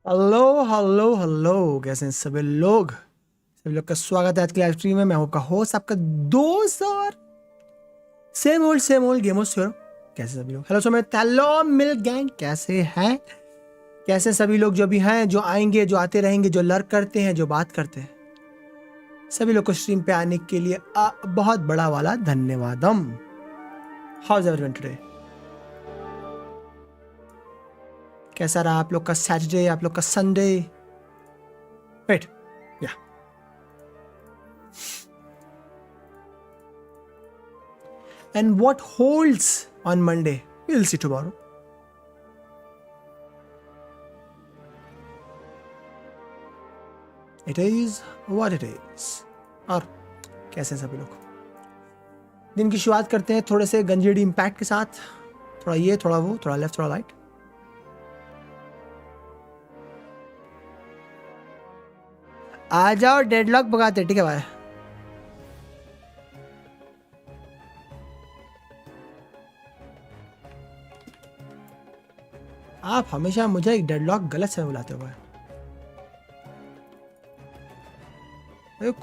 Hello hello hello, कैसे हैं सभी लोग का स्वागत है आज की लाइव स्ट्रीम में। मैं हूं का होस्ट आपका दोस्त और same old game of throne. कैसे सभी लोग? हेलो सुमित, हेलो मिल गैंग, कैसे हैं? कैसे सभी लोग जो भी हैं, जो आएंगे, जो आते रहेंगे, जो लर्क करते हैं, जो बात करते हैं, सभी लोग को स्ट्रीम पे आने के लिए बहुत बड़ा वाला धन्यवादम। How is everyone today? कैसा रहा आप लोग का सैटरडे, आप लोग का Sunday? Wait, yeah and what holds on Monday, we'll see tomorrow. It is what it is. और कैसे सभी लोग? दिन की शुरुआत करते हैं थोड़े से गंजेड़ी इम्पैक्ट के साथ। थोड़ा ये, थोड़ा वो, थोड़ा लेफ्ट, थोड़ा राइट। आ जाओ, डेडलॉक भगाते। ठीक है भाई। आप हमेशा मुझे एक डेडलॉक गलत से बुलाते हो।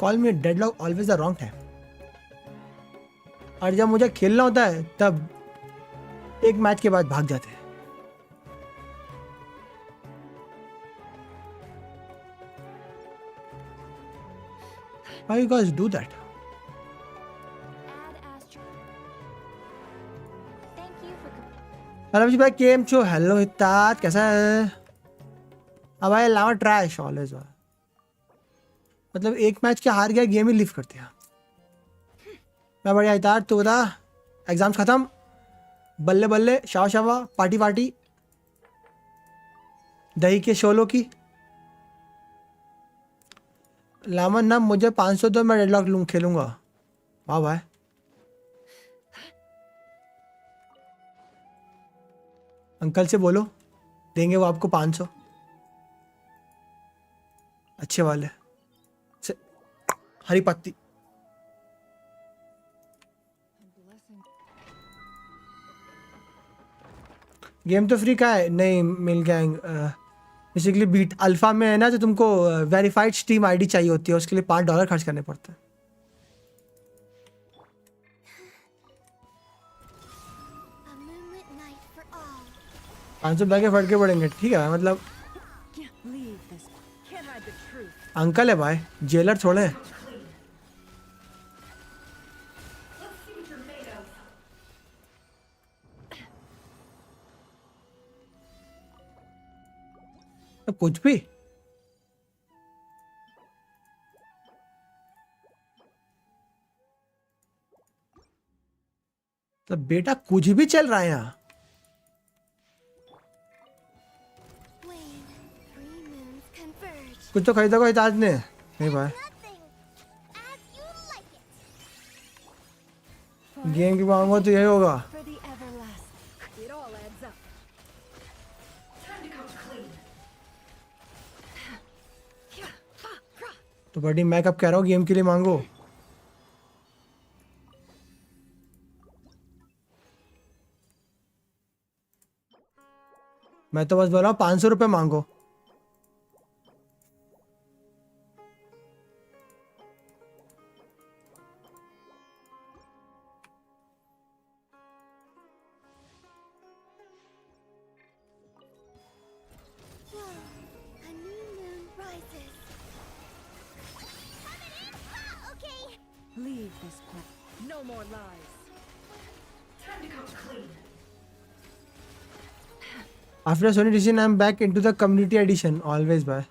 Call me deadlock always the wrong time. और जब मुझे खेलना होता है तब एक मैच के बाद भाग जाते हैं। Why you guys do that? Hello जी भाई, केम छो? हेलो हितात, कैसा है? अब भाई लावा ट्रैश ऑलवेज। मतलब एक मैच के हार गया, गेम ही लीव करते हैं। मैं बढ़िया हितात, तू बता? एग्जाम्स खत्म, बल्ले बल्ले, शावा शावा, पार्टी पार्टी, दही के शोलों की। लामन ना मुझे 500 दो, मैं डेडलॉक लूँ, खेलूंगा। वाह भाई, अंकल से बोलो, देंगे वो आपको 500 अच्छे वाले से। हरी पत्ती। गेम तो फ्री का है नहीं मिल गैंग। बेसिकली बीट अल्फा में है ना, तो तुमको वेरीफाइड स्टीम आईडी चाहिए होती है, उसके लिए $5 खर्च करने पड़ते हैं। 500 बैगे फटके पड़ेंगे, ठीक है। मतलब अंकल है भाई, जेलर थोड़े हैं। कुछ भी तो बेटा कुछ भी चल रहा है यहाँ। कुछ तो खरीदा कोई ताज ने? नहीं भाई, गेम की मांगो तो यही होगा। तो बड़ी मैं कब कह रहा हूँ गेम के लिए मांगो। मैं तो बस बोल रहा हूँ 500 रुपये मांगो। After Sony edition, I'm back into the community edition. Always buy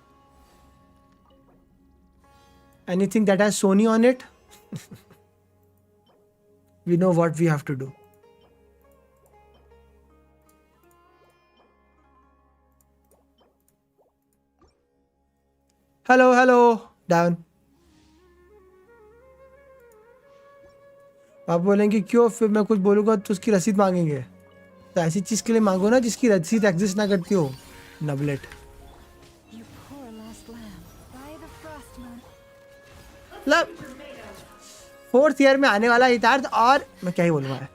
anything that has Sony on it. We know what we have to do. Hello, hello, down. आप बोलेंगे क्यों? फिर मैं कुछ बोलूँगा तो उसकी रसीद मांगेंगे। तो ऐसी चीज के लिए मांगो ना जिसकी रसीद एग्जिस्ट ना करती हो। नबलेट। मतलब 4th ईयर में आने वाला हितार्थ, और मैं क्या ही बोलूँगा।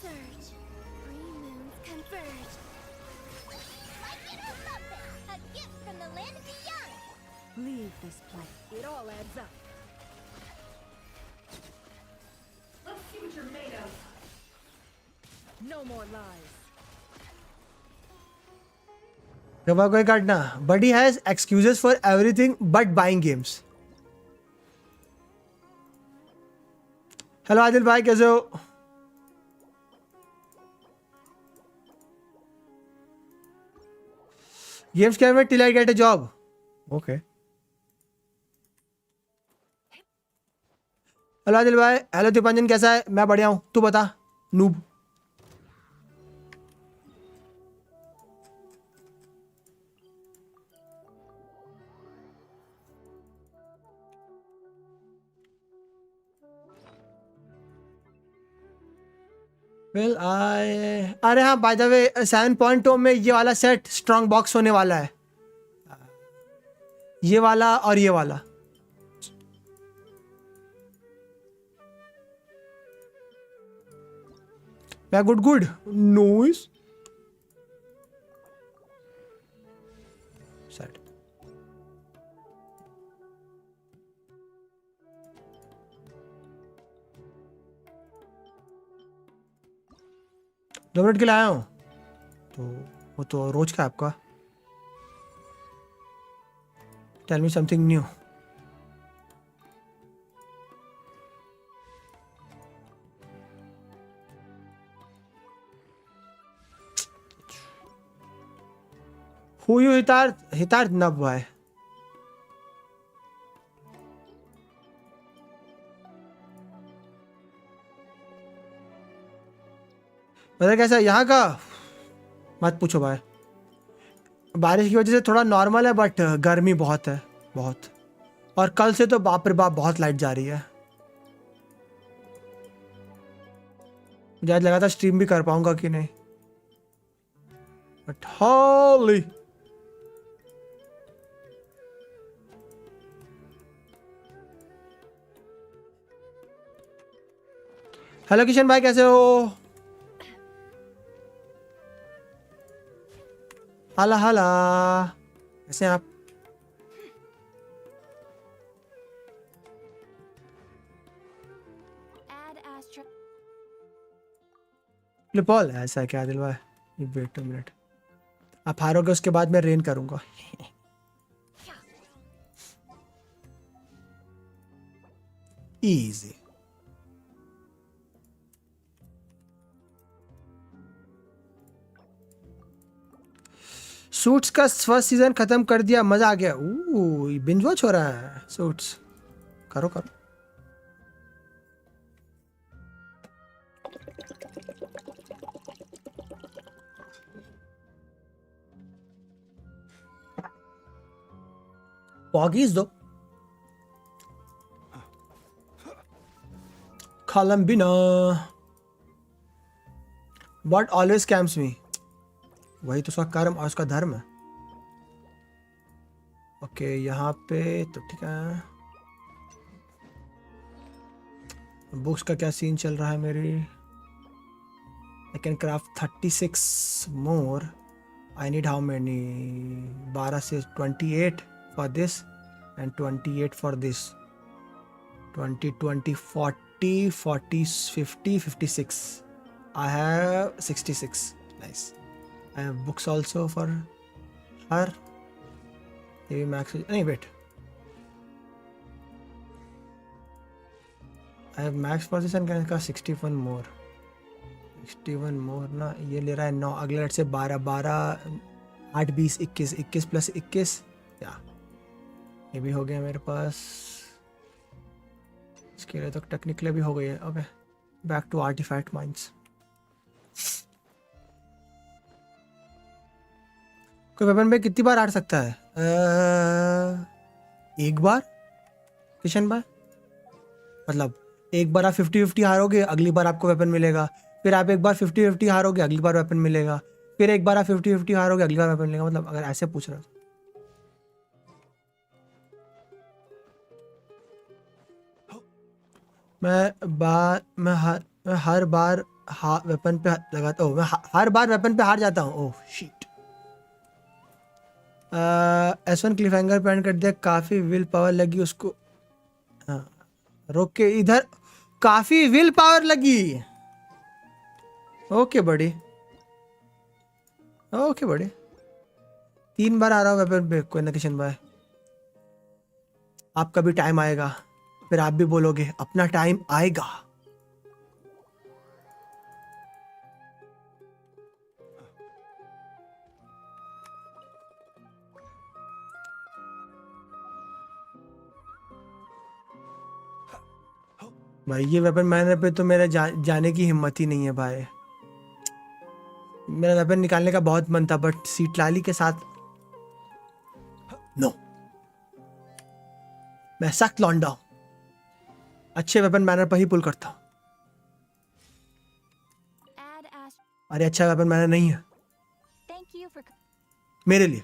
surge. Three moons converge. Like it or lump it. A gift from the land beyond. Leave this place. It all adds up. Let's see what you're made of. No more lies. गवा कोई काटना. Buddy has excuses for everything but buying games. Hello Adil भाई, कैसे हो? Games क्या में till I get a job. Okay. Hello Adil भाई. Hello Dipanjan, कैसा है? मैं बढ़िया हूँ, तू बता नूब. वेल अरे हाँ, बाय द वे 7.0 में ये वाला सेट स्ट्रॉन्ग बॉक्स होने वाला है. ये वाला और ये वाला. मैं गुड गुड नोइस सेट. दो मिनट के लिए आया हूँ, तो वो तो रोज का आपका. Tell me something new. Who you Hitarth noob भाई. पता कैसा यहाँ का मत पूछो भाई. बारिश की वजह से थोड़ा नॉर्मल है, बट गर्मी बहुत है, बहुत. और कल से तो बाप रे बाप बहुत लाइट जा रही है. मुझे आज लगा था स्ट्रीम भी कर पाऊंगा कि नहीं, बट होली. हेलो किशन भाई, कैसे हो? हाला हाला, कैसे हैं आप? Add astra. लिपॉल ऐसा है क्या दिल भाई? Wait 2 minute. आप हारोगे उसके बाद मैं रेन करूंगा. इजी. सूट्स का फर्स्ट सीजन खत्म कर दिया, मजा आ गया. बिंज वॉच हो रहा है सूट्स. करो करो. पॉगीज दो. Columbina. What always scams me. वही तो उसका कर्म और उसका धर्म है. ओके यहाँ पे तो ठीक है. बुक्स का क्या सीन चल रहा है मेरी? I can craft 36 more. I need how many? 12 से 28 for this and 28 for this. 20 20 40 40 50 56. I have 66. Nice. I have books also for her. Maybe max. Wait. I have max for this and can का 61 more. 61 more ना, ये ले रहा है 9. अगले rate से 12 12 8 20 21 21 plus 21. या ये भी हो गया मेरे पास. इसके लिए तो टेक्निकली भी हो गई है. Okay, back to artifact mines. कोई वेपन पे कितनी बार हार सकता है? एक बार किशन भाई. मतलब एक बार आप 50-50 हारोगे, अगली बार आपको वेपन मिलेगा. फिर आप एक बार 50-50 हारोगे, अगली बार वेपन मिलेगा. फिर एक बार आप 50-50 हारोगे, अगली बार वेपन मिलेगा. मतलब अगर ऐसे पूछ रहे हो. मैं मैं हर बार वेपन पे लगाता हूँ, मैं हर बार वेपन पे हार जाता हूँ। Oh shit. S1 Cliff hanger पे एंड कर दिया, काफी विल पावर लगी उसको। हाँ, रोक के इधर काफी विल पावर लगी। ओके बड़ी, ओके बड़ी। 3 बार आ रहा हूँ वेपन पे, कोई ना किशन भाई। आपका भी टाइम आएगा, फिर आप भी बोलोगे अपना टाइम आएगा। भाई ये वेपन मैंने पे तो मेरा जाने की हिम्मत ही नहीं है भाई। मेरा वेपन निकालने का बहुत मन था, बट सीटलाली के साथ नो। मैं सख्त लौंडा हूं, अच्छे वेपन मैनर पर ही पुल करता हूं। Add Ast. अरे अच्छा वेपन मैनर नहीं है Thank you for मेरे लिए।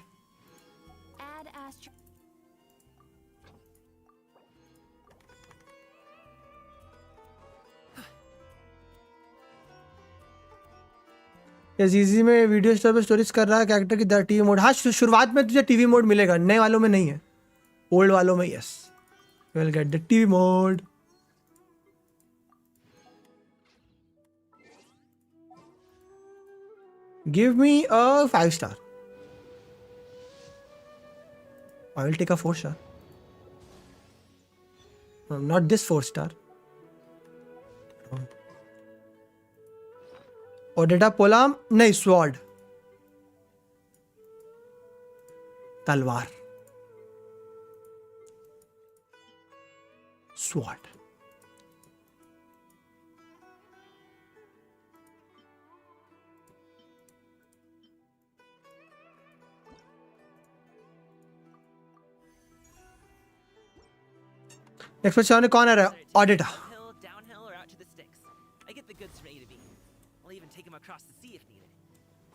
add Ast. जीजी में वीडियो स्टोर पे स्टोरीज कर रहा है कैरेक्टर की टीवी मोड। हाँ शुरुआत में तुझे टीवी मोड मिलेगा, नए वालों में नहीं है, ओल्ड वालों में yes you will get the TV mode. Give me a 5 star, I will take a 4 star, not this 4 star. ओडेटा पोलाम नहीं, स्वॉर्ड तलवार, स्वॉर्ड। नेक्स्ट पे सामने कौन आ रहा है? ऑडिटा। Uphill, downhill, or out to the sticks. I get the goods from A to B. I'll even take him across the sea if needed.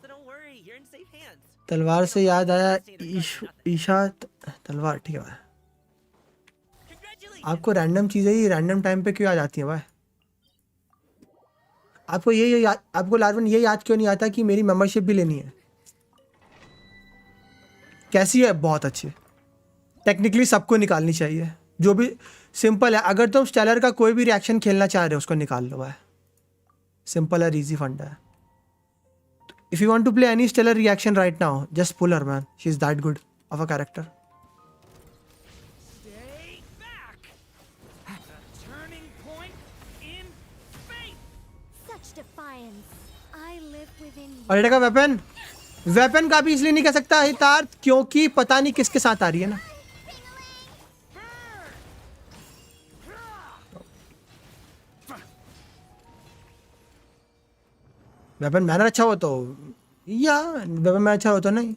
So don't worry, you're in safe hands. तलवार से याद आया, ईशा तलवार, ठीक है भाई। Congratulations! आपको random चीजें ही रैंडम टाइम पे क्यों आ जाती हैं भाई? आपको आपको लार्वन ये याद क्यों नहीं आता कि मेरी मेंबरशिप भी लेनी है? कैसी है? बहुत अच्छी। टेक्निकली सबको निकालनी चाहिए, जो भी सिंपल है। अगर तुम स्टेलर का कोई भी रिएक्शन खेलना चाह रहे हो उसको निकाल लो भाई, सिंपल है, इजी फंडा है। If you want to play any stellar reaction right now, just pull her man, she is that good of a character. Stay back! A turning point in fate! Such defiance. I live within you. और का weapon का भी इसलिए नहीं कह सकता हितार्थ क्योंकि पता नहीं किसके साथ आ रही है ना। वेपन मैनर अच्छा हो तो या वेपन मैनर अच्छा हो तो नहीं।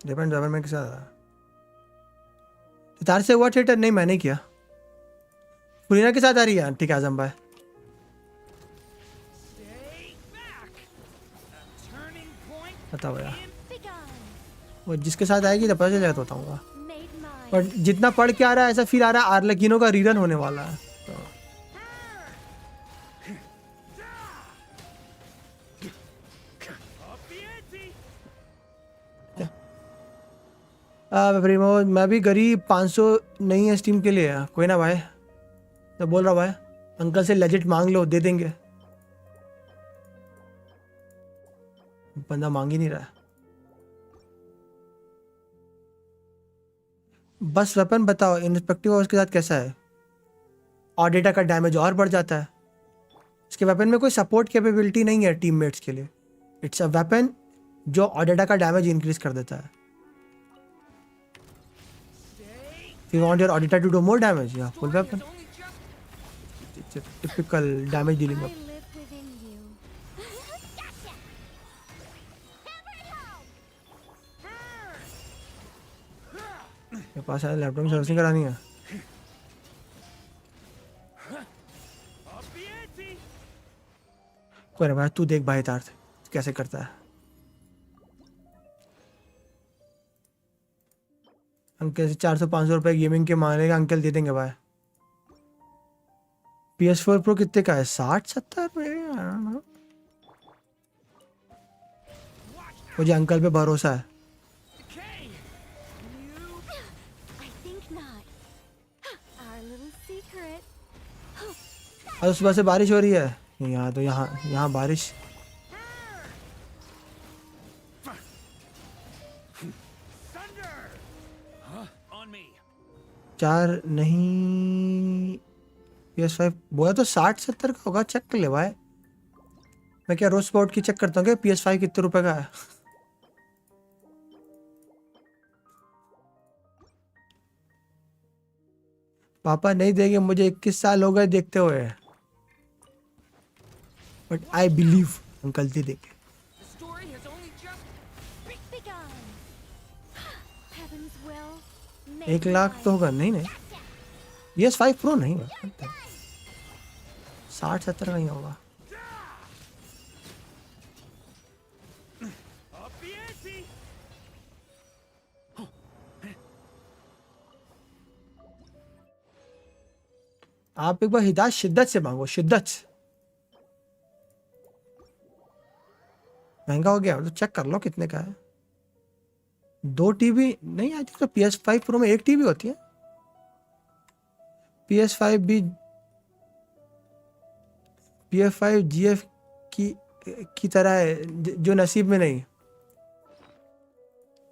डिपेंड वेपन में किसा तार से हुआ थिएटर नहीं, मैंने किया। पुरीना के साथ आ रही है, ठीक है आजम भाई। Stay back! A turning point बताओ यार, in Begone. वो जिसके साथ आएगी तो पता चल जाएगा तो बताऊंगा। Made mine. पर जितना पढ़ के आ रहा है ऐसा फील आ रहा है आर्लेकिनो का रीरन होने वाला है तो। up the ante! प्रीमो मैं भी गरीब 500 नहीं है स्टीम के लिए, कोई ना भाई, मैं बोल रहा भाई अंकल से लेजिट मांग लो, दे देंगे। बंदा मांग ही नहीं रहा है। बस वेपन बताओ इनस्पेक्टिव उसके साथ कैसा है? ऑडिटा का डैमेज और बढ़ जाता है। इसके वेपन में कोई सपोर्ट कैपेबिलिटी नहीं है टीममेट्स के लिए। इट्स अ वेपन जो ऑडिटा का डैमेज इंक्रीज कर देता है। If you want your auditor to do more damage, yeah, full weapon. It's a typical damage dealing I weapon. live within you. Gotcha. Hammer home. मेरे पास है laptop में servicing करानी है। Up the ante! कोई ना भाई, तू देख भाई तार्थ कैसे करता है। अंकल से 400-500 रुपए गेमिंग के मांगेगा, अंकल दे देंगे भाई। PS4 Pro कितने का है? 60-70 में। मुझे अंकल पे भरोसा है। I think not. Our little secret. और सुबह से बारिश हो रही है यहाँ, तो यहाँ बारिश। चार नहीं, PS5 बोला तो 60-70 का होगा। चेक कर ले भाई। मैं क्या रोज स्पॉट की चेक करता हूँ क्या PS5 कितने रुपए का है। पापा नहीं देंगे, मुझे 21 साल हो गए देखते हुए, बट आई बिलीव अंकल दे देंगे। Begun. Heavens will. 1 लाख तो होगा। नहीं PS5 Pro नहीं होगा, 60-70 का ही होगा। आप एक बार हिदायत शिद्दत से मांगो, शिद्दत से। महंगा हो गया तो चेक कर लो कितने का है। 2 TB नहीं आती तो PS5 Pro में 1 TB होती है। PS5 भी PS5 GF की तरह है, जो नसीब में नहीं।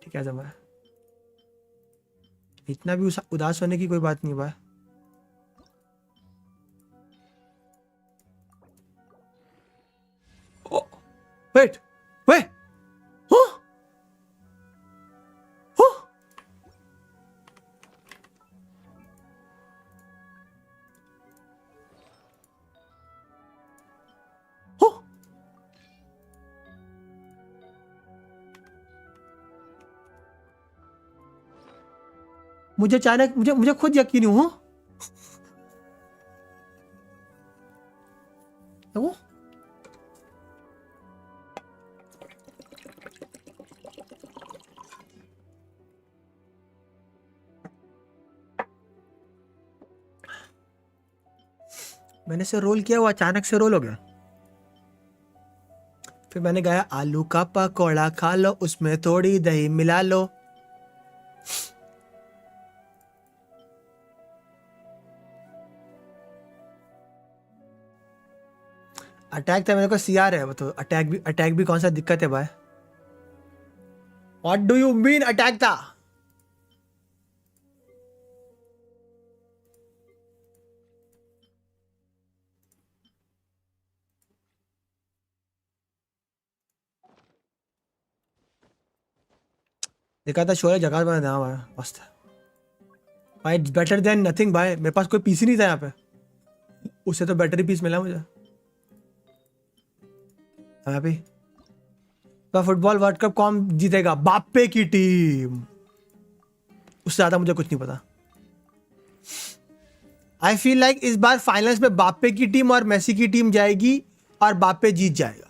ठीक है जमा, इतना भी उदास होने की कोई बात नहीं भाई। Wait. Huh? मुझे अचानक मुझे खुद यकीन हुआ। वो मैंने से रोल किया, वो अचानक से रोल हो गया। फिर मैंने गाया आलू का पकौड़ा खा लो, उसमें थोड़ी दही मिला लो। अटैक था मेरे को CR है वो तो। अटैक भी कौन सा दिक्कत है भाई? What do you mean attack था? देखा था शोर जगह में ना भाई, मस्त है भाई। बेटर देन नथिंग भाई। मेरे पास कोई पीसी नहीं था यहाँ पे, उससे तो बेटर ही पीस मिला मुझे। हैप्पी। फुटबॉल वर्ल्ड कप कौन जीतेगा? बाप्पे की टीम। उससे ज्यादा मुझे कुछ नहीं पता। आई फील लाइक इस बार फाइनल्स में बाप्पे की टीम और मेसी की टीम जाएगी और बाप्पे जीत जाएगा।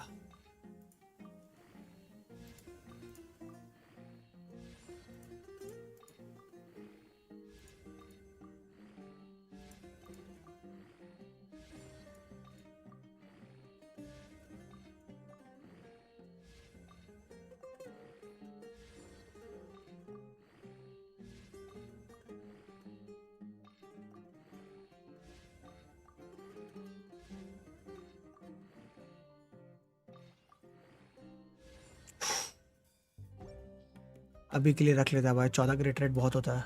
अभी के लिए रख लेता भाई, 14 का रेट बहुत होता है।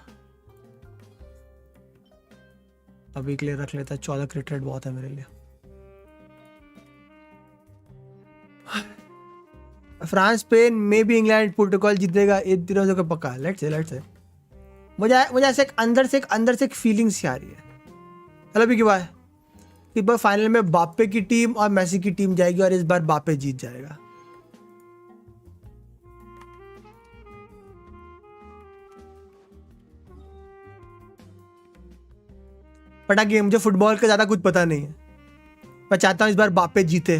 अभी के लिए रख लेता है, 14 का रेट बहुत है मेरे लिए। फ्रांस स्पेन में भी इंग्लैंड पोर्टुगल जीतेगा 1-0 का पक्का। लेट्स से मुझे ऐसे अंदर से एक फीलिंग्स आ रही है। चलो अभी की बात इस बार फाइनल में बाप्पे की टीम और मेसी की टीम जाएगी और इस बार बाप्पे जीत जाएगा। पता कि मुझे फुटबॉल का ज्यादा कुछ पता नहीं है। मैं चाहता हूं इस बार बाप्पे जीते।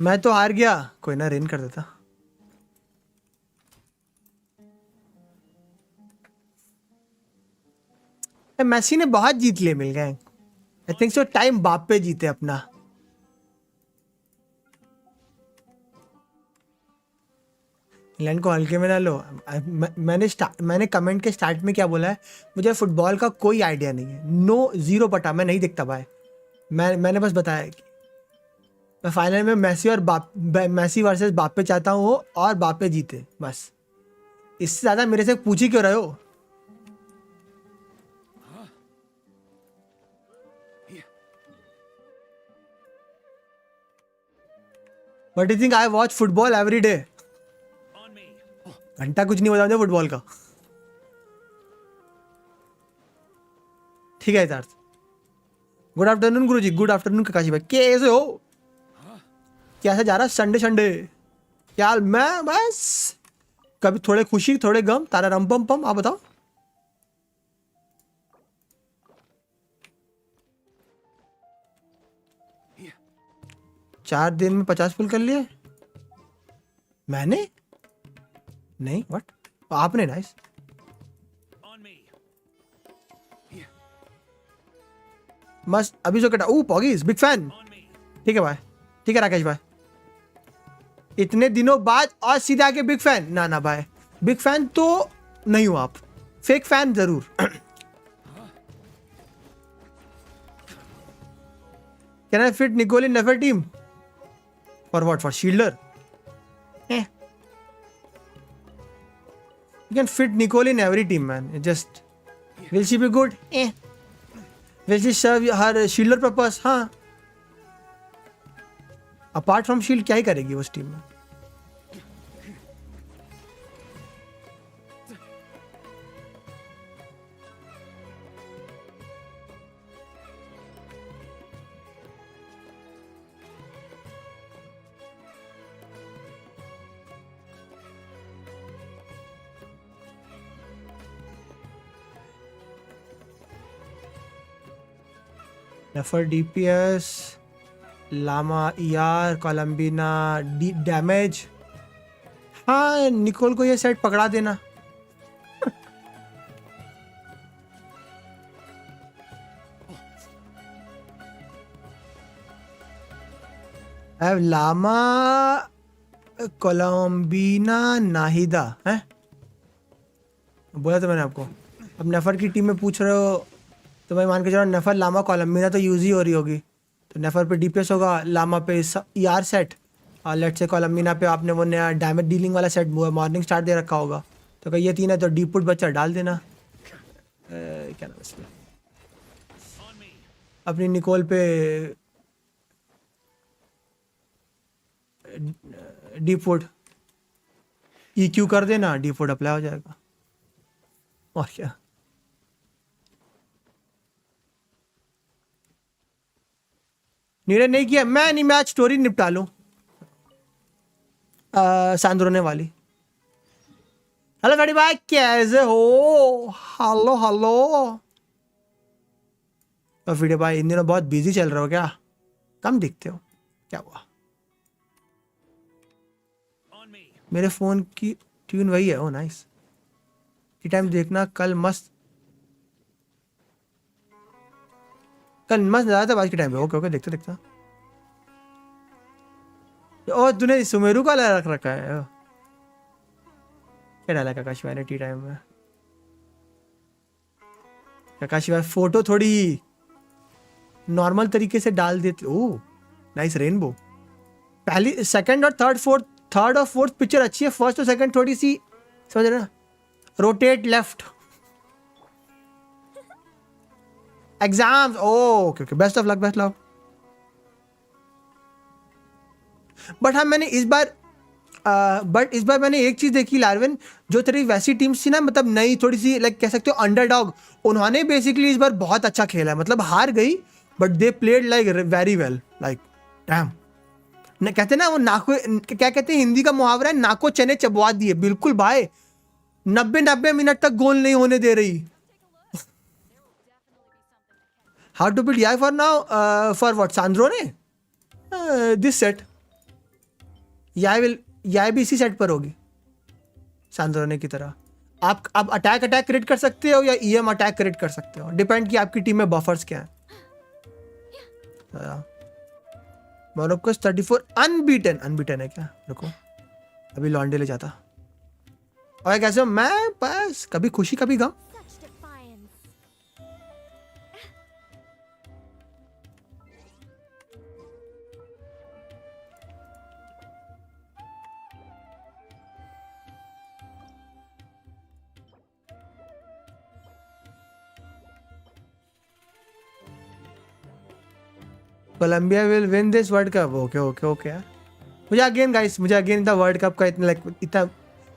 मैं तो हार गया, कोई ना रेन कर देता। मेसी ने बहुत जीत लिए मिल गए। आई थिंक सो टाइम बाप पे जीते अपना। इंग्लैंड को हल्के में ना लो। मैंने कमेंट के स्टार्ट में क्या बोला है, मुझे फुटबॉल का कोई आइडिया नहीं है, नो जीरो पटा, मैं नहीं देखता भाई। मैंने बस बताया कि मैं फाइनल में मेसी वर्सेस बापे चाहता हूँ और बापे जीते, बस। इससे ज्यादा मेरे से पूछ ही क्यों रहे हो? But you think I watch football every day? घंटा कुछ नहीं बता मुझे फुटबॉल का। ठीक है यार। गुड आफ्टरनून गुरुजी। गुड आफ्टरनून ककाशी भाई, कैसे हो? कैसे जा रहा संडे संडे? क्या हाल? मैं बस कभी थोड़े खुशी थोड़े गम, तारा रम पम पम। आप बताओ। चार दिन में 50 पुल कर लिए मैंने? नहीं, व्हाट? आपने? नाइस। मस्त। अभी जो कटा पॉगीज बिग फैन। ठीक है भाई, ठीक है राकेश भाई। इतने दिनों बाद और सीधे आके बिग फैन? ना ना भाई, बिग फैन तो नहीं हो आप, फेक फैन जरूर। Can I fit Nicole in Nefer team? For what? For shielder? You can fit Nicole in every team, man. It just, will she be good? Will she serve her shielder purpose? हाँ. Apart from shield क्या ही करेगी उस team में? Nefer DPS, Lauma ER, Columbina damage. हाँ, Nicole को ये set पकड़ा देना। लामा कोलम्बिना नाहिदा है, बोला तो मैंने आपको। अब नेफर की टीम में पूछ रहे हो तो भाई मान के चलो नेफर लामा कोलम्बिना तो यूज ही हो रही होगी, तो नेफर पे डीपीएस होगा, लामा पे ER सेट, और लेट से कोलम्बिना पे आपने वो नया डैमेज डीलिंग वाला सेट मॉर्निंग स्टार दे रखा होगा। तो कहीं ये तीन है तो डीप पुट बच्चा डाल देना। क्या नाम इसमें, अपनी निकोल पे डीप पुट EQ कर देना, डीप पुट अप्लाई हो जाएगा। और क्या? नीरज नहीं किया, मैं नहीं, मैच स्टोरी निपटा लूं सैंड्रोने वाली। हेलो फैडी भाई, कैसे हो? Hello hello. तो फैडी भाई इन दिनों बहुत बिजी चल रहे हो क्या? कम दिखते हो, क्या हुआ? मेरे फोन की ट्यून वही है। ओ नाइस। टी टाइम देखना, कल मस्त नजारा था बात के टाइम पे। ओके ओके, देखते देखते। ओ तूने सुमेरु का रख रखा है? क्या डाला काकाशी भाई ने टी टाइम में? काकाशी भाई फोटो थोड़ी नॉर्मल तरीके से डाल देते। Oh nice, rainbow. पहली सेकंड और थर्ड और फोर्थ पिक्चर अच्छी है, फर्स्ट और सेकंड थोड़ी सी, समझ रहे ना? Rotate left. Exams, okay okay, best of luck, best luck. But हाँ, मैंने इस बार मैंने एक चीज देखी लार्विन, जो तेरी वैसी टीम्स थी ना, मतलब नई थोड़ी सी, लाइक कह सकते हो अंडरडॉग, उन्होंने बेसिकली इस बार बहुत अच्छा खेला है। मतलब हार गई but they played like very well, like damn. न कहते ना वो नाको, क्या कहते हैं हिंदी का मुहावरा है, नाको चने चबवा दिए। बिल्कुल भाई, 90 मिनट तक गोल नहीं होने दे रही। How to build AI for now? For what? Sandrone? This set. यह भी इसी सेट पर होगी सैंड्रोने की तरह। आप अटैक क्रिएट कर सकते हो या ईएम अटैक क्रिएट कर सकते हो, डिपेंड कि आपकी टीम में बफर्स क्या है। मोरक्को 34 अनबीटन है क्या? रुको अभी लॉन्डे ले जाता। और कैसे हो? मैं बस कभी खुशी कभी गम। Such defiance. Colombia will win this world cup. Okay यार। मुझे अगेन इतना वर्ल्ड कप का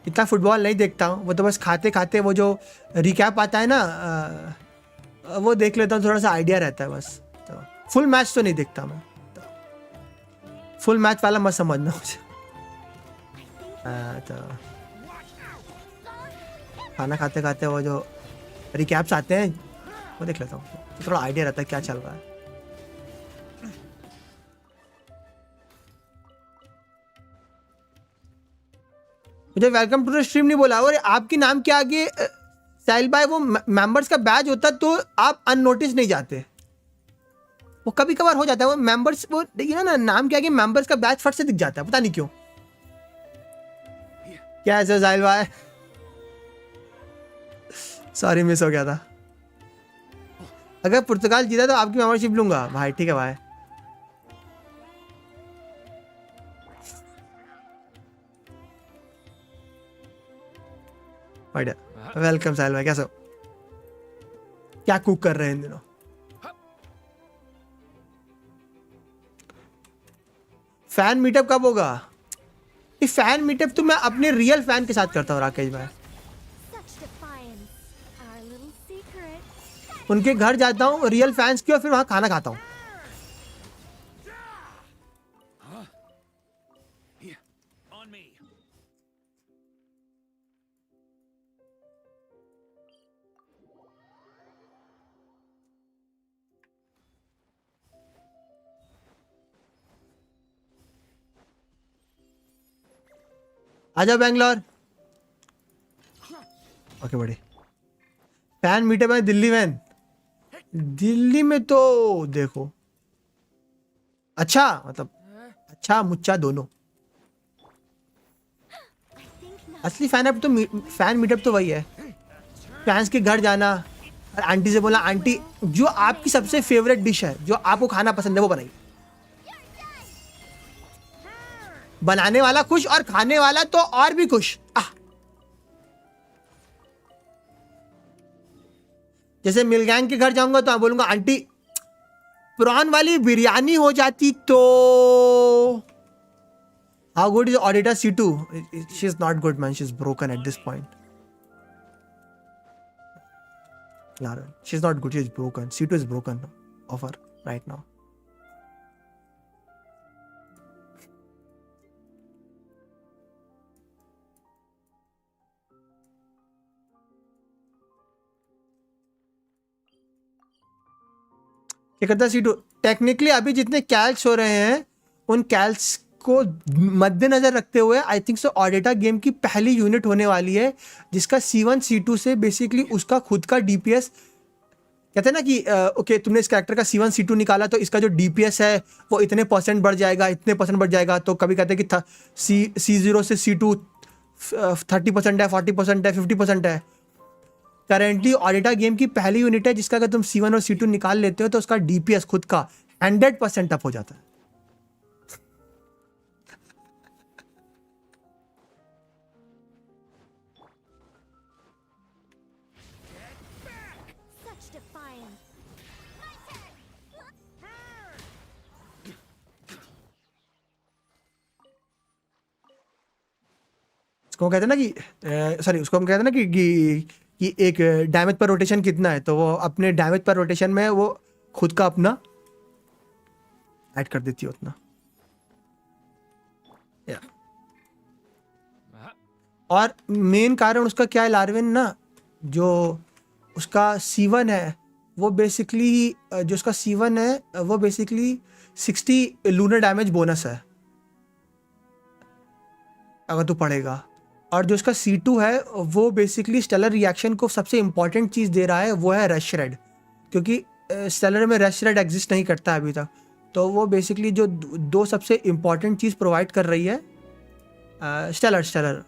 इतना फुटबॉल नहीं देखता हूँ। वो तो बस खाते खाते वो जो रिकैप आता है ना, वो देख लेता हूँ, थोड़ा सा आइडिया रहता है बस। तो फुल मैच तो नहीं देखता मैं, तो फुल मैच वाला मत समझना मुझे। तो खाना खाते खाते वो जो रिकैप्स आते हैं वो देख लेता हूँ, तो थोड़ा आइडिया रहता है क्या चल रहा है। मुझे वेलकम टू द स्ट्रीम नहीं बोला। और आपके नाम के आगे साहिल भाई वो मेंबर्स का बैज होता तो आप अननोटिस नहीं जाते। वो कभी कभार हो जाता है, वो मेंबर्स वो देखिए ना नाम के आगे मेंबर्स का बैज फट से दिख जाता है, पता नहीं क्यों। क्या है साहिल भाई? सॉरी मिस हो गया था। अगर पुर्तगाल जीता तो आपकी मेंबरशिप लूंगा भाई। ठीक है भाई। वेलकम साहिल भाई, कैसे हो? क्या कुक कर रहे हैं इन दिनों? फैन मीटअप कब होगा? ये फैन मीटअप तो मैं अपने रियल फैन के साथ करता हूँ राकेश भाई। Such defiance. Our little secret. उनके घर जाता हूँ रियल फैंस की, और फिर वहां खाना खाता हूँ। On me. आजा बैंगलोर। ओके बड़े फैन मीटअप है दिल्ली में। दिल्ली में तो देखो अच्छा, मतलब अच्छा मुच्चा दोनों। I think not. असली फैन मीटअप तो वही है, फैंस के घर जाना और आंटी से बोला आंटी जो आपकी सबसे फेवरेट डिश है, जो आपको खाना पसंद है वो बनाइए। बनाने वाला खुश और खाने वाला तो और भी खुश। जैसे मिलगैंग के घर जाऊंगा तो मैं बोलूंगा आंटी प्रॉन वाली बिरयानी हो जाती तो। How good is auditor C2? She is not good man, she is broken at this point. She is not good, she is broken. C2 is broken of her right now. क्या करता है C2? Technically अभी जितने कैल्स हो रहे हैं उन कैल्स को मद्देनजर रखते हुए आई थिंक सो ऑडिटा गेम की पहली यूनिट होने वाली है जिसका C1 C2 से बेसिकली उसका खुद का DPS कहते हैं ना कि ओके तुमने इस कैरेक्टर का C1 C2 निकाला तो इसका जो DPS है वो इतने % बढ़ जाएगा, इतने % बढ़ जाएगा। तो कभी कहते हैं कि C0 से C2 30% है, 40% है, 50% है। करेंटली ऑडिटा गेम की पहली यूनिट है जिसका अगर तुम C1 और C2 निकाल लेते हो तो उसका DPS खुद का 100% अप हो जाता है। Such defiance. उसको कहते हैं ना कि सॉरी उसको हम कहते हैं ना कि एक डैमेज पर रोटेशन कितना है, तो वो अपने डैमेज पर रोटेशन में वो खुद का अपना ऐड कर देती है उतना। और मेन कारण उसका क्या है लार्विन ना, जो उसका C1 है वो बेसिकली जो उसका C1 है वो बेसिकली 60 लूनर डैमेज बोनस है। अगर तू पढ़ेगा। और जो उसका C2 है वो बेसिकली स्टेलर रिएक्शन को सबसे इंपॉर्टेंट चीज़ दे रहा है, वो है रश रेड, क्योंकि स्टेलर में रश रेड एग्जिस्ट नहीं करता है अभी तक। तो वो बेसिकली जो दो सबसे इंपॉर्टेंट चीज़ प्रोवाइड कर रही है स्टेलर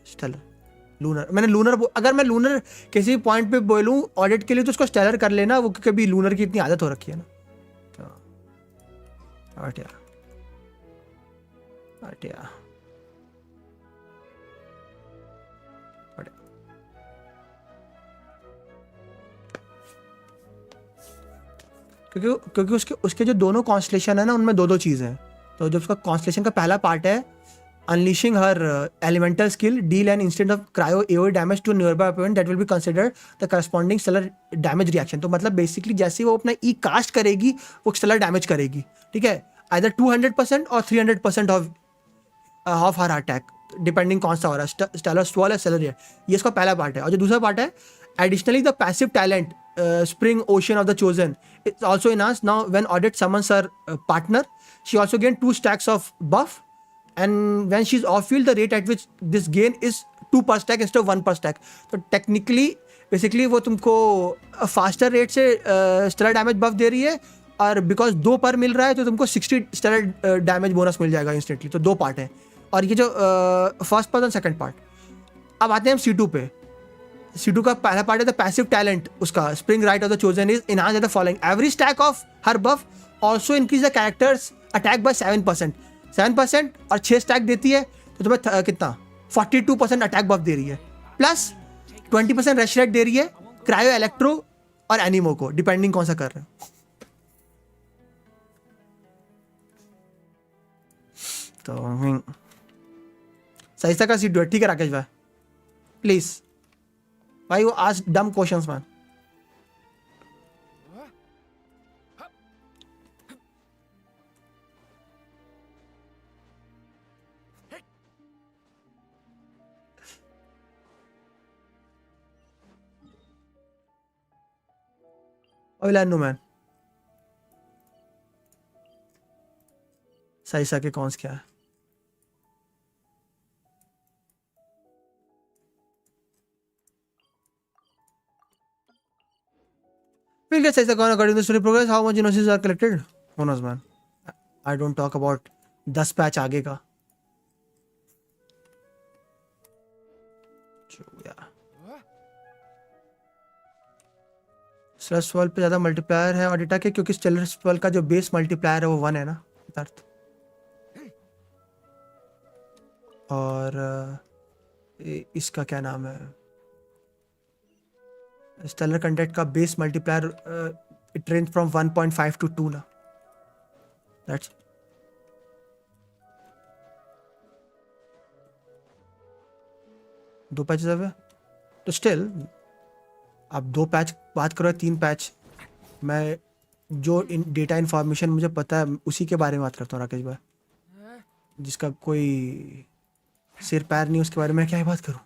लूनर। मैंने लूनर, अगर मैं लूनर किसी पॉइंट पे बोलूँ ऑडिट के लिए तो उसको स्टेलर कर लेना, वो कभी लूनर की इतनी आदत हो रखी है ना। तो हटिया हटिया क्योंकि उसके जो दोनों कॉन्स्टलेशन है ना, उनमें दो चीज़ें हैं। तो जब उसका कॉन्स्टलेशन का पहला पार्ट है unleashing her elemental skill deal an instant of cryo AOE damage to nearby opponent that will be considered the corresponding stellar damage reaction. तो मतलब बेसिकली जैसे ही वो अपना ई कास्ट करेगी वो स्टेलर डैमेज करेगी, ठीक है, आइदर 200% और 300% ऑफ हर अटैक, डिपेंडिंग कौन सा हो रहा है, स्टेलर स्वॉल या स्टेलर। ये इसका पहला पार्ट है। और जो दूसरा पार्ट है additionally the passive talent spring ocean of the chosen it's also enhanced now when Odette summons her partner. She also gain 2 stacks of buff, and when she's off field the rate at which this gain is 2 per stack instead of 1 per stack. तो technically basically वो तुमको faster rate से stellar damage बफ दे रही है, और because 2 पर मिल रहा है तो तुमको 60 स्टेलर डैमेज बोनस मिल जाएगा इंस्टेंटली। तो 2 पार्ट है। और ये जो फर्स्ट पार्ट और सेकंड पार्ट। अब आते हैं हम C2 पे। C2 का पहला पार्ट है द पैसिव टैलेंट, उसका spring right of the chosen is enhance the following every stack of her buff also increase the characters attack by 7% और 6 स्टैक देती है तो तुम्हें कितना 42% अटैक बफ दे रही है, प्लस 20% रश रेट दे रही है क्रायो इलेक्ट्रो और एनिमो को, डिपेंडिंग कौन सा कर रहे हो। तो सही का C2 है, ठीक है राकेश भाई, प्लीज भाई वो आज डम क्वेश्चंस मैन। नो मैन सही के कौन क्या है। We'll get Saisa Khan according to the story progress. How much genosis are collected? Who knows, man? I don't talk about 10 patch आगे का। स्टेलर स्वेल पे ज़्यादा मल्टीप्लायर है ऑडिटा के, क्योंकि स्टेलर स्वेल का जो बेस मल्टीप्लायर है वो 1 है ना अर्थ। और इसका क्या नाम है, स्टेलर कंटेंट का base multiplier it range from 1.5 to 2 ना, दैट्स 2 पैचेस अब है। तो स्टिल आप 2 पैच बात करो, 3 पैच, मैं जो डेटा इन्फॉर्मेशन मुझे पता है उसी के बारे में बात करता हूँ राकेश भाई, जिसका कोई सिर पैर नहीं उसके बारे में क्या ही बात करूँ।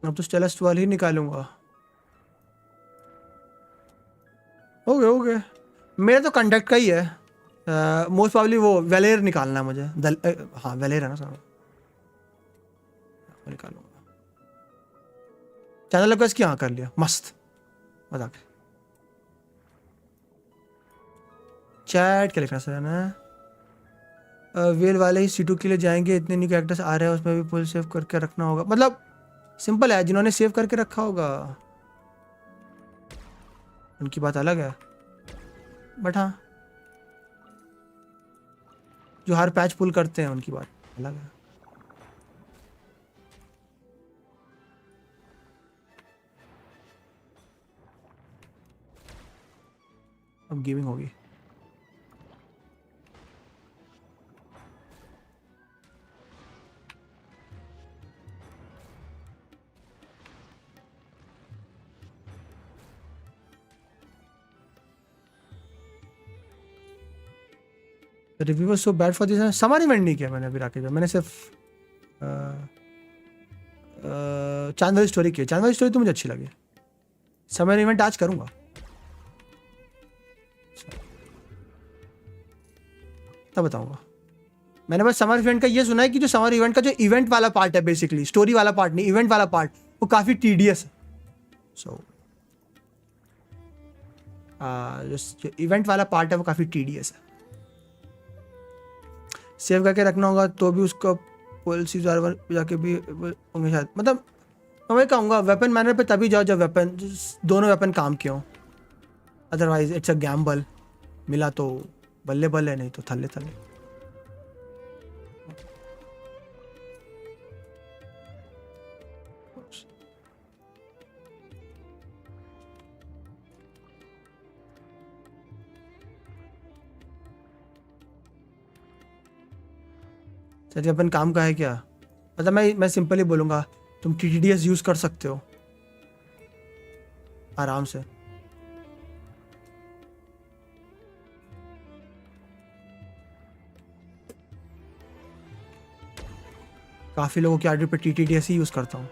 अब तो स्टेलर स्वेल ही निकालूंगा। ओके मेरा तो कंडक्ट का ही है, मोस्ट प्रॉब्ली वो वेलेर निकालना है मुझे। हाँ वेलेर है ना सर, निकालूंगा। चैनल रिक्वेस्ट क्या कर लिया, मस्त मजाक। चैट क्या लिखना सर ना, वेल वाले ही C2 के लिए जाएंगे, इतने न्यू कैरेक्टर्स आ रहे हैं उसमें भी फुल सेव करके रखना होगा। मतलब सिंपल है, जिन्होंने सेव करके रखा होगा उनकी बात अलग है, बट हाँ जो हर पैच पुल करते हैं उनकी बात अलग है। अब गेमिंग होगी। Review was so bad for this. Summer event नहीं किया मैंने अभी राकेश भाई, मैंने सिर्फ चांद वाली स्टोरी की। चांद वाली स्टोरी तो मुझे अच्छी लगी। समर इवेंट आज करूँगा। तब बताऊँगा। मैंने बस समर इवेंट का ये सुना है कि जो समर इवेंट का जो इवेंट वाला पार्ट है, बेसिकली स्टोरी वाला पार्ट नहीं, इवेंट वाला पार्ट, वो काफ़ी टीडियस है। सो जो इवेंट वाला पार्ट है वो काफ़ी टीडियस है। सेव करके रखना होगा तो भी उसको पॉलिसीज जाके भी होंगे शायद। मतलब मैं वही कहूँगा, वेपन मैनर पे तभी जाओ जब वेपन, दोनों वेपन काम के हों। Otherwise it's a gamble. मिला तो बल्ले बल्ले, नहीं तो थल्ले थल्ले। सर अपन काम का है क्या? मतलब मैं सिंपली बोलूँगा, तुम TTDS यूज़ कर सकते हो आराम से। काफ़ी लोगों की आईडी पे TTDS ही यूज़ करता हूँ।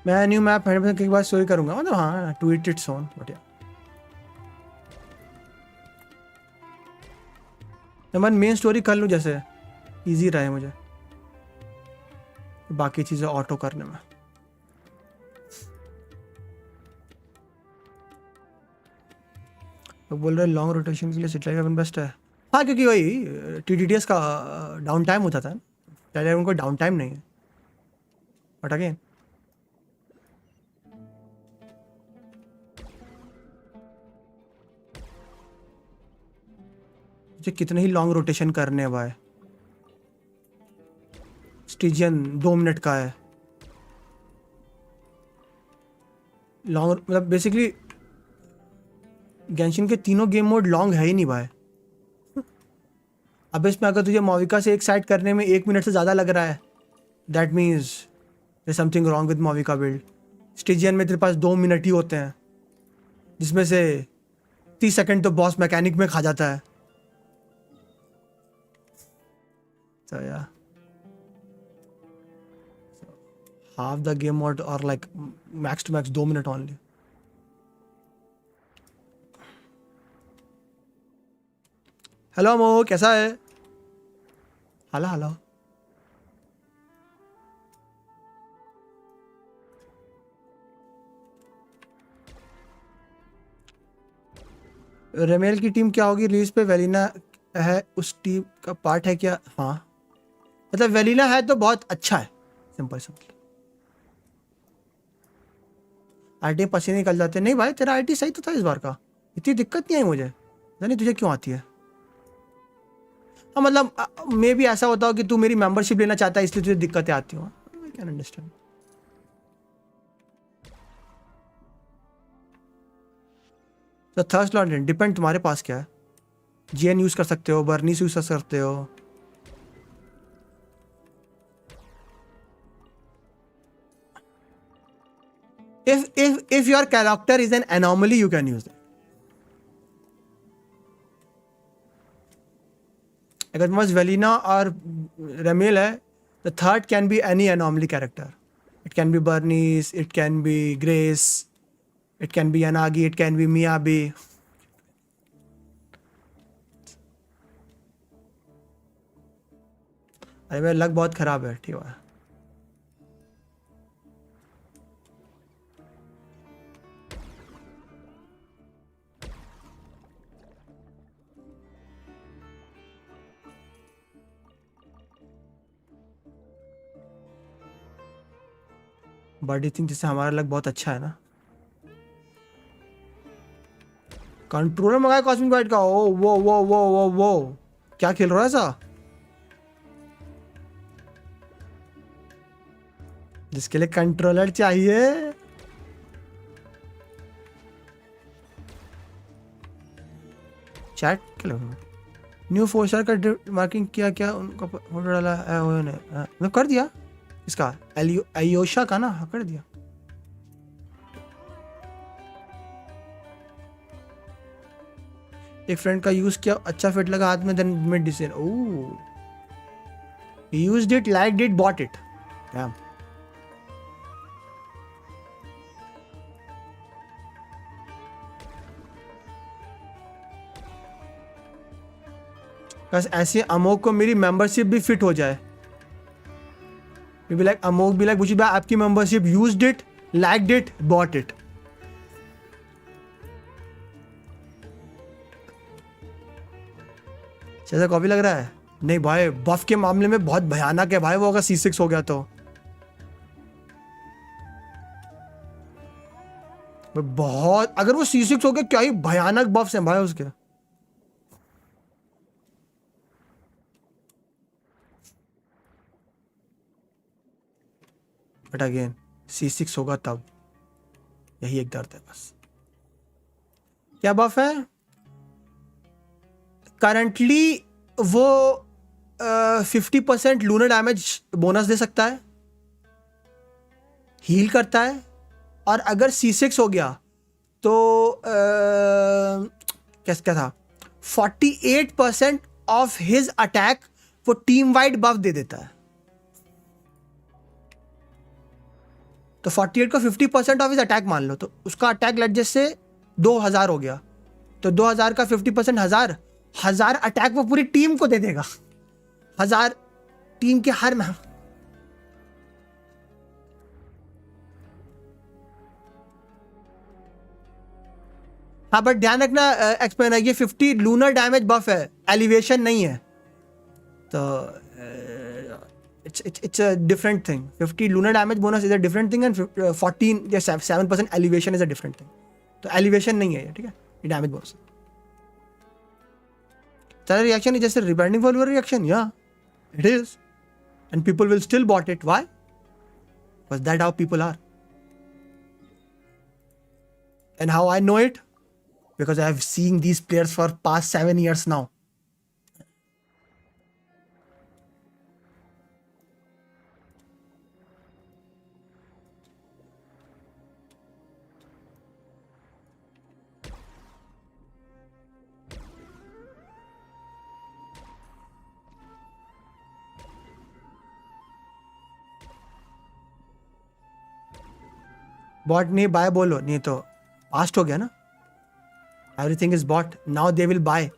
मैं न्यू मैप 100% के बाद स्टोरी करूँगा। मतलब हाँ, टू इट इट्स ओन, बढ़िया। मैं मेन स्टोरी कर लूँ जैसे, इजी रहे मुझे बाकी चीज़ें ऑटो करने में। तो बोल रहे लॉन्ग रोटेशन के लिए सिटलाइट वेपन बेस्ट है। हाँ, क्योंकि वही TTDS का डाउन टाइम होता था। पहले उनको डाउन टाइम नहीं है। बट अगेन मुझे कितने ही लॉन्ग रोटेशन करने हैं भाई। स्टिजियन 2 मिनट का है लॉन्ग। मतलब बेसिकली गेंशिन के तीनों गेम मोड लॉन्ग है ही नहीं भाई। अब इसमें अगर तुझे मोविका से एक साइड करने में 1 मिनट से ज़्यादा लग रहा है, that means there something wrong with Mavuika build. Stygian में तेरे पास 2 मिनट ही होते हैं, जिसमें से 30 सेकंड तो बॉस मैकेनिक में खा जाता है। So yeah, half the game mode or like max to max 2 minute only. Hello मो, कैसा है? Hello hello. रेमेल की टीम क्या होगी रिलीज पे? वेलिना है उस टीम का पार्ट है क्या? हाँ, मतलब वेलिना है तो बहुत अच्छा है, सिंपल सिंपल। आईटी पसीने निकल जाते। नहीं भाई, तेरा आईटी सही तो था इस बार का, इतनी दिक्कत नहीं आई मुझे। पता नहीं तुझे क्यों आती है। हाँ मतलब मे भी ऐसा होता हो कि तू मेरी मेंबरशिप लेना चाहता है इसलिए तुझे दिक्कतें आती हो। I can understand. तो थर्स्ट लॉन्ड्री डिपेंड तुम्हारे पास क्या है। GN यूज कर सकते हो, बर्नीस यूज कर सकते हो। if your character is an anomaly, you can use that. अगर तुम्हारे पास वेलिना और रेमेल है, the third can be any anomaly character. It can be Bernice, it can be Grace, it can be Yanagi, it can be Miyabi. अरे मेरा luck बहुत खराब है, ठीक है। बट आई थिंक जैसे हमारा लक बहुत अच्छा है ना। कंट्रोलर मंगाया कॉस्मिक वाइट का। ओ वो वो वो वो वो क्या खेल रहा है ऐसा? जिसके लिए कंट्रोलर चाहिए। चैट न्यू 4 स्टार का मार्किंग किया क्या उनका फोटो डाला है उन्होंने मतलब कर दिया इसका आयोशा का ना हाँ, कर दिया। एक फ्रेंड का यूज किया अच्छा फिट लगा हाथ में then mid decision oh he used it liked it bought it damn बस ऐसे अमोक को मेरी मेंबरशिप भी फिट हो जाए लाइक अमोक भी लाइक बुशी भाई आपकी membership used it liked it bought it. जैसा कॉपी लग रहा है नहीं भाई बफ के मामले में बहुत भयानक है भाई वो अगर C6 हो गया तो बहुत अगर वो C6 हो गया क्या ही भयानक बफ्स हैं भाई उसके। बट अगेन C6 होगा तब यही एक दर्द है बस। क्या बफ है करंटली वो 50% लूनर डैमेज बोनस दे सकता है हील करता है और अगर C6 हो गया तो क्या था 48% ऑफ हिज अटैक वो टीम वाइड बफ दे देता है। तो 48 को 50% ऑफ हिज अटैक मान लो तो उसका अटैक लेट जैसे 2000 हो गया तो 2000 का 50% 1000 अटैक वो पूरी टीम को दे देगा 1000 टीम के हर में। हाँ बट ध्यान रखना एक्सप्लेन है ये 50 लूनर डैमेज बफ है एलिवेशन नहीं है तो it's a different thing 50 lunar damage bonus is a different thing and 14 या 7% elevation is a different thing तो elevation नहीं है ये ठीक है ये damage bonus तेरा reaction is just a rebounding follower reaction yeah it is and people will still bought it why because that's how people are and how I know it because I have seen these players for past 7 years now bot नहीं bye बोलो नहीं तो past हो गया ना everything is bought now they will buy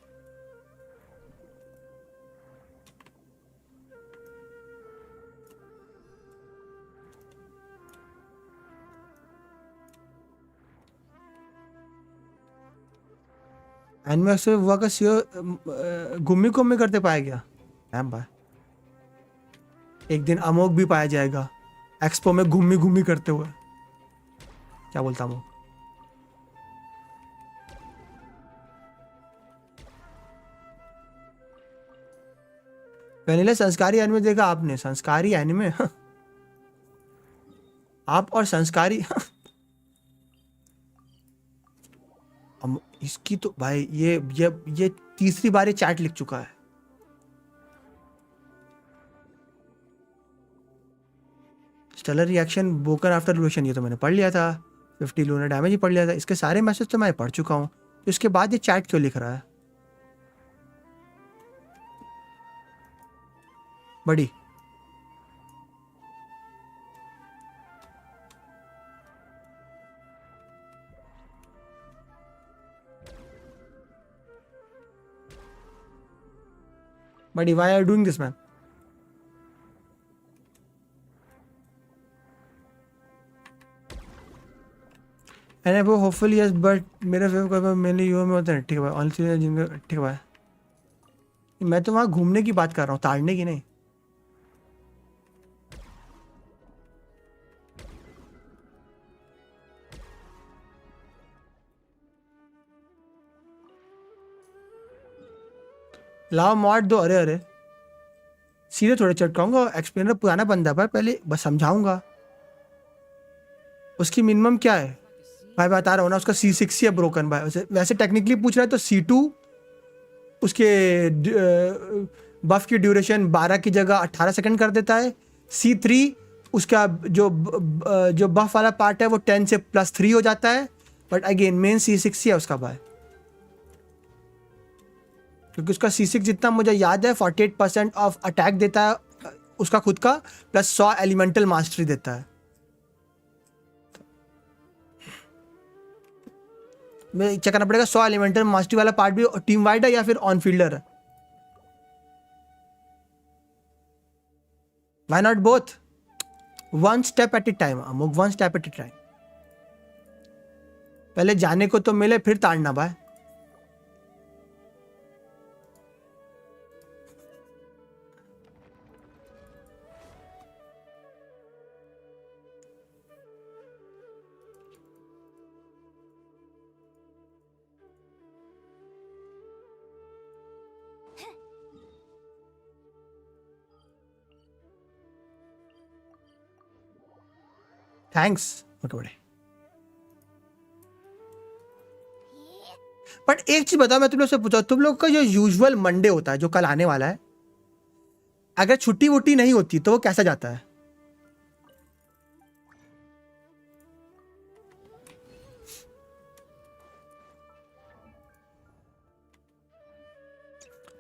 एनमे से हुआ का सीओ गुम्मी गुम्मी करते पाया गया मैम बाय एक दिन अमोक भी पाया जाएगा एक्सपो में गुम्मी गुम्मी करते हुए क्या बोलता हूँ पहले संस्कारी एनिमे देखा आपने संस्कारी एनिमे आप और संस्कारी इसकी तो भाई ये तीसरी बार ये चैट लिख चुका है स्टेलर रिएक्शन बोकर आफ्टर रिवोल्यूशन ये तो मैंने पढ़ लिया था 50 लूनर डैमेज ही पढ़ लिया था इसके सारे मैसेज तो मैं पढ़ चुका हूँ तो इसके बाद ये चैट क्यों लिख रहा है बड़ी बड़ी why are you doing this man and वो होपफुली यस बट मेरा फेवरेट मेनली यूओ में होता है ठीक है भाई ऑनली जिनका ठीक है भाई मैं तो वहाँ घूमने की बात कर रहा हूँ ताड़ने की नहीं लाओ मॉड दो अरे अरे सीधे थोड़े चटकाऊंगा एक्सप्लेनर पुराना बंदा भाई पहले बस समझाऊंगा उसकी मिनिमम क्या है भाई बता रहा हूँ ना उसका C6 ही है ब्रोकन भाई वैसे टेक्निकली पूछ रहा है तो C2 उसके बफ की ड्यूरेशन 12 की जगह 18 सेकंड कर देता है। C3 उसका जो बफ वाला पार्ट है वो 10 से +3 हो जाता है। बट अगेन मेन C6 ही है उसका भाई, क्योंकि उसका C6 जितना मुझे याद है 48% ऑफ अटैक देता है उसका खुद का, प्लस 100 एलिमेंटल मास्टरी देता है। मैं चेक करना पड़ेगा 100 एलिमेंटल मास्टरी वाला पार्ट भी टीम वाइड है या फिर ऑन फील्डर है। Why not both? One step at a time अमुक, one step at a time. पहले जाने को तो मिले फिर ताड़ना भाई। थैंक्स। ओके बड़े। बट एक चीज बताओ, मैं तुम लोग से पूछा, तुम लोग का जो यूजुअल मंडे होता है जो कल आने वाला है, अगर छुट्टी वुट्टी नहीं होती तो वो कैसा जाता है?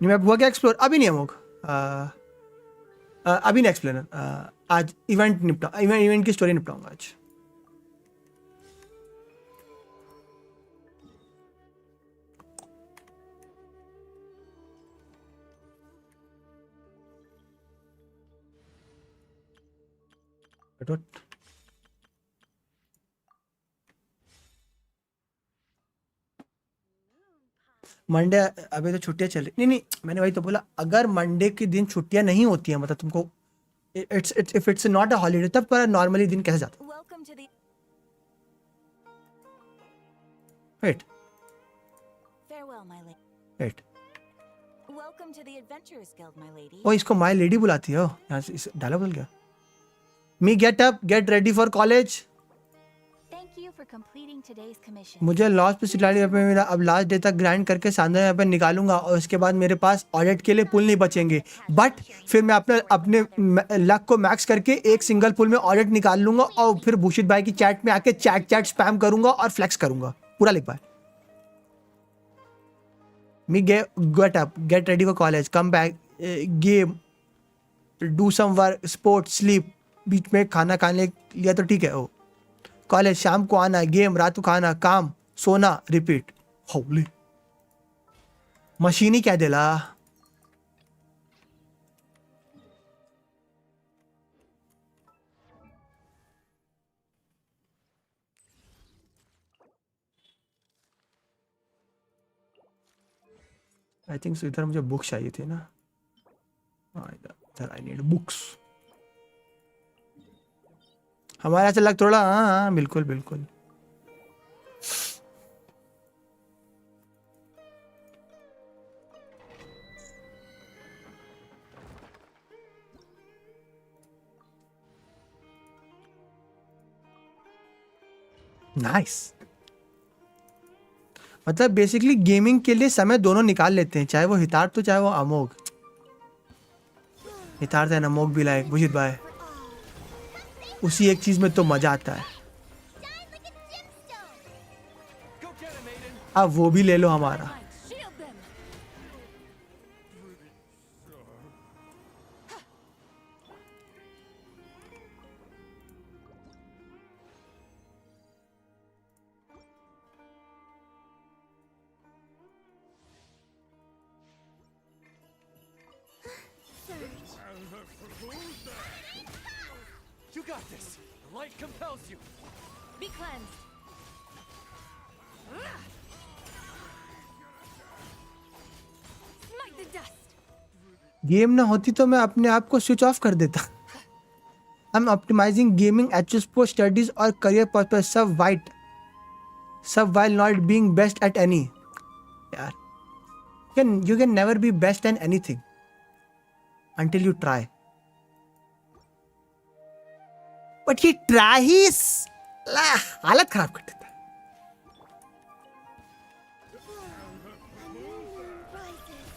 नहीं मैं हुआ क्या एक्सप्लोर अभी नहीं है मोग, अभी नहीं एक्सप्लेनर। आज इवेंट की स्टोरी निपटाऊंगा आज। मंडे अभी तो छुट्टियां चल रही, नहीं मैंने वही तो बोला, अगर मंडे के दिन छुट्टियां नहीं होती हैं, मतलब तुमको if it's not a holiday, तब पर नॉर्मली दिन कैसे जाता? Welcome to the wait farewell, my lady. Wait, Welcome to the Adventurers Guild, my lady. Oh इसको माय लेडी बुलाती है। यहाँ से इस डायलॉग बोल गया। मी get up get ready for college. Thank you for completing today's commission. मुझे loss पे सिटाली पे मेरा अब लास्ट डे तक ग्राइंड करके सांद्रोने पे निकालूंगा, और उसके बाद मेरे पास ऑडिट के लिए पुल नहीं बचेंगे। बट फिर मैं अपने लक को मैक्स करके एक सिंगल पुल में ऑडिट निकाल लूंगा, और फिर भूषित भाई की चैट में आके चैट स्पैम करूंगा और फ्लेक्स करूंगा। पूरा लिख पाए। Me get up get ready for college, come back, game, do some work, sport, sleep, बीच में खाना खाने लिया तो ठीक है। ओ कॉलेज, शाम को आना, गेम, रात को खाना, काम, सोना, रिपीट। होली मशीन ही क्या दिला। आई थिंक इधर मुझे बुक्स चाहिए थी ना। इधर आई नीड बुक्स। हमारा ऐसा लग थोड़ा, हाँ बिल्कुल बिल्कुल। नाइस। मतलब बेसिकली गेमिंग के लिए समय दोनों निकाल लेते हैं, चाहे वो हितार्थ तो चाहे वो अमोघ। हितार्थ है अमोघ भी लायक भूषित भाई, उसी एक चीज में तो मजा आता है। अब वो भी ले लो हमारा। Shield them. You got this. The light compels you. Be cleansed. Smite the dust. Game ना होती तो मैं अपने आप को स्विच ऑफ कर देता। I am optimizing gaming HS for studies और करियर पर्पस, सब while not being best at any. यार you can never be best in anything until you try. But he tries, हालत खराब कर देता है। A new moon rises.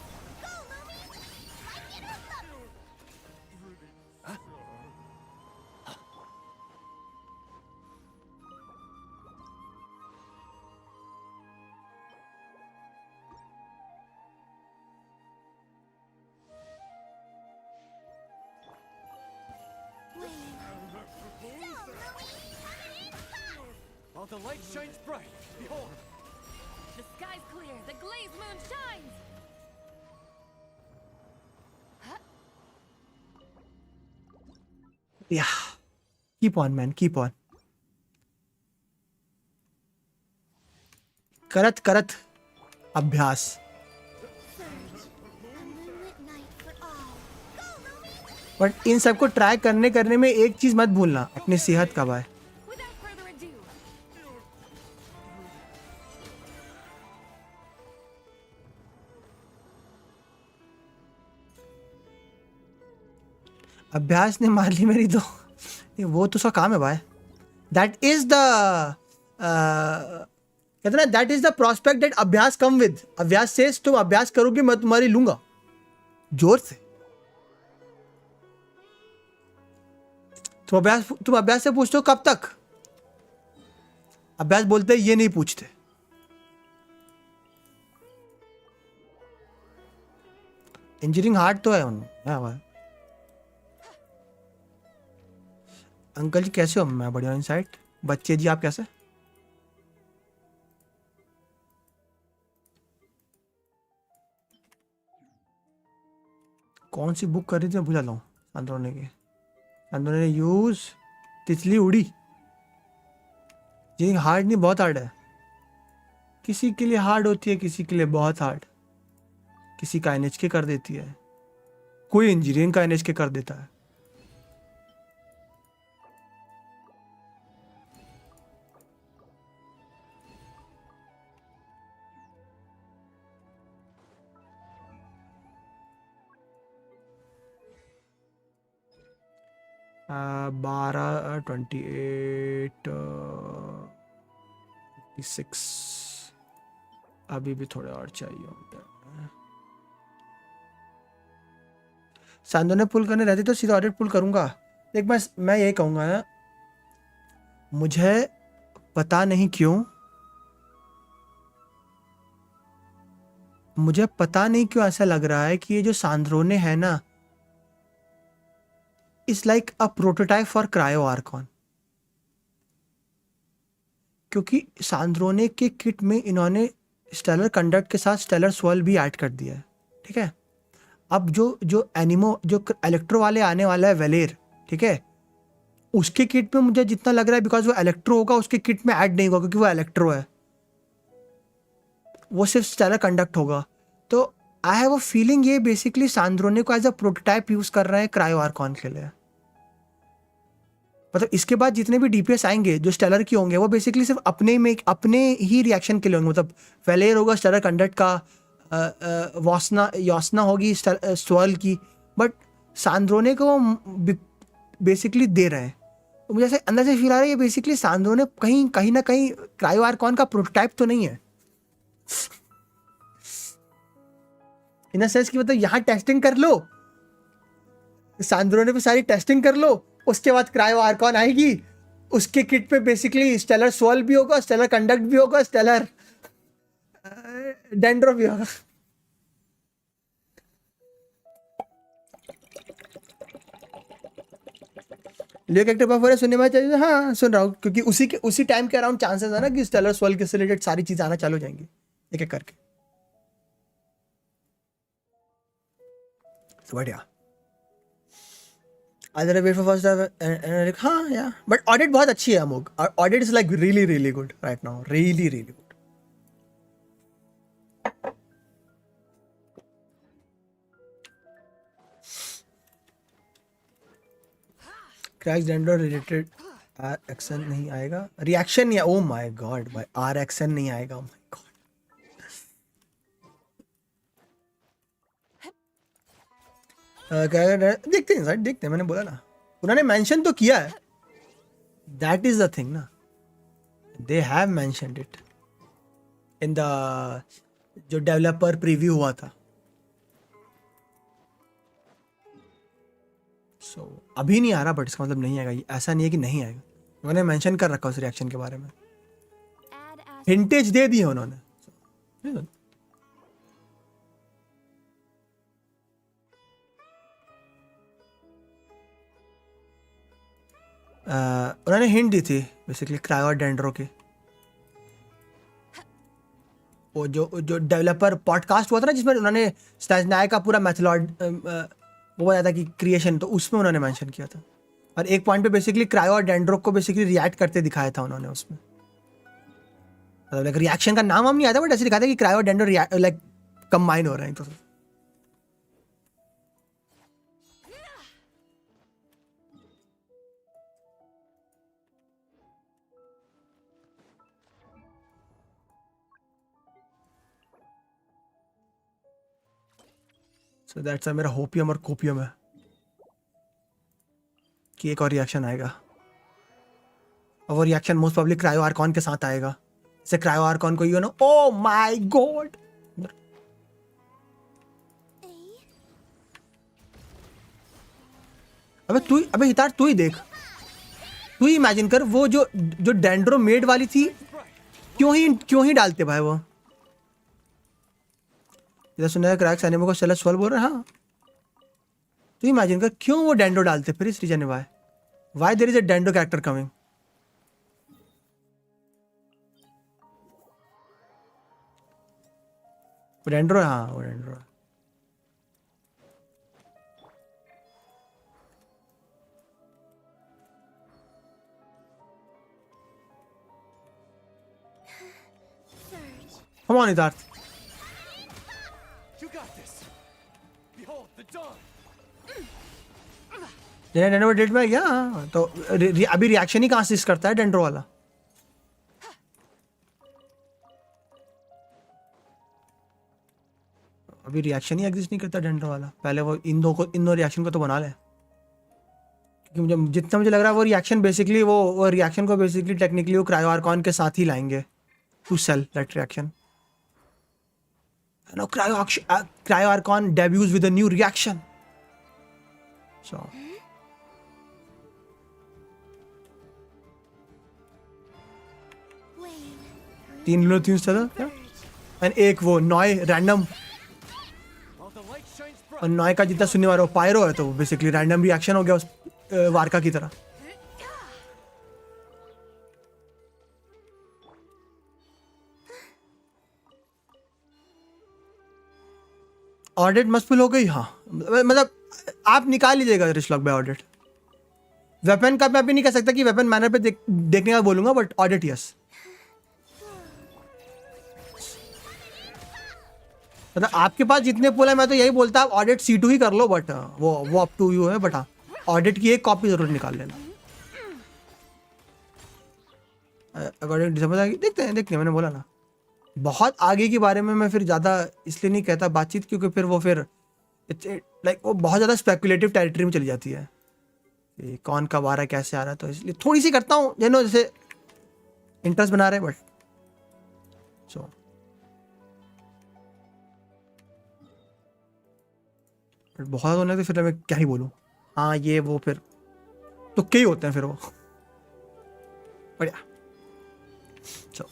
flame. Go, Louie! Coming in hot! While the light shines bright, behold! The sky's clear. The glazed moon shines. Yeah. Keep on, man. Keep on. करत करत अभ्यास. Surge. A moonlit night for all. Go, Louie! But in सबको try करने में एक चीज मत भूलना, अपनी सेहत का भाई. Without further ado, अभ्यास ने मार ली मेरी तो. ये वो तो उसका काम है भाई. दैट इज द कहते ना, that is the prospect that अभ्यास कम विद. अभ्यास से तुम अभ्यास करोगे, मैं तुम्हारी लूंगा जोर से. तुम अभ्यास से पूछते हो कब तक. अभ्यास बोलते ये नहीं पूछते. इंजीनियरिंग हार्ड तो है उन्हें. अंकल जी कैसे हो. मैं बढ़िया. इनसाइट. बच्चे जी आप कैसे. कौन सी बुक कर रही थी मैं भूल जाता हूँ. सांद्रोने की. सांद्रोने ने यूज तितली उड़ी. ये हार्ड नहीं, बहुत हार्ड है. किसी के लिए हार्ड होती है, किसी के लिए बहुत हार्ड. किसी का एनएचके कर देती है, कोई इंजीनियरिंग का एनएचके कर देता है. बारह 28 56. अभी भी थोड़े और चाहिए होंगे. सांदो ने पुल करने रहती तो सीधा ऑडिट पुल करूंगा. एक बस मैं यही कहूंगा ना, मुझे पता नहीं क्यों ऐसा लग रहा है कि ये जो सांद्रोने है ना, is like a prototype for cryo archon. क्योंकि सांद्रोने के किट में इन्होंने स्टेलर कंडक्ट के साथ स्टेलर स्वर्ल भी ऐड कर दिया है. ठीक है. अब जो एनिमो जो इलेक्ट्रो वाले आने वाला है वेलेर, ठीक है, उसके किट में मुझे जितना लग रहा है, बिकॉज वो इलेक्ट्रो होगा, उसके किट में ऐड नहीं होगा क्योंकि वो इलेक्ट्रो है, वो सिर्फ स्टेलर कंडक्ट होगा. तो आई हैव अ फीलिंग ये बेसिकली सांद्रोने को एज अ प्रोटोटाइप यूज कर रहे हैं क्रायो आर्कॉन के लिए. मतलब इसके बाद जितने भी डीपीएस आएंगे जो स्टेलर की होंगे, वो बेसिकली सिर्फ अपने ही रिएक्शन के लिए होंगे. मतलब वेलेर होगा स्टेलर कंडक्ट का, योस्ना होगी स्वर्ल की, बट सांद्रोने को बेसिकली दे रहे हैं. तो मुझे ऐसे अंदर से फील आ रहा है ये बेसिकली सांद्रोने कहीं ना कहीं क्रायो आर्कॉन का प्रोटोटाइप तो नहीं है. इन द सेंस कि मतलब यहाँ टेस्टिंग कर लो, सांद्रोने पे सारी टेस्टिंग कर लो, उसके बाद क्रायो आर्कॉन आएगी, उसके किट पे बेसिकली स्टेलर स्वर्ल भी होगा, स्टेलर कंडक्ट भी होगा, स्टेलर डेंड्रो भी होगा. लियो कैरेक्टर बफ हो रहा है, सुनने में चाहिए. हाँ सुन रहा हूँ, क्योंकि उसी टाइम के अराउंड चांसेस है ना कि स्टेलर स्वर्ल के से रिलेटेड सारी चीजें आना चालू हो जाएंगी एक एक करके. बढ़िया. Either wait for first and हाँ यार, बट ऑडिट बहुत अच्छी है अमोग. Audit is like really really good right now, really really good. Crash dendro related reaction नहीं आएगा. रिएक्शन या ओ माय गॉड भाई, आर एक्शन नहीं आएगा. Oh my god. देखते हैं सर, देखते हैं. मैंने बोला ना, उन्होंने मेंशन तो किया है. दैट इज द थिंग ना, they have mentioned it in the जो डेवलपर प्रीव्यू हुआ था. सो अभी नहीं आ रहा, बट इसका मतलब नहीं आएगा. ऐसा नहीं है कि नहीं आएगा, उन्होंने मेंशन कर रखा उस रिएक्शन के बारे में. Add as हिंटेज दे दिए उन्होंने. उन्होंने हिंट दी थी बेसिकली क्रायो और डेंड्रो की। वो जो डेवलपर पॉडकास्ट हुआ था ना जिसमें उन्होंने स्टैजनाय का पूरा मैथोलॉजी वो बताया था कि क्रिएशन, तो उसमें उन्होंने मेंशन किया था। और एक पॉइंट पे बेसिकली क्रायो और डेंड्रो को बेसिकली रिएक्ट करते दिखाया था उन्होंने उसमें। मतलब लाइक रिएक्शन का नाम हम नहीं आता बट ऐसे दिखाया था कि क्रायो और डेंड्रो लाइक कंबाइन हो रहे हैं तो। सो दैट्स मेरा होपियम और कोपियम है कि एक और रिएक्शन आएगा, और वो reaction most probably cryo archon के साथ आएगा। जैसे क्रायो आर्कॉन को you know, O my God. अबे हितार तू ही देख, तू ही इमेजिन कर वो जो डेंड्रो मेड वाली थी, क्यों ही डालते भाई वो। इधर सुना है क्रैक्स एनिमो को सेलेस्ट फॉल बोल रहे हैं। हाँ तू इमेजिन कर क्यों वो डेंड्रो डालते, फिर इस रीजन है why there is a dendro character coming. Dendro, हाँ वो डेंड्रो है। Surge. Come on Idarth. You got this. Behold the dawn. Dendro date में गया, तो अभी रिएक्शन ही कहाँ से करता है डेंड्रो वाला। अभी रिएक्शन ही एग्जिस्ट नहीं करता डेंड्रो वाला। पहले वो इन दो रिएक्शन को तो बना ले, क्योंकि मुझे लग रहा है वो रिएक्शन बेसिकली वो रिएक्शन को बेसिकली टेक्निकली वो क्रायो आर्कॉन के साथ ही लाएंगे to sell that reaction. No cryo archon debuts with a new reaction. So तीन था एंड एक वो नॉय random, While the light shines bright. और नॉय का जितना सुनने वाला वो पायरो है, तो बेसिकली रैंडम रिएक्शन हो गया उस वारका की तरह। ऑडिट मस्टफुल हो गई, हाँ मतलब आप निकाल लीजिएगा रिश्लॉक बाय ऑडिट। वेपन का मैं भी नहीं कह सकता कि वेपन मैनर पे देखने का बोलूंगा, बट ऑडिट यस। मतलब आपके पास जितने पुल है मैं तो यही बोलता आप ऑडिट C2 ही कर लो, बट वो अप टू यू है। बट हाँ ऑडिट की एक कॉपी जरूर निकाल लेना। अकॉर्डिंग समझ आएगी, देखते हैं मैंने बोला ना बहुत आगे के बारे में मैं फिर ज़्यादा इसलिए नहीं कहता बातचीत, क्योंकि फिर वो फिर लाइक वो बहुत ज़्यादा स्पेकुलेटिव टेरिटरी में चली जाती है कि कौन कब आ रहा है कैसे आ रहा है। तो इसलिए थोड़ी सी करता हूँ जैसे इंटरेस्ट बना रहे, बट सो बहुत होने तो फिर मैं क्या ही बोलूँ। हाँ ये वो फिर तो क्या ही होते हैं फिर वो। बढ़िया चलो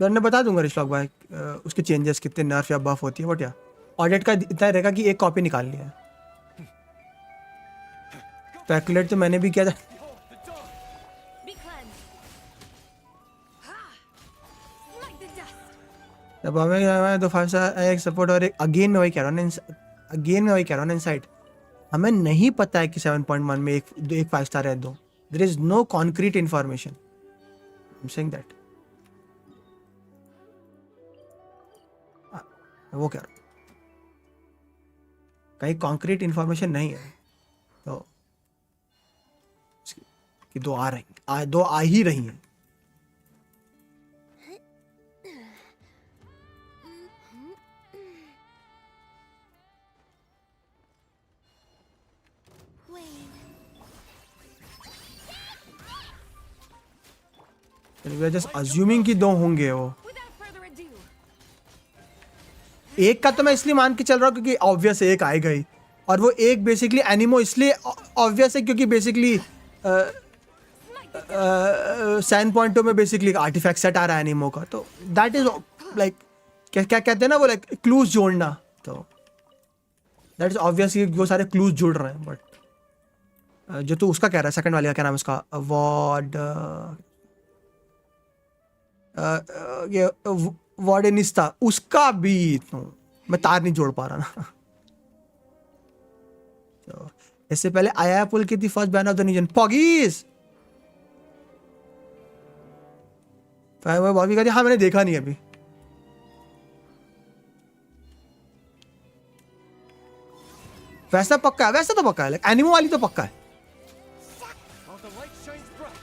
मैं बता दूंगा रिश्लॉक भाई उसके चेंजेस कितने नर्फ या बफ होती है। बट या ऑडिट का इतना रहेगा कि एक कॉपी निकालनी है। स्पेकुलेट तो मैंने भी किया था। Be cleansed. Smite the dust. जब हमें दो 5 स्टार एक सपोर्ट और एक अगेन में वही कह रहा हूँ इनसाइट हमें नहीं पता है कि 7.1 में एक 5 स्टार है दो। There is no concrete information. I am saying that. वो कह रहा हूँ कहीं कॉन्क्रीट इंफॉर्मेशन नहीं है तो कि दो आ ही रही हैं। वी आर जस्ट अज्यूमिंग कि दो होंगे वो। Without further ado, एक का तो मैं इसलिए मान के चल रहा हूँ क्योंकि ऑब्वियस एक आएगा ही, और वो एक बेसिकली एनिमो इसलिए ऑब्वियस है क्योंकि बेसिकली सैन पॉइंटो में बेसिकली आर्टिफैक्ट सेट आ रहा है एनिमो का, तो दैट इज लाइक क्या कहते हैं ना वो लाइक क्लूज जोड़ना, तो दैट इज ऑब्वियस वो सारे क्लूज जुड़ रहे हैं। बट जो तू उसका कह रहा है, सेकंड वाले का क्या नाम है उसका, वॉर्ड, ये वार्डनिस्ता, उसका भी तो मैं तार नहीं जोड़ पा रहा ना। तो इससे पहले आया पुल की थी first ban of the region, पॉगीज। बॉबी कहती हाँ मैंने देखा नहीं अभी। वैसा पक्का है, वैसा तो पक्का है, एनिमो वाली तो पक्का है।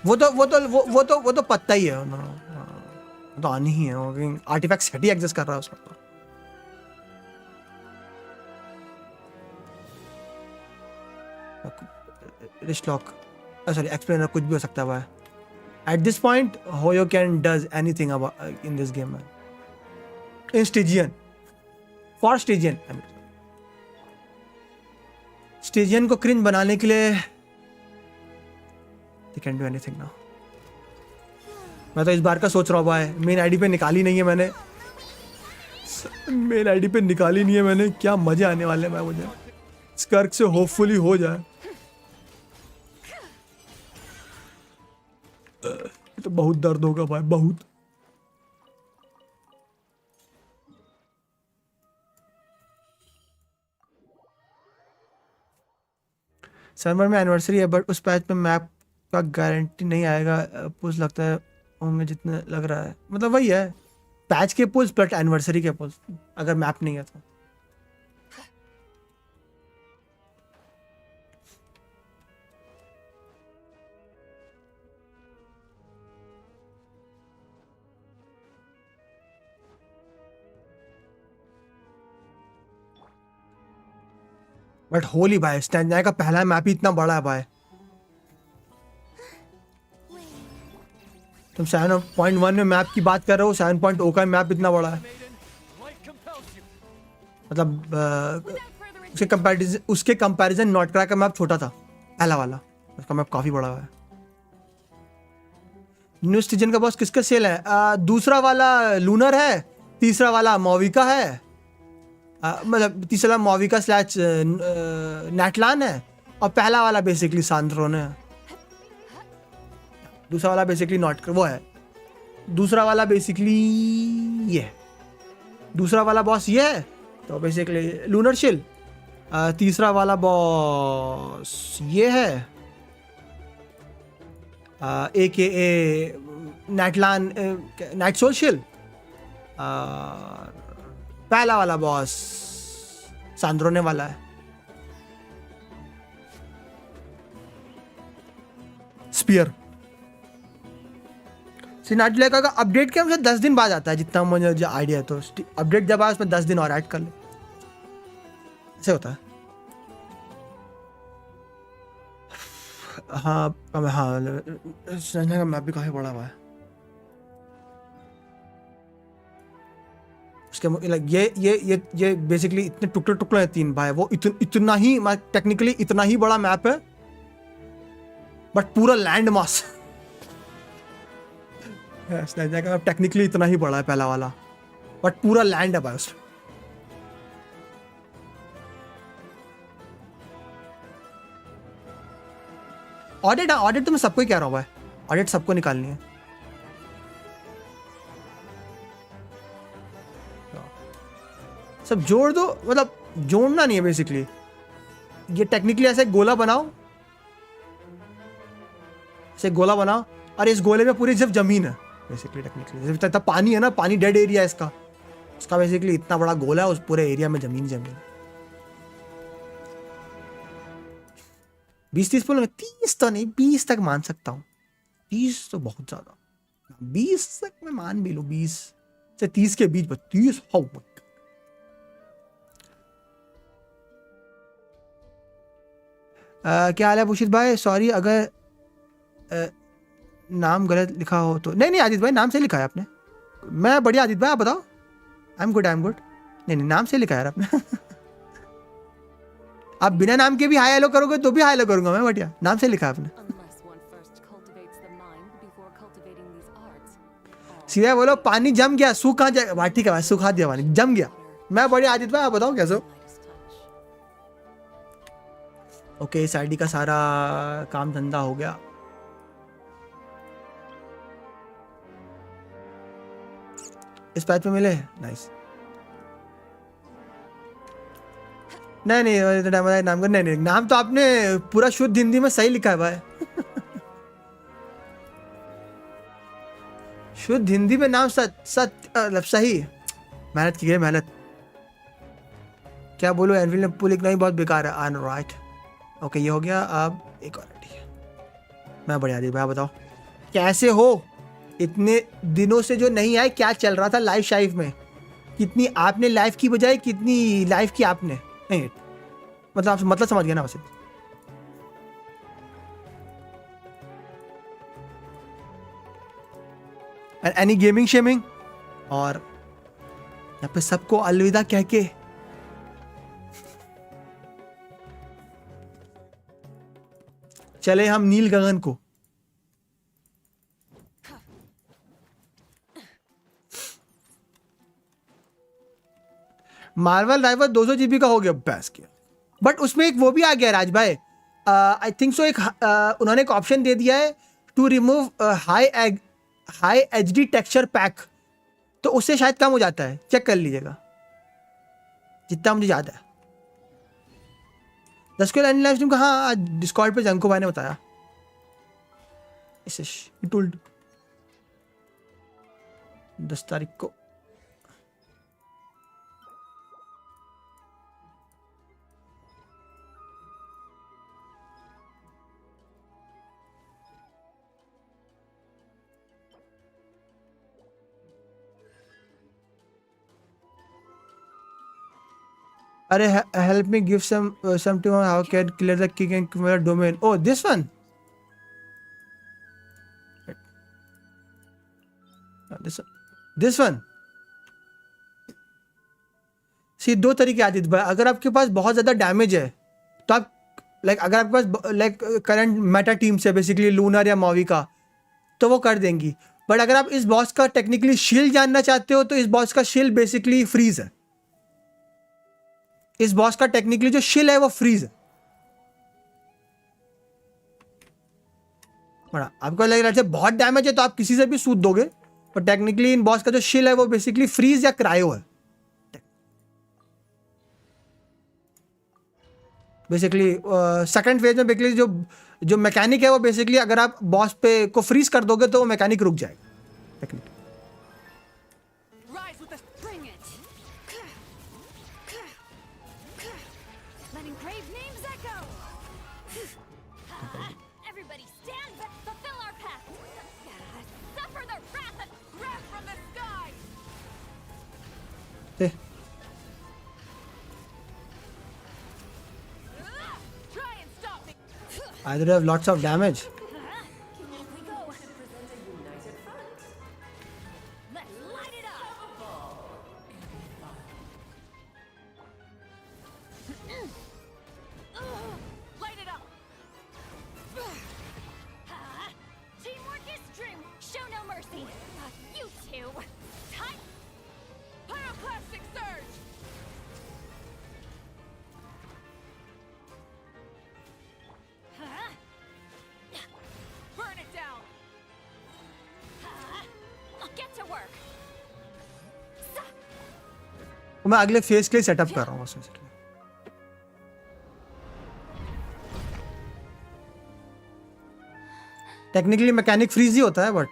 वो तो पता ही है, वो तो आनी ही है, आर्टिफैक्ट सेट ही एग्जिस्ट कर रहा है उसका तो। रिस्टलॉक, सॉरी एक्सप्लेनर, कुछ भी हो सकता है भाई। At this point, Hoyoken does anything about in this game, man. In Stygian, for Stygian, I mean, Stygian को cringe बनाने के लिए they can do anything now. मैं तो इस बार का सोच रहा हूँ भाई, मेन आईडी पे निकाली नहीं है मैंने, मेन आईडी पे निकाली नहीं है मैंने, क्या मजे आने वाले हैं भाई मुझे। स्कर्क से होपफुली हो जाए तो बहुत दर्द होगा भाई, बहुत। सर्वर में एनिवर्सरी है बट उस पैच में मैप का गारंटी नहीं आएगा, पुश लगता है होंगे जितने लग रहा है, मतलब वही है पैच के पुश बट एनिवर्सरी के पुश, अगर मैप नहीं है तो। बट होली भाई, स्टैंड का पहला मैप ही इतना बड़ा है भाई। तुम 7.1 में मैप की बात कर रहे हो, 7.0 का मैप इतना बड़ा है, मतलब उसके कंपैरिजन नॉट क्रैक का मैप छोटा था, पहला वाला, उसका मैप काफी बड़ा है। न्यू स्टीजन का बॉस किसका सेल है? दूसरा वाला लूनर है, तीसरा वाला मॉविका है, मतलब तीसरा मॉविका स्लैच नेटलान है, और पहला वाला बेसिकली सांद्रोने है। दूसरा वाला बेसिकली नॉट वो है, दूसरा वाला बेसिकली ये है, दूसरा वाला बॉस ये है तो बेसिकली लूनर शिल। तीसरा वाला बॉस ये है, AKA नेटलान नाइट सोल शिल। पहला वाला बॉस सांद्रोने वाला है। स्पीयर सिनाटले का अपडेट क्या मुझे 10 दिन बाद आता है, जितना मुझे आइडिया है, तो अपडेट जब आए उसमें 10 दिन और ऐड कर ले, ऐसे होता है। हाँ हाँ, का मैप भी काफी बड़ा हुआ है उसके, लाइक ये बेसिकली इतने टुकड़े टुकड़े हैं 3 भाई, वो इतना ही टेक्निकली इतना ही बड़ा मैप है, बट पूरा लैंड मास का मैप टेक्निकली इतना ही बड़ा है पहला वाला, बट पूरा लैंड है भाई उसमें। ऑडिट तो मैं सबको ही कह रहा हूँ भाई, ऑडिट सबको निकालनी है। सब जोड़ दो, मतलब जोड़ना नहीं है बेसिकली, ये टेक्निकली ऐसे गोला बनाओ, ऐसे गोला बनाओ, और इस गोले में पूरी सिर्फ जमीन है बेसिकली, टेक्निकली सिर्फ पानी है ना, पानी डेड एरिया है इसका, उसका बेसिकली इतना बड़ा गोला है, उस पूरे एरिया में जमीन। 20-30 बोलोगे, 30 तो नहीं, 20 तक मान सकता हूँ, 30 तो बहुत ज्यादा, 20 तक मैं मान भी लूँ, 20 से 30 के बीच, 30 क्या हाल है भूषित भाई? सॉरी अगर नाम गलत लिखा हो तो। नहीं आदित्य भाई, नाम से लिखा है आपने, मैं बढ़िया। आदित्य भाई आप बताओ। I am good. नहीं नाम से लिखा है यार आपने। आप बिना नाम के भी हाई हेलो करोगे तो भी हाई हेलो करूंगा मैं, बढ़िया। नाम से लिखा है आपने, सीधा बोलो पानी जम गया, सूख कहाँ जाएगा भाई? ठीक है भाई, सूखा दिया पानी, जम गया। मैं बढ़िया। आदित्य भाई आप बताओ कैसे हो? ओके, इस आईडी का सारा काम धंधा हो गया। इस पैच पे मिले, नाइस। नहीं नहीं नाम का नहीं, नाम तो आपने पूरा शुद्ध हिंदी में सही लिखा है भाई। शुद्ध हिंदी में नाम मतलब सही। मेहनत की गई, मेहनत। क्या बोलो, एनविल ने पुल लिखना ही बहुत बेकार है। I know right. ओके, ये हो गया। अब एक और आईडी है। मैं बढ़िया दी भाई, बताओ कैसे हो? इतने दिनों से जो नहीं आए, क्या चल रहा था लाइव शाइव में? कितनी आपने लाइव की बजाय कितनी लाइव की आपने? नहीं मतलब आप मतलब समझ गया ना वैसे। Any gaming shaming? और यहाँ पे सबको अलविदा कह के चले हम नील गगन को। मार्वल राइवल 200 GB का हो गया, बेस्ट किया। बट उसमें एक वो भी आ गया राज भाई, आई थिंक सो, एक उन्होंने एक ऑप्शन दे दिया है to remove high HD texture pack, तो उससे शायद कम हो जाता है। चेक कर लीजिएगा, जितना मुझे याद है। 10 को लाइव स्ट्रीम का, हाँ आज डिस्कॉर्ड पे जंको भाई ने बताया। इसे 10 तारीख को। अरे help me give some tip on how can clear the kick and clear domain. Oh, this one. This one. See, दो तरीके आदित्य भाई। अगर आपके पास बहुत ज्यादा डैमेज है तो आप अगर आपके पास करंट मेटा टीम से बेसिकली लूनर या मॉवी का, तो वो कर देंगी। बट अगर आप इस बॉस का टेक्निकली शील्ड जानना चाहते हो, तो इस बॉस का शील्ड बेसिकली फ्रीज है। इस बॉस का टेक्निकली जो शील्ड है वो फ्रीज है। बड़ा आपको लग रहा है बहुत डैमेज है तो आप किसी से भी सूद दोगे, पर टेक्निकली इन बॉस का जो शील्ड है वो बेसिकली फ्रीज या क्रायो है। बेसिकली सेकंड फेज में बेसिकली जो मैकेनिक है वो बेसिकली अगर आप बॉस पे को फ्रीज कर दोगे तो वो मैकेनिक रुक जाएगा technically. Rise with the bring it. Letting brave names echo. Everybody stand, fulfill our pact. Suffer the wrath of Wrath from the sky. A, Try and stop me. either you have lots of damage. Let's light it up. Light it up. teamwork is true. Show no mercy. You two. Time. Pyroclastic surge. Burn it down. Get to work. मैं अगले phase के लिए setup कर रहा हूँ बस। Technically mechanic freeze ही होता है but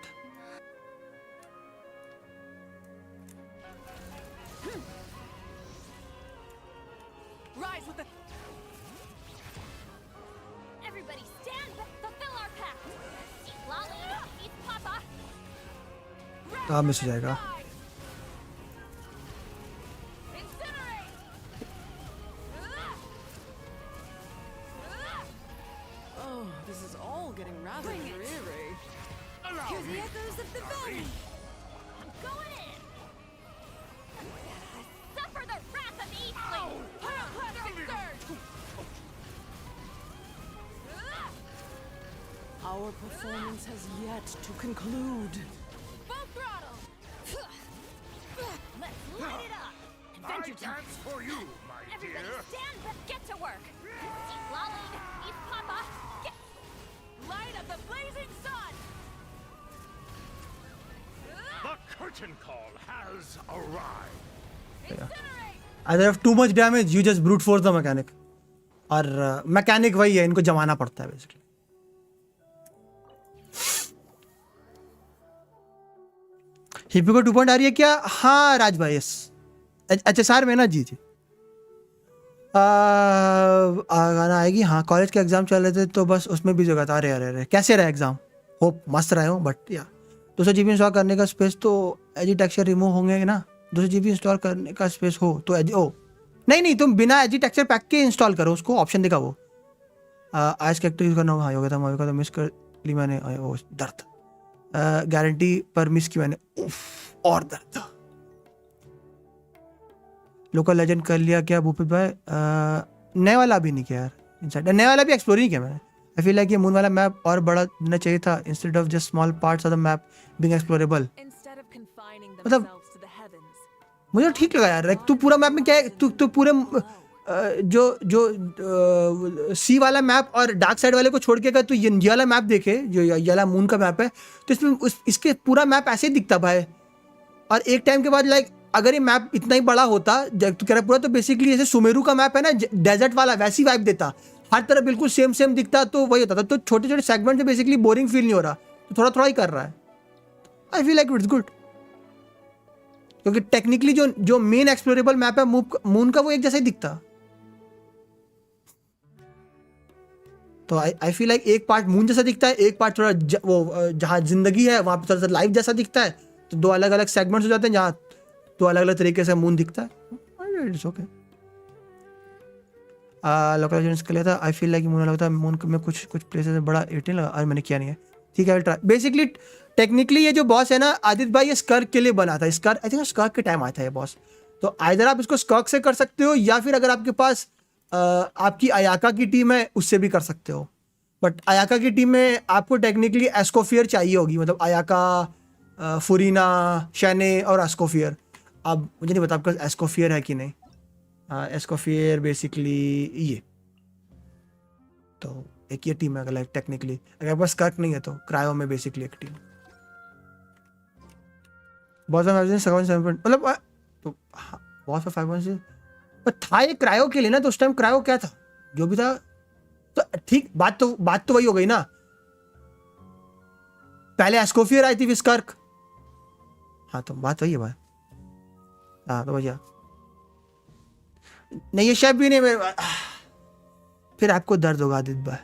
Rise with the Everybody stand, fulfill our pact. Lolly eats Papa. हाँ मिस हो जाएगा। Incinerate. Oh, this is all getting rather Bring it. dreary. Hear the echoes of the valley. I'm going in. Suffer the wrath of Eastling. Pyroclastic surge. Our performance has yet to conclude. Full throttle. Let's light it up. Adventure time. for you, my Everybody stand, get to work. Lolly curtain call has arrived. Either have too much damage, you just brute force the mechanic. और mechanic वही है, इनको जमाना पड़ता है basically. हिप्पीको 2 point आ रही है क्या? हाँ राज भाई, यस. HSR में ना, जी जी. गाना आएगी. हाँ, कॉलेज के एग्जाम चल रहे थे तो बस उसमें भी जगह था. अरे अरे अरे, कैसे रहा एग्जाम? होप मस्त रहे हो. बट या 200 GB इंस्टॉल करने का स्पेस तो एजी टेक्सचर रिमूव होंगे ना. 200 GB इंस्टॉल करने का स्पेस हो तो एजी नहीं, तुम बिना एजी टेक्सचर पैक के इंस्टॉल करो. उसको ऑप्शन दिखा वो. आइस कैरेक्टर यूज करना होगा. हाँ, हो गया था. मूवी का तो मिस कर ली मैंने. ओ दर्द. गारंटी पर मिस की मैंने. उफ, और दर्द. लोकल लेजेंड कर लिया क्या भूपित भाई? नए वाला अभी नहीं किया यार. इनसाइड नए वाला भी एक्सप्लोर नहीं किया मैंने. आई फील लाइक ये मून वाला मैप और बड़ा होना चाहिए था instead of just small parts of the map being explorable. Instead of confining मतलब themselves to the heavens. मुझे ठीक लगा यार. लाइक तू पूरा मैप में क्या है, तू पूरे जो सी वाला मैप और डार्क साइड वाले को छोड़ के अगर तू ये वाला मैप देखे, जो ये वाला मून का मैप है, तो इसमें इसके पूरा मैप ऐसे ही दिखता भाई. और एक टाइम के बाद लाइक अगर ये मैप इतना ही बड़ा होता, तू कह रहा पूरा, तो बेसिकली जैसे सुमेरु का मैप है ना, डेजर्ट वाला, वैसी वाइब देता. हर तरह बिल्कुल सेम दिखता, तो वही होता था. तो छोटे छोटे सेगमेंट में बेसिकली बोरिंग फील नहीं हो रहा, तो थोड़ा थोड़ा ही कर रहा है. आई फील लाइक इट्स गुड, क्योंकि टेक्निकली जो मेन एक्सप्लोरेबल मैप है मून का, वो एक जैसा ही दिखता. तो आई फील लाइक एक पार्ट मून जैसा दिखता है, एक पार्ट थोड़ा वो जहाँ जिंदगी है वहाँ पे थोड़ा सा लाइफ जैसा दिखता है. तो दो अलग अलग सेगमेंट्स हो जाते हैं जहाँ दो अलग अलग तरीके से मून दिखता है. It's okay. लोकलाइजेशन के लिए था. आई फील लाइक मून लगता है. मून में कुछ प्लेसेस में बड़ा 18 लगा और मैंने किया नहीं है. ठीक है, ट्राई. बेसिकली टेक्निकली ये जो बॉस है ना आदित्य भाई, ये स्कर्क के लिए बना था. स्कर्क आई थिंक स्कर्क के टाइम आया था ये बॉस. तो आइदर आप इसको स्कर्क से कर सकते हो, या फिर अगर आपके पास आपकी अयाका की टीम है उससे भी कर सकते हो. बट अयाका की टीम में आपको टेक्निकली एस्कोफियर चाहिए होगी. मतलब अयाका, फुरीना, शैने और एस्कोफियर. अब मुझे नहीं पता आपका एस्कोफियर है कि नहीं. एस्कोफियर बेसिकली ये, तो एक ये टीम है. अगर लाइक टेक्निकली अगर आपके पास स्कर्क नहीं है तो क्रायो में बेसिकली एक टीम. बॉस ऑफ 7 मतलब तो बॉस ऑफ 5.6 पर था ये क्रायो के लिए ना. तो उस टाइम क्रायो क्या था, जो भी था. तो ठीक, बात तो वही हो गई ना. पहले एस्कोफियर आई थी फिर स्कर्क. हाँ, तो बात वही है भाई. हाँ, तो भैया नहीं, ये शेफ भी नहीं मेरे. फिर आपको दर्द होगा आदित्य भाई.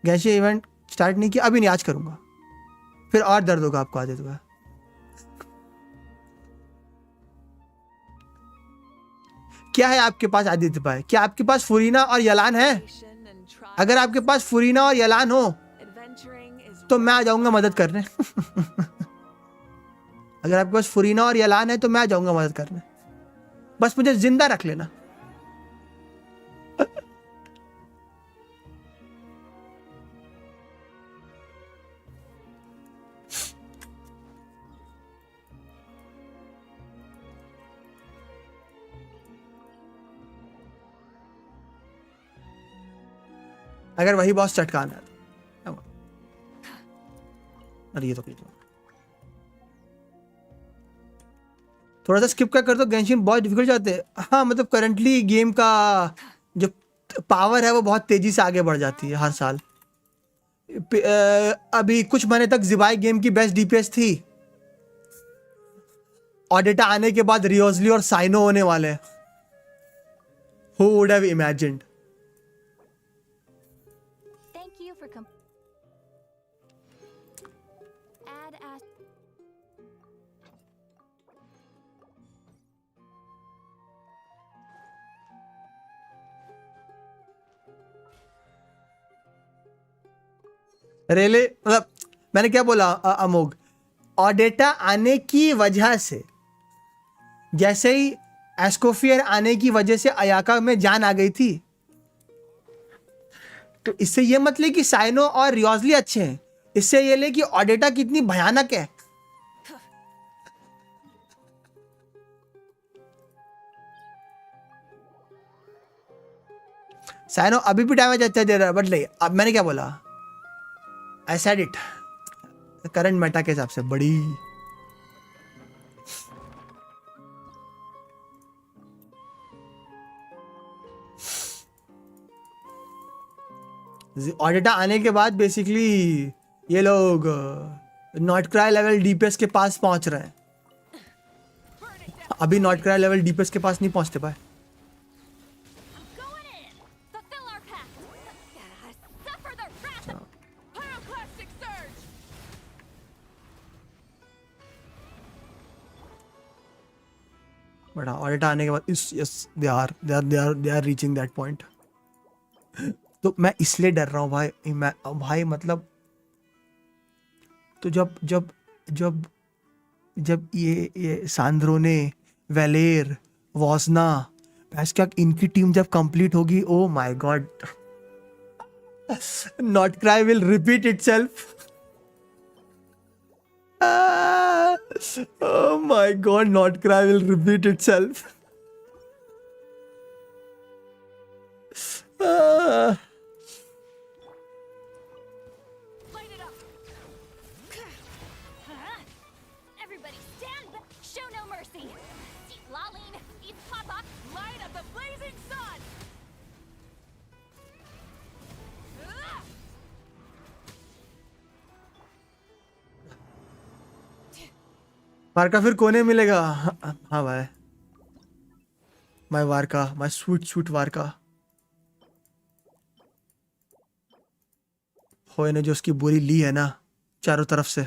गैंशिन इवेंट स्टार्ट नहीं किया अभी, नहीं, आज करूंगा. फिर और दर्द होगा आपको आदित्य भाई. क्या है आपके पास आदित्य भाई? क्या आपके पास फुरीना और यलान है? अगर आपके पास फुरीना और यलान हो तो मैं आ जाऊंगा मदद करने. अगर आपके पास फुरीना और यलान है तो मैं आ जाऊंगा मदद करने. बस मुझे जिंदा रख लेना. अगर वही बॉस चटकाना है तो. अरे ये तो थोड़ा सा स्किप कर दो. गेंशिन बहुत डिफिकल्ट जाते हैं. हाँ, मतलब करंटली गेम का जो पावर है वो बहुत तेजी से आगे बढ़ जाती है हर साल. अभी कुछ महीने तक जिबाई गेम की बेस्ट डीपीएस थी. ऑडेटा आने के बाद रियोजली और साइनो होने वाले. Who would have imagined. Thank you for add as रेले मतलब मैंने क्या बोला अमोघ. ऑडेटा आने की वजह से, जैसे ही एस्कोफियर आने की वजह से अयाका में जान आ गई थी. तो इससे ये मत ले कि साइनो और रियोजली अच्छे हैं, इससे ये ले कि ऑडेटा कितनी भयानक है. साइनो अभी भी डैमेज अच्छा दे रहा है. बट नहीं, अब मैंने क्या बोला, I said it. Current Meta के हिसाब से बड़ी ऑडिटा आने के बाद बेसिकली ये लोग नॉट क्राई लेवल डीपीएस के पास पहुंच रहे हैं। अभी नॉट क्राई लेवल डीपीएस के पास नहीं पहुंचते पाए। Going in. Fulfill our pact. Suffer the wrath of pyroclastic surge. But ऑडिटा आने के बाद इस yes they are reaching that point. तो मैं इसलिए डर रहा हूँ भाई, मैं भाई मतलब तो जब ये सांद्रोने, वेलेर, वॉसना, भैंस क्या इनकी टीम जब कंप्लीट होगी, ओ my God, not cry will repeat itself. Oh my god, not cry will repeat itself. Light it up. Everybody stand back. Show no mercy. Eat Laline. Eat Papa. Light up the blazing sun. Varca फिर कोने मिलेगा। हाँ भाई, my Varca, my sweet Varca. होए ने जो उसकी बोली ली है ना चारों तरफ से।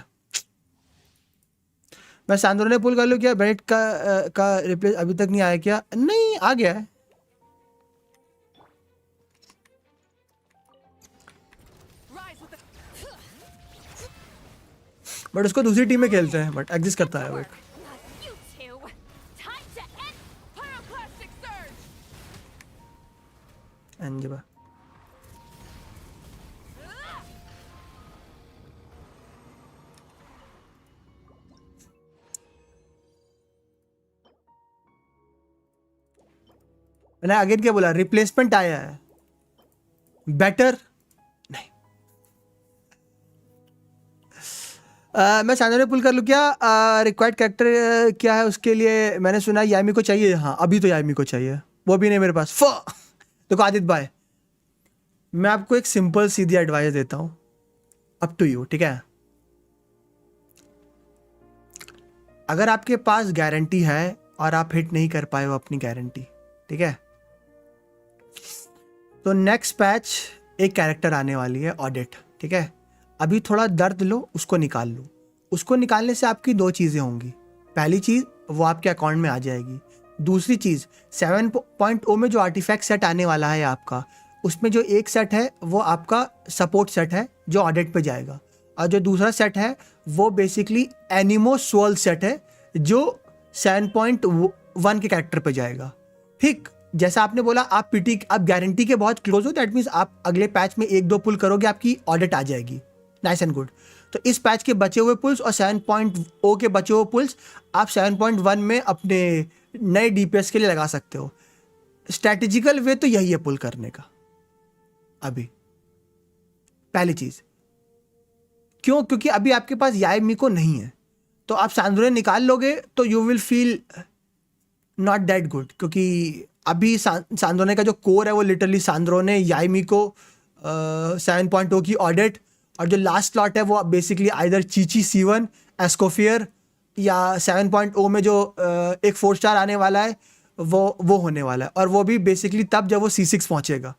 मैं सांद्रोने पुल कर लूँ क्या? बेनेट का रिप्लेस अभी तक नहीं आया क्या? नहीं, आ गया है। Rise with the बट उसको दूसरी टीम में खेलते हैं, बट एग्जिस्ट करता है वो एक। Not you two. Time to end pyroclastic surge. अंजबा मैंने अगेन क्या बोला? रिप्लेसमेंट आया है, बेटर नहीं। मैं सांद्रोने पुल कर लूँ क्या? रिक्वायर्ड कैरेक्टर क्या है उसके लिए? मैंने सुना यामी को चाहिए। हाँ, अभी तो यामी को चाहिए, वो भी नहीं मेरे पास। देखो आदित्य भाई, मैं आपको एक सिंपल सीधी एडवाइस देता हूँ, अप टू यू, ठीक है? अगर आपके पास गारंटी है और आप हिट नहीं कर पाए हो अपनी गारंटी, ठीक है, तो नेक्स्ट पैच एक कैरेक्टर आने वाली है, ऑडेट, ठीक है? अभी थोड़ा दर्द लो, उसको निकाल लो। उसको निकालने से आपकी दो चीज़ें होंगी। पहली चीज़, वो आपके अकाउंट में आ जाएगी। दूसरी चीज़, 7.0 में जो आर्टिफैक्ट सेट आने वाला है आपका, उसमें जो एक सेट है वो आपका सपोर्ट सेट है जो ऑडिट पे जाएगा, और जो दूसरा सेट है वो बेसिकली एनिमो स्वॉल सेट है जो 7.1 के कैरेक्टर पे जाएगा। ठीक जैसा आपने बोला, आप गारंटी के बहुत क्लोज हो, दैट मीन्स आप अगले पैच में 1-2 पुल करोगे, आपकी ऑडिट आ जाएगी। Nice and good. तो इस पैच के बचे हुए पुल्स और 7.0 के बचे हुए पुल्स आप 7.1 में अपने नए डीपीएस के लिए लगा सकते हो। स्ट्रैटेजिकल वे तो यही है पुल करने का अभी। पहली चीज क्यों? क्योंकि अभी आपके पास यामिको नहीं है, तो आप सांद्रोने निकाल लोगे तो you will feel not that good, क्योंकि अभी सांद्रोने का जो कोर है वो लिटरली सांद्रोने, यामिको, 7.0 की ऑडिट, और जो लास्ट स्लॉट है वो बेसिकली आइदर चीची C1, एस्कोफियर, या 7.0 में जो एक 4 स्टार आने वाला है वो होने वाला है, और वो भी बेसिकली तब जब वो C6 पहुंचेगा।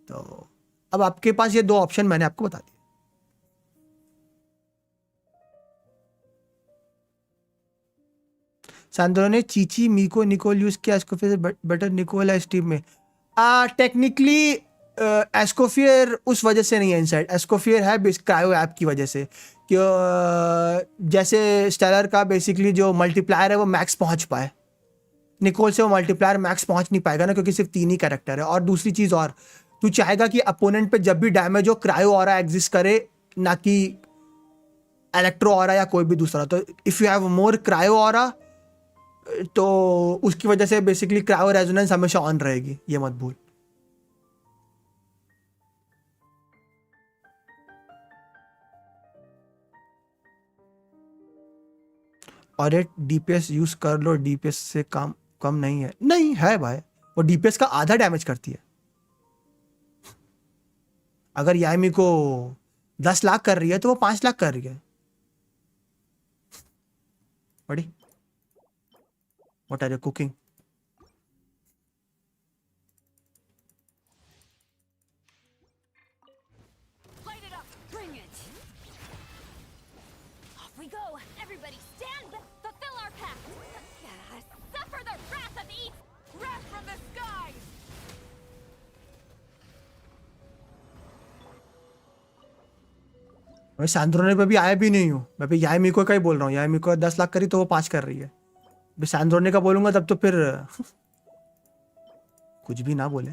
तो अब आपके पास ये दो ऑप्शन मैंने आपको बता दिए। सांद्रोने, चीची, मीको, निकोल यूज किया, एस्कोफियर बेटर निकोल है इस टीम में। टेक्निकली एस्कोफियर उस वजह से नहीं है इनसाइड, एस्कोफियर है क्रायो ऐप की वजह से। क्यों? जैसे स्टेलर का बेसिकली जो मल्टीप्लायर है वो मैक्स पहुंच पाए, निकोल से वो मल्टीप्लायर मैक्स पहुंच नहीं पाएगा ना, क्योंकि सिर्फ 3 ही कैरेक्टर है। और दूसरी चीज़, और तू चाहेगा कि अपोनेंट पे जब भी डैमेज हो क्रायो ऑरा एग्जिस्ट करे, ना कि इलेक्ट्रो ऑरा या कोई भी दूसरा। तो if you have more cryo aura तो उसकी वजह से बेसिकली क्रायो रेजोनेंस हमेशा ऑन रहेगी, ये मत भूल। ऑडिट डीपीएस यूज कर लो, डीपीएस से कम नहीं है। नहीं है भाई, वो डीपीएस का आधा डैमेज करती है। अगर यामी को 10 लाख कर रही है तो वो 5 लाख कर रही है। बड़ी what are you cooking? Light it up. Bring it. Off we go. Everybody stand. Fulfill our pact. Suffer the wrath of Eve. Wrath from the skies. मैं सैंड्रोने पे भी आया भी नहीं हूँ, मैं भी यामी को का ही बोल रहा हूँ। यामी को 10 लाख करी तो वो 5 कर रही है। भी सैंड्रोने का बोलूंगा तब तो फिर कुछ भी ना बोले।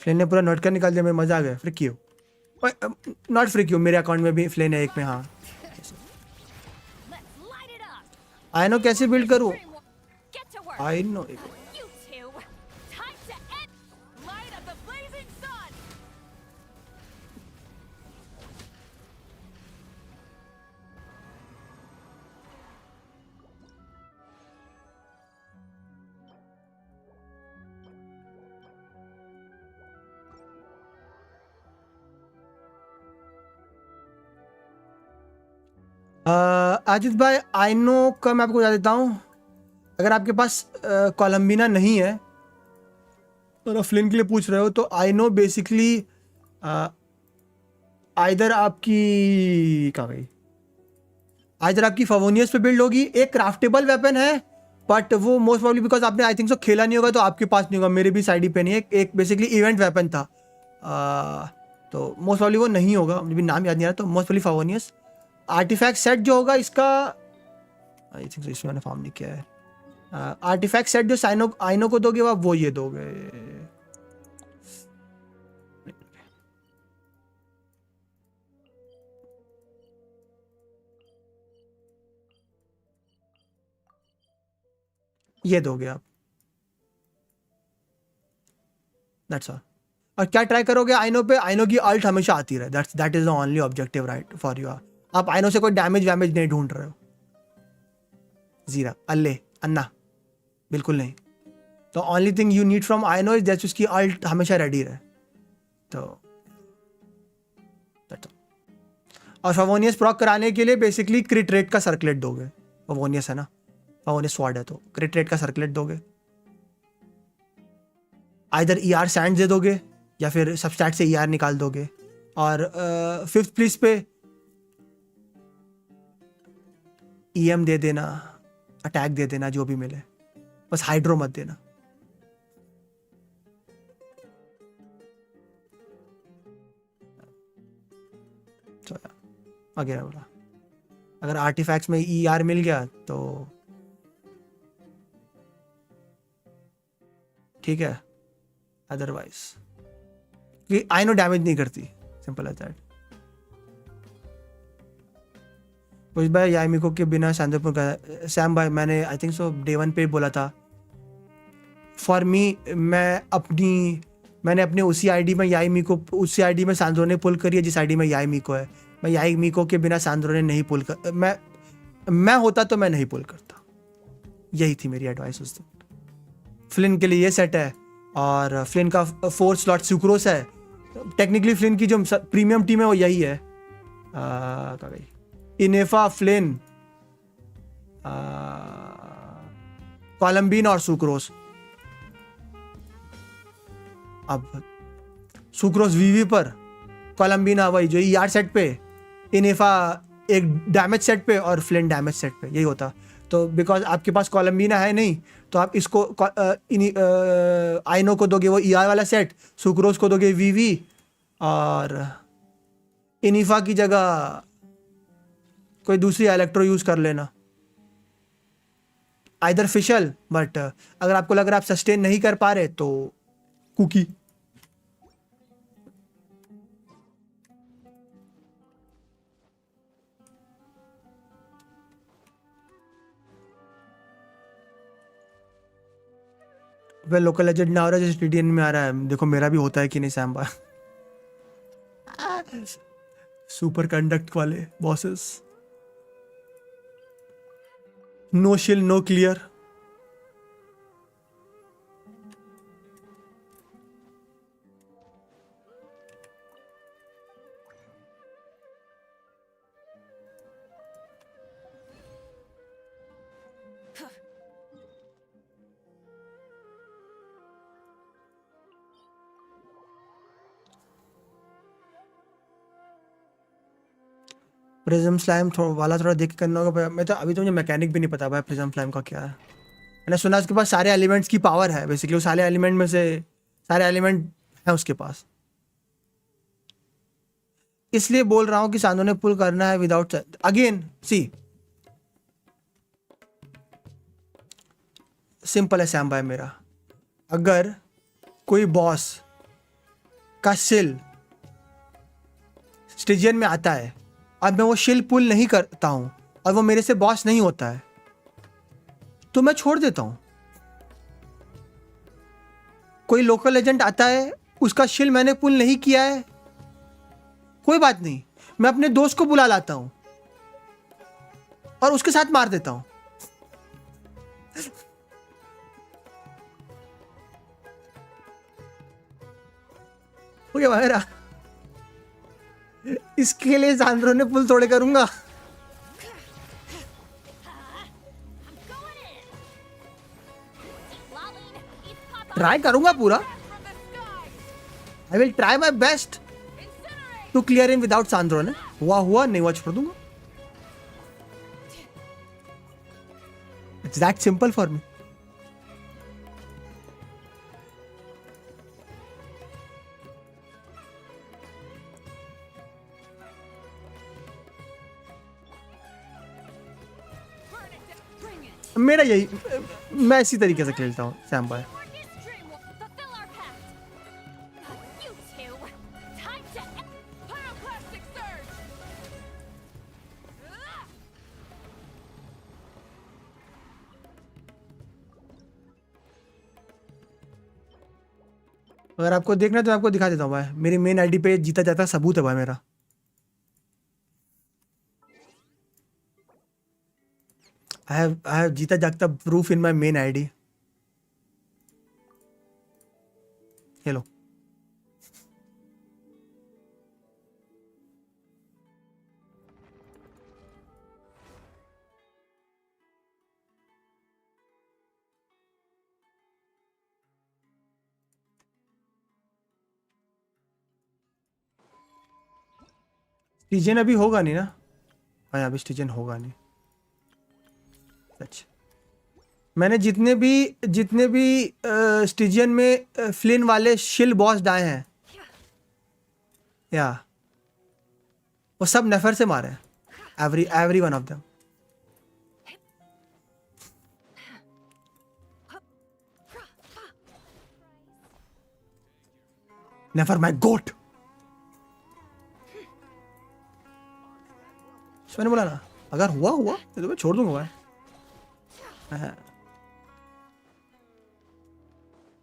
फ्लेन ने पूरा नोट कर निकाल दिया, मैं मजा आ गया। फ्रिक यू, नॉट फ्रिक यू, मेरे अकाउंट में भी फ्लेन है एक में। हाँ Let's light it up. I know कैसे बिल्ड करूँ, Get to work. I know. You two. Time to end. Light of the blazing sun. आजित भाई आई नो का मैं आपको बता देता हूँ, अगर आपके पास कोलम्बिना नहीं है और आप फ्लिन के लिए पूछ रहे हो तो आई नो बेसिकली आइदर आपकी कहाँ गई, आइदर आपकी फवोनियस पे बिल्ड होगी। एक क्राफ्टेबल वेपन है बट वो मोस्ट प्रॉब्ली बिकॉज आपने आई थिंक सो खेला नहीं होगा तो आपके पास नहीं होगा। मेरे भी साइड पे नहीं है, एक बेसिकली इवेंट वेपन था तो मोस्ट प्रॉब्ली वो नहीं होगा, मुझे भी नाम याद नहीं आ रहा। तो मोस्ट प्रॉब्ली फवोनियस। आर्टिफैक्ट सेट जो होगा इसका आई थिंक सो इसमें मैंने फॉर्म नहीं किया है। आर्टिफैक्ट सेट जो आइनो को दोगे आप वो ये दोगे। ये दोगे आप, दैट्स ऑल। और क्या ट्राई करोगे आइनो पे, आइनो की अल्ट हमेशा आती रहे, that is the only objective right for you. आप आइनो से कोई डैमेज वैमेज नहीं ढूंढ रहे हो। जीरा अल्ले अन्ना बिल्कुल नहीं। तो only thing you need from Aino is that उसकी अल्ट हमेशा रेडी रहे। तो और फवोनियस प्रॉक कराने के लिए बेसिकली क्रिट रेट का सर्कुलेट दोगे। फवोनियस है ना, फवोनियस स्वॉर्ड है तो क्रिट रेट का सर्कुलेट दोगे। आइदर ईआर सैंड दे दोगे या फिर सबस्टैट से ईआर निकाल दोगे। और फिफ्थ प्लेस पे ईएम दे देना, अटैक दे देना, जो भी मिले, बस हाइड्रो मत देना। तो वगैरह बोला अगर आर्टिफैक्ट्स में ईआर मिल गया तो ठीक है, अदरवाइज आई नो डैमेज नहीं करती, सिंपल एज दैट। कुछ भाई यामिको के बिना शांतिपुर का सैम भाई मैंने आई थिंक सो डे 1 पे बोला था। फॉर मी मैंने अपने उसी आईडी में यामिको, उसी आईडी में सैंड्रोने पुल करी है जिस आईडी में यामिको है। मैं यामिको के बिना सैंड्रोने नहीं पुल कर, मैं होता तो मैं नहीं पुल करता। यही थी मेरी एडवाइस उस दिन। फ्लिन के लिए ये सेट है और फ्लिन का 4 स्लॉट सुक्रोस है। टेक्निकली फ्लिन की जो प्रीमियम टीम है वो यही है, इनेफा, फ्लिन, कोलम्बिन और सुक्रोस। अब सुक्रोस वीवी पर, कोलम्बिना वही जो ईआर सेट पे, इनेफा एक डैमेज सेट पे और फ्लिन डैमेज सेट पे, यही होता। तो बिकॉज आपके पास कोलम्बिना है नहीं तो आप इसको आइनो को दोगे वो ईआर वाला सेट, सुक्रोस को दोगे वीवी और इनिफा की जगह कोई दूसरी इलेक्ट्रो यूज कर लेना, आइदर फिशल। बट अगर आपको लग रहा है आप सस्टेन नहीं कर पा रहे तो कुकी। वह लोकल लेजेंड ना हो रहा है जैसे टीडीएन में आ रहा है। देखो मेरा भी होता है कि नहीं सैम्बा। सुपर कंडक्ट वाले बॉसेस, नो शिल नो क्लियर। प्रिज्म स्लाइम वाला थोड़ा देख के करना होगा। मैं तो अभी तो मुझे मैकेनिक भी नहीं पता भाई प्रिज्म स्लाइम का क्या है। मैंने सुना उसके पास सारे एलिमेंट्स की पावर है, बेसिकली वो सारे एलिमेंट में से सारे एलिमेंट हैं उसके पास। इसलिए बोल रहा हूँ कि सांदो ने पुल करना है विदाउट अगेन सी सिंपल है सैम भाई मेरा। अगर कोई बॉस का शिल स्टेजियन में आता है और मैं वो शिल पुल नहीं करता हूं और वो मेरे से बॉस नहीं होता है तो मैं छोड़ देता हूं। कोई लोकल एजेंट आता है, उसका शिल मैंने पुल नहीं किया है, कोई बात नहीं, मैं अपने दोस्त को बुला लाता हूं और उसके साथ मार देता हूं। हो गया मेरा। इसके लिए सैंड्रो ने पुल थोड़े करूंगा। ट्राई करूंगा पूरा। I will try my best to clear him without Sandro ने। हुआ नहीं हुआ छोड़ दूंगा। It's that simple for me. मेरा यही, मैं इसी तरीके से खेलता हूँ सैम भाई। अगर आपको देखना है तो मैं आपको दिखा देता हूँ भाई। मेरी मेन आईडी पे जीता जाता सबूत है भाई मेरा। I have जीता जागता proof in my main ID. Hello स्टीजन अभी होगा नहीं ना? हाँ अभी स्टीजन होगा नहीं सच। मैंने जितने भी स्टीजियन में फ्लिन वाले शिल बॉस डाए हैं या वो सब नेफर से मारे हैं। Every one of them. Nefer my goat. मैंने बोला ना अगर हुआ तो मैं छोड़ दूंगा भाई।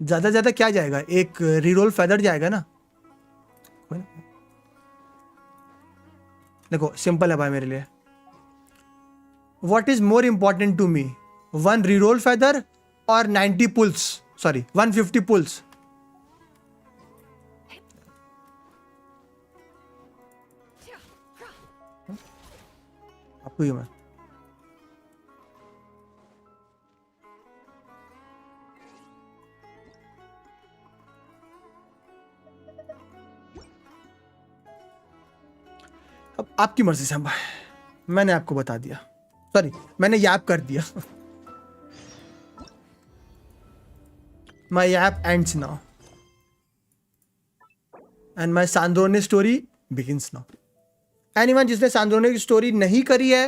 ज्यादा क्या जाएगा, एक रीरोल फेदर जाएगा ना। देखो सिंपल है भाई मेरे लिए। What is more important to me, 1 reroll feather और 90 पुल्स, सॉरी 150 पुल्स। आपको ही मैं अब आपकी मर्जी से भाई। मैंने आपको बता दिया, सॉरी मैंने याप कर दिया। My yap ends now and my Sandrone story begins now. Anyone जिसने सांद्रोने की स्टोरी नहीं करी है,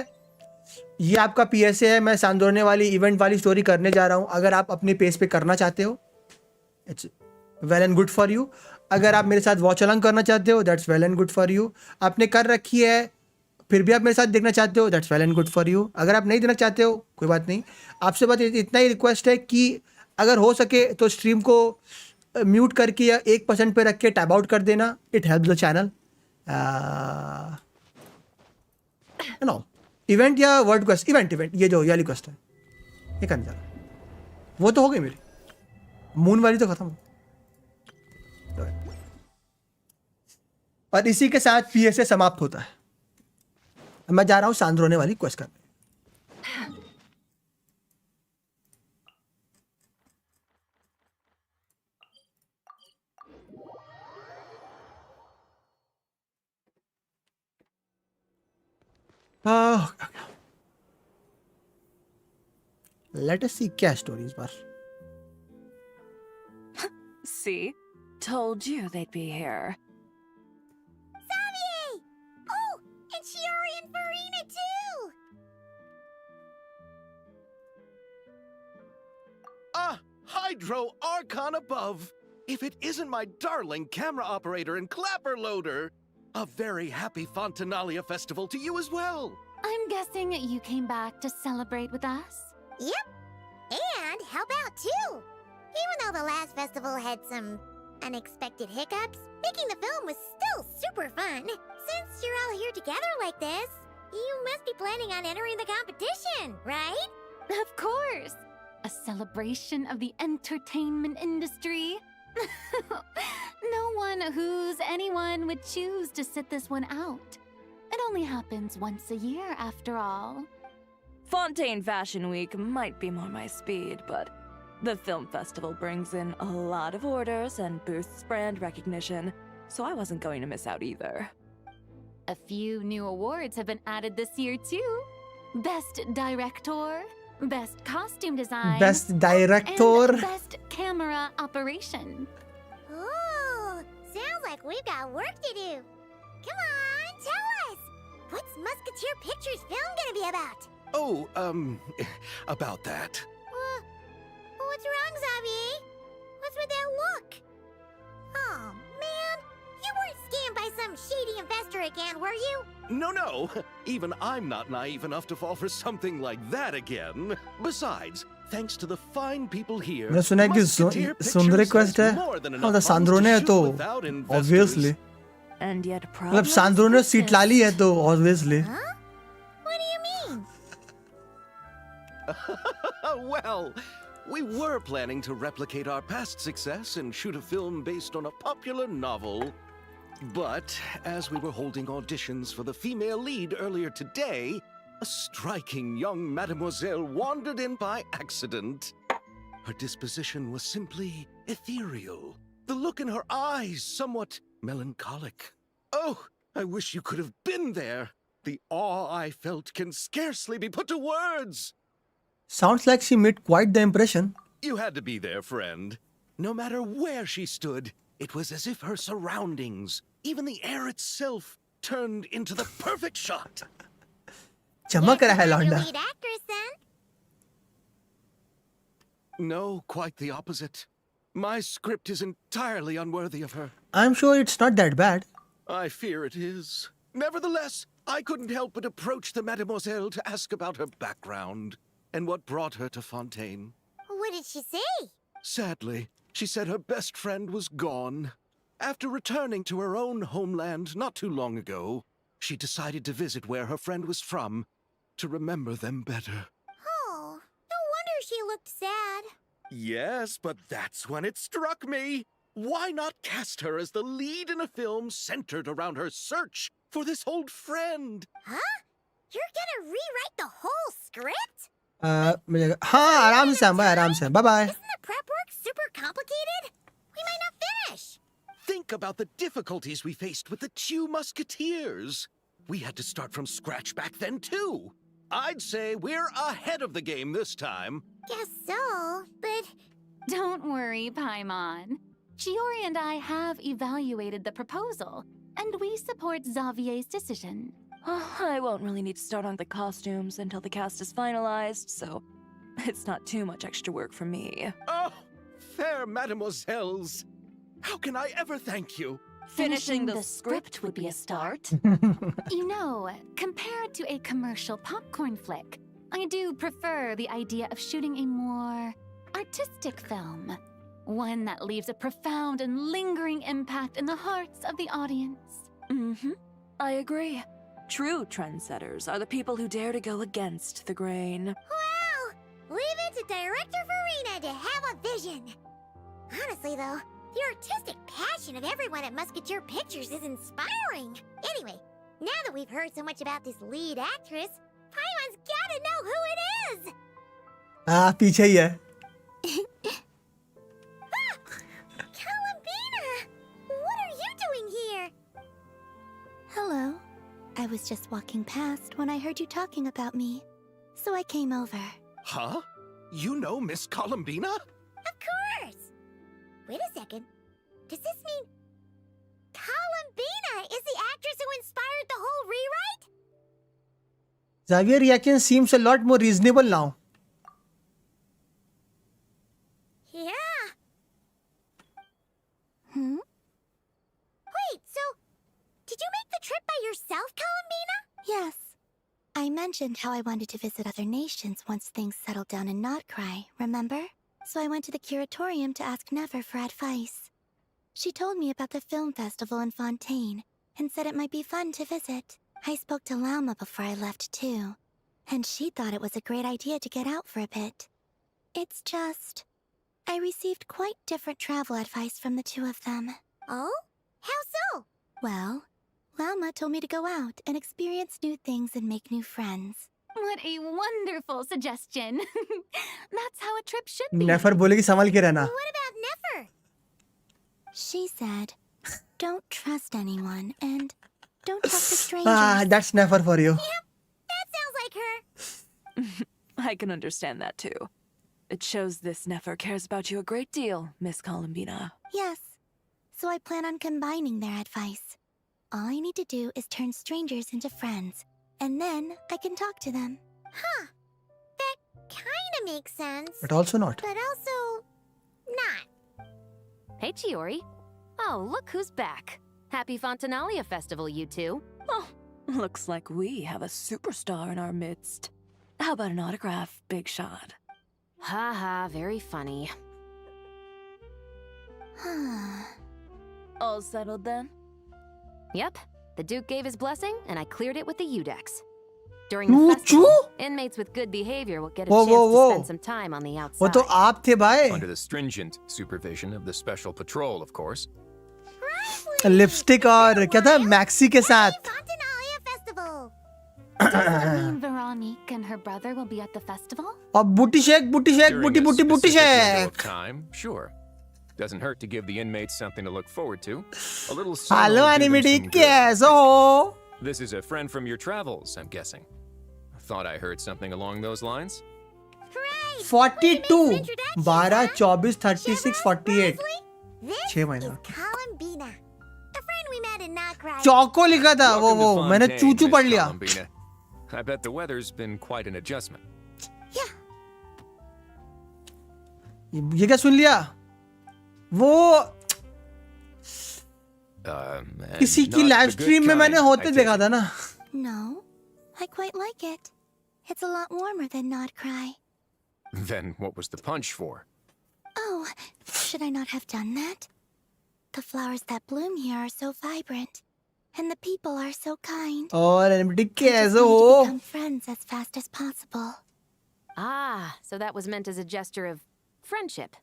ये आपका पीएसए है। मैं सांद्रोने वाली इवेंट वाली स्टोरी करने जा रहा हूं। अगर आप अपने पेस पे करना चाहते हो it's well and good for you. अगर आप मेरे साथ वॉच अलॉन्ग करना चाहते हो that's well and good for you. आपने कर रखी है फिर भी आप मेरे साथ देखना चाहते हो that's well and good for you. अगर आप नहीं देखना चाहते हो कोई बात नहीं। आपसे बस इतना ही रिक्वेस्ट है कि अगर हो सके तो स्ट्रीम को म्यूट करके या 1% पे रख के टैब आउट कर देना। It help the channel. No event या वर्ड क्वेस्ट, इवेंट ये जो वाली क्वेस्ट है ये करने जा रहा हूं। वो तो हो गई मेरी, मून वाली तो खत्म। और इसी के साथ पीएसए समाप्त होता है। मैं जा रहा हूं सांद्रोने वाली क्वेस्ट करने। लेट अस सी क्या स्टोरी इस बार. See? Told you they'd be here. Xavier! Oh, and Shiori and Farina too! Ah, Hydro Archon above! If it isn't my darling camera operator and clapper loader! A very happy Fontanalia festival to you as well! I'm guessing you came back to celebrate with us? Yep. And help out too! Even though the last festival had some unexpected hiccups, making the film was still super fun. Since you're all here together like this, you must be planning on entering the competition, right? Of course! A celebration of the entertainment industry. No one who's anyone would choose to sit this one out. It only happens once a year, after all. Fontaine Fashion Week might be more my speed, but the film festival brings in a lot of orders and boosts brand recognition, so I wasn't going to miss out either. A few new awards have been added this year, too. Best Director, Best Costume Design, Best Director. and Best Camera Operation. Ooh, sounds like we've got work to do. Come on, tell us! What's Musketeer Pictures film gonna be about? Oh, about that. What's wrong, Xavier? What's with that look? Oh, man. You weren't scammed by some shady investor again, were you? No. Even I'm not naive enough to fall for something like that again. Besides, thanks to the fine people here, मैंने सुना है कि Musketeer सुंदर Pictures request है. has more than हाँ, enough मतलब funds Sandrone to है shoot तो without investors. obviously. And yet मतलब problems Sandrone सीट ला ली है persist. तो obviously. Huh? What do you mean? Well, we were planning to replicate our past success and shoot a film based on a popular novel. But as we were holding auditions for the female lead earlier today, a striking young mademoiselle wandered in by accident. Her disposition was simply ethereal. The look in her eyes somewhat melancholic. Oh, I wish you could have been there. The awe I felt can scarcely be put to words. Sounds like she made quite the impression. You had to be there, friend. No matter where she stood, it was as if her surroundings, even the air itself, turned into the perfect shot. चमक रहा है Guess you're लौंडा. the lead actress, then? No, quite the opposite. My script is entirely unworthy of her. I'm sure it's not that bad. I fear it is. Nevertheless, I couldn't help but approach the mademoiselle to ask about her background and what brought her to Fontaine. What did she say? Sadly, she said her best friend was gone. After returning to her own homeland not too long ago, she decided to visit where her friend was from to remember them better. Oh, no wonder she looked sad. Yes, but that's when it struck me. Why not cast her as the lead in a film centered around her search for this old friend? Huh? You're gonna rewrite the whole script? मिलेगा. हाँ, आराम से भाई, आराम से. Bye bye. Isn't the prep work super complicated? We might not finish. Think about the difficulties we faced with the two musketeers. We had to start from scratch back then, too. I'd say we're ahead of the game this time. Guess so, but Don't worry, Paimon. Shiori and I have evaluated the proposal, and we support Xavier's decision. I won't really need to start on the costumes until the cast is finalized, so it's not too much extra work for me. Oh, fair mademoiselles. How can I ever thank you? Finishing the script would be a start. You know, compared to a commercial popcorn flick, I do prefer the idea of shooting a more artistic film. One that leaves a profound and lingering impact in the hearts of the audience. I agree. True trendsetters are the people who dare to go against the grain. wow! Leave it to Director Farina to have a vision. Honestly, though, the artistic passion of everyone at Musketeer Pictures is inspiring. Anyway, now that we've heard so much about this lead actress, Paimon's gotta know who it is! हाँ, पीछे ही है. Columbina! What are you doing here? Hello. I was just walking past when I heard you talking about me, so I came over. Huh? You know Miss Columbina? Of course! Wait a second. Does this mean Columbina is the actress who inspired the whole rewrite? Xavier reaction seems a lot more reasonable now. Yeah. Wait, so did you make the trip by yourself, Columbina? Yes. I mentioned how I wanted to visit other nations once things settled down in Notcry, remember? So I went to the curatorium to ask Never for advice. She told me about the film festival in Fontaine and said it might be fun to visit. I spoke to Lauma before I left too, and she thought it was a great idea to get out for a bit. It's just, I received quite different travel advice from the two of them. Oh? How so? Well, Lauma told me to go out and experience new things and make new friends. What a wonderful suggestion. That's how a trip should be. नेफर बोलेगी संभल के रहना. What about Nefer? She said, don't trust anyone and don't talk to strangers. That's never for you. That sounds like her. I can understand that too. It shows this Nefer cares about you a great deal, Miss Columbina. Yes. So I plan on combining their advice. All I need to do is turn strangers into friends, and then I can talk to them. Huh. That kinda makes sense. But also not. But also not. Hey, Chiori. Oh, look who's back. Happy Fontanalia Festival, you two. Oh, looks like we have a superstar in our midst. How about an autograph, Big Shot? Ha ha, very funny. All settled then? Yep, the Duke gave his blessing, and I cleared it with the Udex. During the festival, inmates with good behavior will get a chance to spend some time on the वो outside. तो आप थे भाई. Under the stringent supervision of the Special Patrol, of course. Lipstick और क्या था maxi के साथ. Fontanalia Festival. Does that mean Veronique and her brother will be at the festival? और बूटी शेक During a बूटी specific window shake. of time, sure. Doesn't hurt to give the inmates something to look forward to. A little halo sun will do them enmity some good. कैसे हो? This is a friend from your travels, I'm guessing. Thought I heard something along those lines. 42 12 24 36 48 This 6 महीना. is Columbina, a friend we met in Notcry. चौको लिखा था वो Welcome to मैंने Fontaine, चूचू Miss पढ़ लिया. Columbina. I bet the weather's been quite an adjustment. Yeah. ये क्या सुन लिया? वो And किसी की not live the good stream में kind, मैंने I होते take देखा it. था ना. No, I quite like it. It's a lot warmer than Notcry. Then what was the punch for? Oh, should I not have done that? The flowers that bloom here are so vibrant, and the people are so kind. और एनिमिटी I just कैसे wanted to हो? become friends as fast as possible. Ah, so that was meant as a gesture of friendship.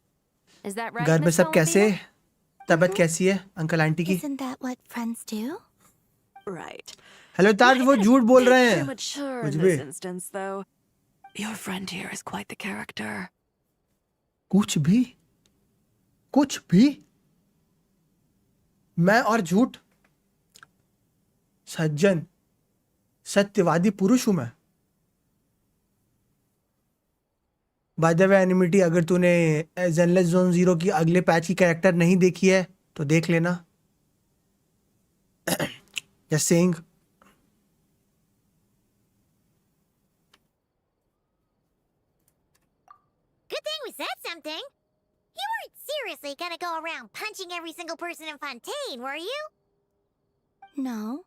Is that right, घर में Miss सब कैसे? Columbina? तबीयत कैसी है अंकल आंटी की? Isn't that what friends do? Right. Hello Taj वो झूठ बोल रहे हैं. Premature कुछ in भी. this instance, though. Your friend here is quite the character. कुछ भी मैं और झूठ सज्जन सत्यवादी पुरुष हूं मैं. बाय द वे एनिमिटी अगर तूने जेनलेस जोन 0 की अगले पैच की कैरेक्टर नहीं देखी है तो देख लेना. Just saying. Good thing we said something. You weren't seriously gonna go around punching every single person in Fontaine, were you? No,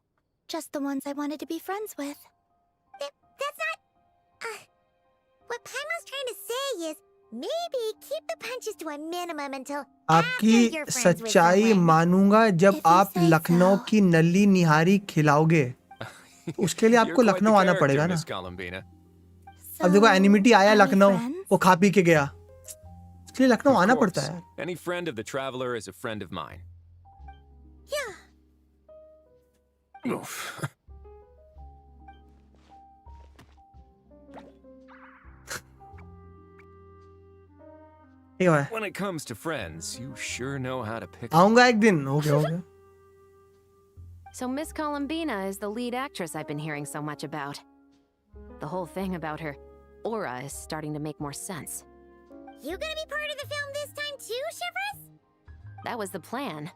just the ones I wanted to be friends with. That's not... what Paimon's trying to say is, maybe keep the punches to a minimum until after आपकी you're friends with सच्चाई someone. मानूंगा जब If you आप say Lucknow so. की नली निहारी खिलाओगे. उसके लिए You're आपको quite the लखनऊ आना character, पड़ेगा ना. Miss Columbina. अब देखो एनिमिटी आया are we लखनऊ friends? वो खा पी के गया. इसके लिए लखनऊ Of आना course. पड़ता है. Any friend of the traveler is a friend of mine. Yeah. Oof. ये हुआ है. When it comes to friends, you sure know how to pick. आऊंगा एक दिन. हो गया. So Miss Columbina is the lead actress I've been hearing so much about. The whole thing about her aura is starting to make more sense. You gonna be part of the film this time too, Shivers? That was the plan.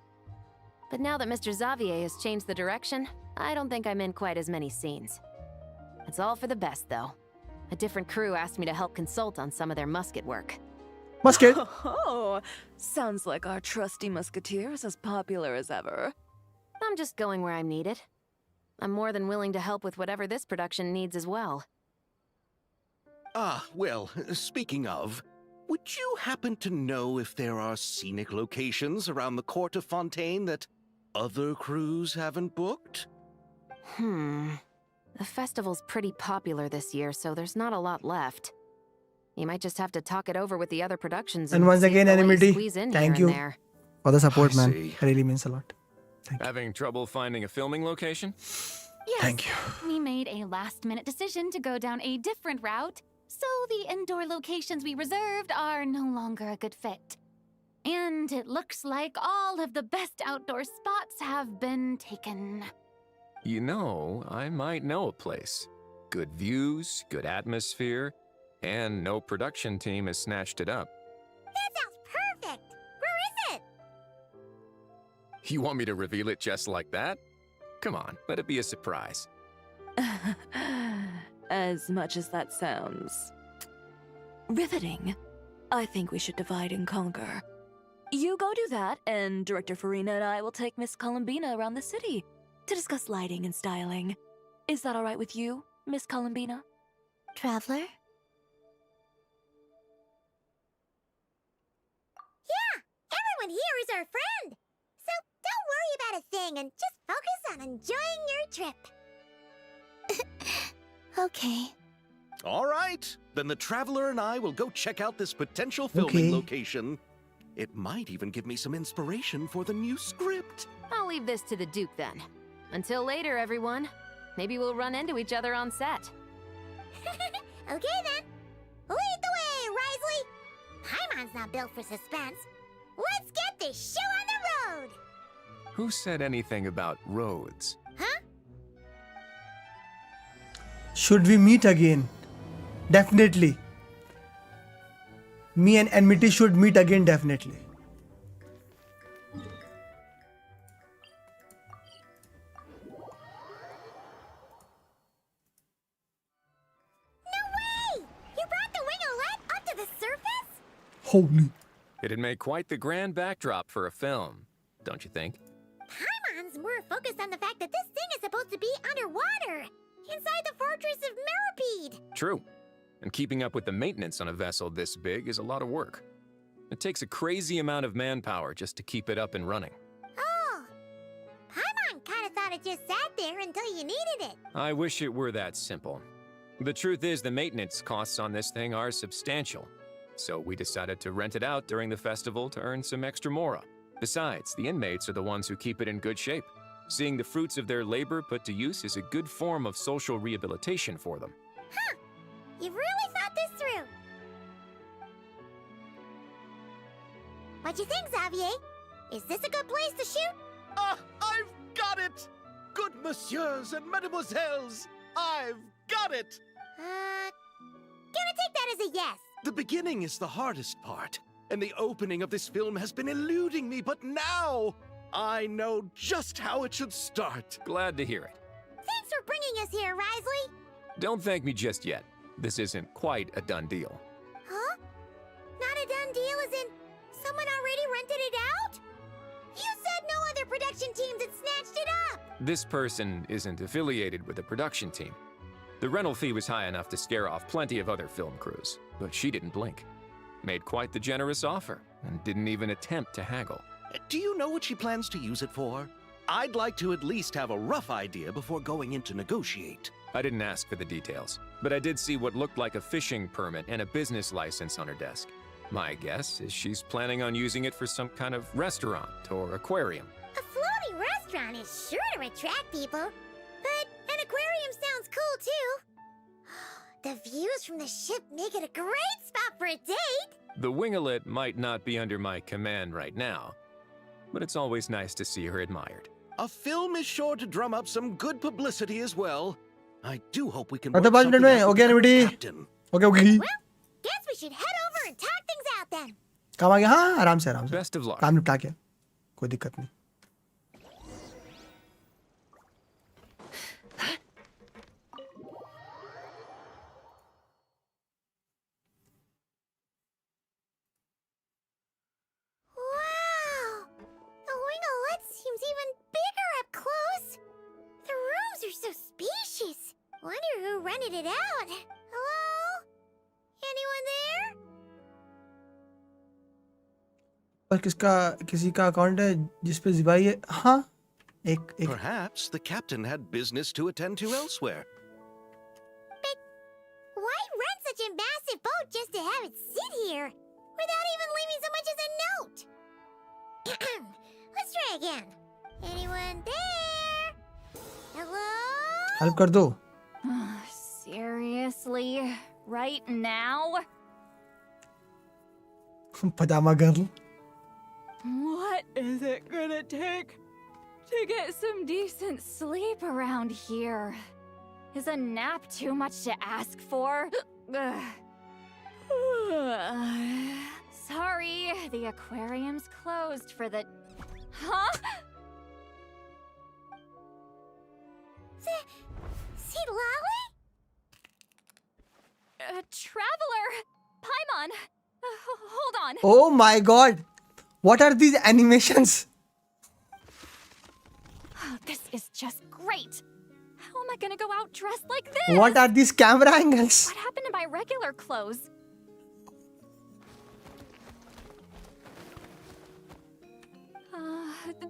But now that Mr. Xavier has changed the direction, I don't think I'm in quite as many scenes. It's all for the best, though. A different crew asked me to help consult on some of their musket work. Musket. Oh, sounds like our trusty musketeer is as popular as ever. I'm just going where I'm needed. I'm more than willing to help with whatever this production needs as well. Ah, well, speaking of, would you happen to know if there are scenic locations around the Court of Fontaine that other crews haven't booked? The festival's pretty popular this year, so there's not a lot left. You might just have to talk it over with the other productions. And once see again, what way to Anonymity, squeeze in thank here you and there. for the support, I man. see. It really means a lot. Having trouble finding a filming location? Yes, Thank you. we made a last-minute decision to go down a different route, so the indoor locations we reserved are no longer a good fit. And it looks like all of the best outdoor spots have been taken. You know, I might know a place. Good views, good atmosphere, and no production team has snatched it up. That sounds perfect! Where is it? You want me to reveal it just like that? Come on, let it be a surprise. As much as that sounds riveting, I think we should divide and conquer. You go do that, and Director Farina and I will take Miss Columbina around the city to discuss lighting and styling. Is that all right with you, Miss Columbina? Traveler? Yeah! Everyone here is our friend! So don't worry about a thing and just focus on enjoying your trip. Okay. All right, then the Traveler and I will go check out this potential filming Okay. location. It might even give me some inspiration for the new script. I'll leave this to the Duke then. Until later, everyone. Maybe we'll run into each other on set. Okay then. Lead the way, Risley! Paimon's not built for suspense. Let's get this show on the road! Who said anything about roads? Huh? Should we meet again? Definitely. Me and Enmity should meet again, definitely. No way! You brought the wingolette up to the surface? Holy. It'd make quite the grand backdrop for a film, don't you think? Paimon's more focused on the fact that this thing is supposed to be underwater, inside the fortress of Meripede. True. And keeping up with the maintenance on a vessel this big is a lot of work. It takes a crazy amount of manpower just to keep it up and running. Oh, Paimon kind of thought it just sat there until you needed it. I wish it were that simple. The truth is the maintenance costs on this thing are substantial. So we decided to rent it out during the festival to earn some extra mora. Besides, the inmates are the ones who keep it in good shape. Seeing the fruits of their labor put to use is a good form of social rehabilitation for them. Huh, you've really thought this through. What'd you think, Xavier? Is this a good place to shoot? Ah, I've got it! Good messieurs and mesdemoiselles, I've got it! Gonna take that as a yes. The beginning is the hardest part, and the opening of this film has been eluding me, but now I know just how it should start. Glad to hear it. Thanks for bringing us here, Risley. Don't thank me just yet. This isn't quite a done deal. Huh? Not a done deal as in someone already rented it out? You said no other production teams had snatched it up. This person isn't affiliated with a production team. The rental fee was high enough to scare off plenty of other film crews, but she didn't blink. Made quite the generous offer, and didn't even attempt to haggle. Do you know what she plans to use it for? I'd like to at least have a rough idea before going in to negotiate. I didn't ask for the details, but I did see what looked like a fishing permit and a business license on her desk. My guess is she's planning on using it for some kind of restaurant or aquarium. A floating restaurant is sure to attract people. But an aquarium sounds cool too. The views from the ship make it a great spot for a date. The winglet might not be under my command right now, but it's always nice to see her admired. A film is sure to drum up some good publicity as well. I do hope we can What work about something Midway? out with Okay, the current everybody. captain. Okay. Guess we should head over and talk things out then. काम आ गया हाँ आराम से Best of luck. काम निपटा के कोई दिक्कत नहीं Wow! The winglet seems even bigger up close. The rooms are so spacious. Wonder who rented it out. Hello? Anyone there? और किसी का अकाउंट है जिस पे जिवाई है हाँ एक Perhaps the captain had business to attend to elsewhere. Why rent such a massive boat just to have it sit here? Without even leaving so much as a note? Let's try again. Anyone there? Hello? Help कर दो Seriously? Right now? Pyjama girl What is it gonna take to get some decent sleep around here? Is a nap too much to ask for? Sorry, the aquarium's closed for the... Huh? Lolly? Traveler! Paimon! Hold on. Oh my god what are these animations Oh, this is just great. How am I gonna go out dressed like this? what are these camera angles What happened to my regular clothes?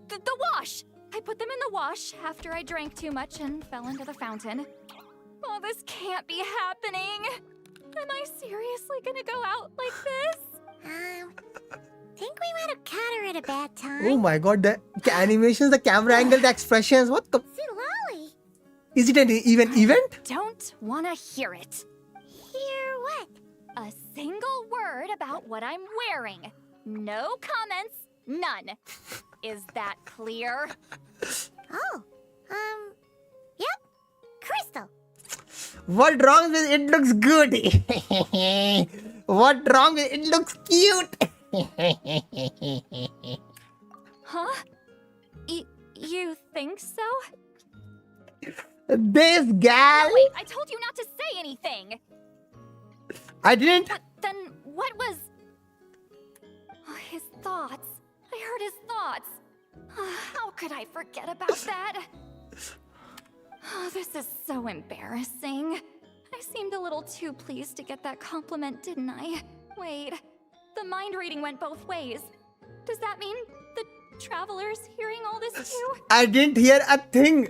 The wash! I put them in the wash after I drank too much and fell into the fountain. Oh, this can't be happening. Am I seriously gonna go out like this? Think we might have caught her at a bad time. oh my god the animations the camera angle the expressions what the Lolly? is it an even event Don't wanna hear it. Hear what? A single word about what I'm wearing. No comments, none. Is that clear? Oh, yep. Crystal. what wrong with it looks good what wrong with it looks cute Huh? You think so? this gal Wait, I told you not to say anything. I didn't Then what was... Oh, his thoughts. I heard his thoughts. How could I forget about that? Oh, this is so embarrassing. I seemed a little too pleased to get that compliment, didn't I? Wait, the mind reading went both ways. Does that mean the traveler's hearing all this too? I didn't hear a thing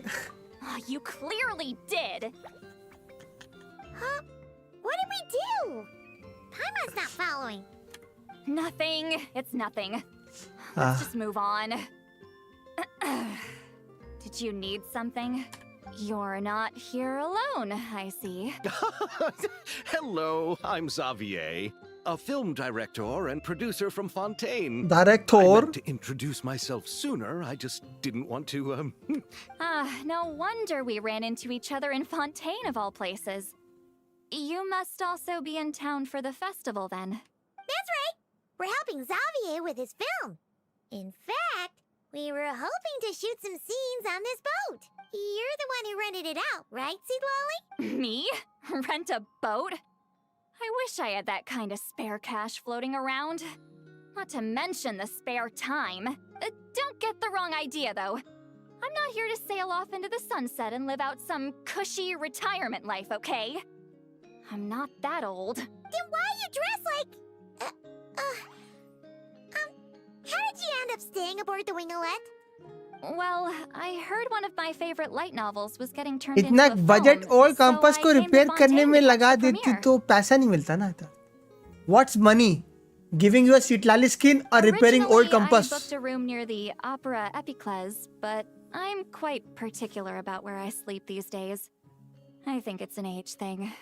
Oh, you clearly did. Huh? What did we do? Paimon's not following. Nothing. It's nothing. Let's just move on. Did you need something? You're not here alone, I see. Hello, I'm Xavier, a film director and producer from Fontaine. director I meant to introduce myself sooner. I just didn't want to, No wonder we ran into each other in Fontaine of all places. You must also be in town for the festival then. That's right. We're helping Xavier with his film. In fact, we were hoping to shoot some scenes on this boat. You're the one who rented it out, right, Seed Lolly? Me? Rent a boat? I wish I had that kind of spare cash floating around. Not to mention the spare time. Don't get the wrong idea, though. I'm not here to sail off into the sunset and live out some cushy retirement life, okay? I'm not that old. Then why you dress like... how did you end up staying aboard the Winglet? Well, I heard one of my favorite light novels was getting turned into इतना a film, budget और so compass I को came to repair करने Fontaine में to लगा watch the देती premiere. तो पैसा नहीं मिलता ना था What's money? Giving you a Citlali skin or repairing old Originally, compass? I booked a room near the Opera Epicles, but I'm quite particular about where I sleep these days. I think it's an age thing.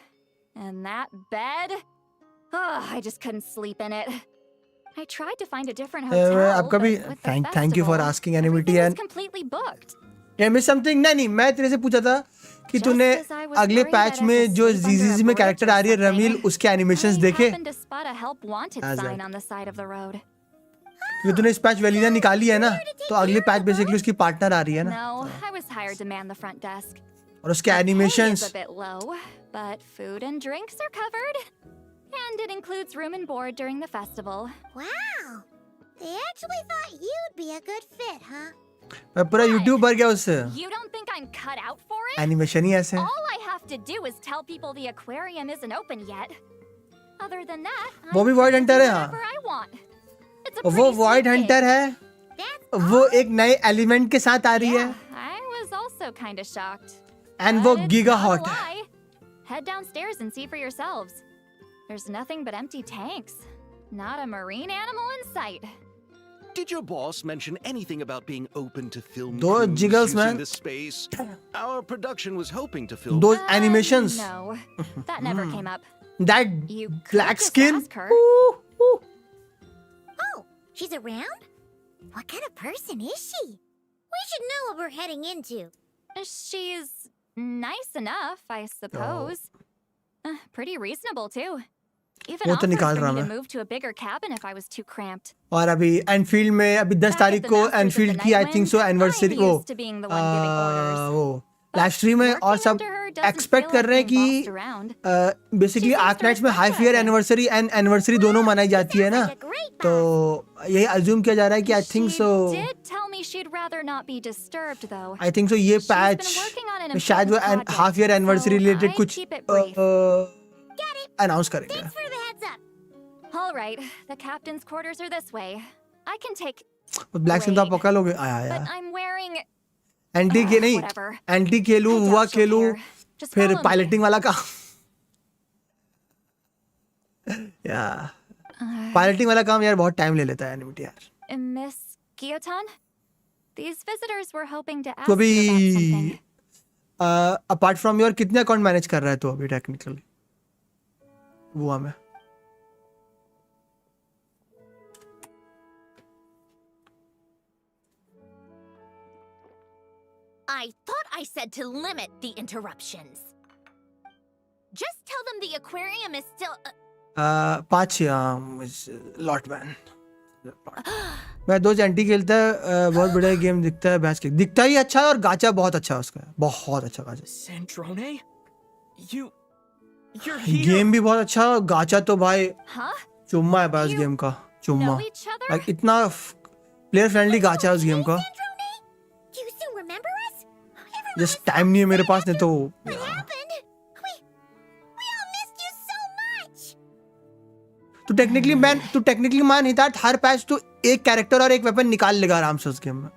And that bed? Oh, I just couldn't sleep in it. I tried to find a different hotel, आपका भी but with the thank you for festival, asking anonymity everything and was completely booked. yeah miss something नहीं मैं तेरे से पूछा था कि Just तूने as I was अगले worried पैच I'd में have to जो sleep under a जीजीजी में bridge कैरेक्टर or आ रही है something. रमील उसके एनिमेशंस I देखे happened to spot a help wanted How's sign that? on the side of the road. क्योंकि तूने इस पैच वेलिना निकाली है ना तो अगले पैच बेसिकली उसकी पार्टनर आ रही है ना No, I was hired to man the front desk. और उसके The pay is animations a bit low, but food and drinks are covered. And it includes room and board during the festival. Wow. They actually thought you'd be a good fit, huh? मैं पूरा YouTube भर गया उससे You don't think I'm cut out for it? Animation ही ऐसे All I have to do is tell people the aquarium isn't open yet. Other than that, वो भी I Void can do Hunter है, हाँ। whatever I want. It's a वो pretty void sweet Hunter gig. है That's वो एक नए element के साथ आ रही है Yeah, I was also kind of shocked. And वो But it's giga not a hot lie. Head downstairs and see for yourselves. There's nothing but empty tanks. Not a marine animal in sight. Did your boss mention anything about being open to film Those crews jiggles, using man. this space? Our production was hoping to film. those animations No, that never came up. that You could black just skin ask her. Ooh, ooh. Oh, she's around? What kind of person is she? We should know what we're heading into. She's nice enough, I suppose. Pretty reasonable too. Even वो तो offered निकाल for रहा me to मैं move to a bigger cabin if I was too cramped. और अभी Enfield में अभी 10 Back तारीख at the को Masters of एनफील्ड the की आई Night think so Wind, anniversary I'm वो used to being the one giving orders. वो But live stream है और working सब under her doesn't expect feel कर like रहे हैं being कि bossed around. Basically She seems arc to knights में respect high what I fair say. Anniversary and anniversary दोनों मनाई जाती है ना Like a great तो boss. ये अज्यूम किया जा रहा है कि I think She so did tell me she'd rather not be disturbed, though. I think so ये She's been patch working on an शायद वो important project, half year anniversary so related I'd कुछ keep it brief. Got announce it. करेंगे Thanks for the heads up. All right, the captain's quarters are this way. I can take, black skin तो आप Wait. पक्का लोगे आया but यार I'm wearing. Anti के नहीं Whatever. एंटी खेलूं I हुआ doubt she'll खेलूं care. Just फिर follow me. पायलटिंग वाला काम यार पायलटिंग वाला काम यार बहुत टाइम ले लेता है एनिमेट यार Miss Gyotan? These visitors were hoping to ask तो you अभी about something. Apart from your कितने अकाउंट मैनेज कर रहा है तो अभी टेक्निकली वो में I thought I said to limit the interruptions. Just tell them the aquarium is still. 5 lot man मैं दो एंटी खेलता है बहुत बढ़िया गेम दिखता है बैच के दिखता ही अच्छा है और गाचा बहुत अच्छा है उसका बहुत अच्छा गाचा Sandrone? You're here. गेम भी बहुत अच्छा है और गाचा तो भाई Huh? चुम्मा है बस You गेम का चुम्मा Know each other? लाइक इतना प्लेयर फ्रेंडली गाचा है उस गेम का Sandrone? Do you still remember us? Everyone just was time नहीं है मेरे पास नहीं तो What happened? We all missed you so much. तू टेक्निकली मान हितात हर पैच तो एक कैरेक्टर और एक वेपन निकाल लेगा आराम से उस गेम में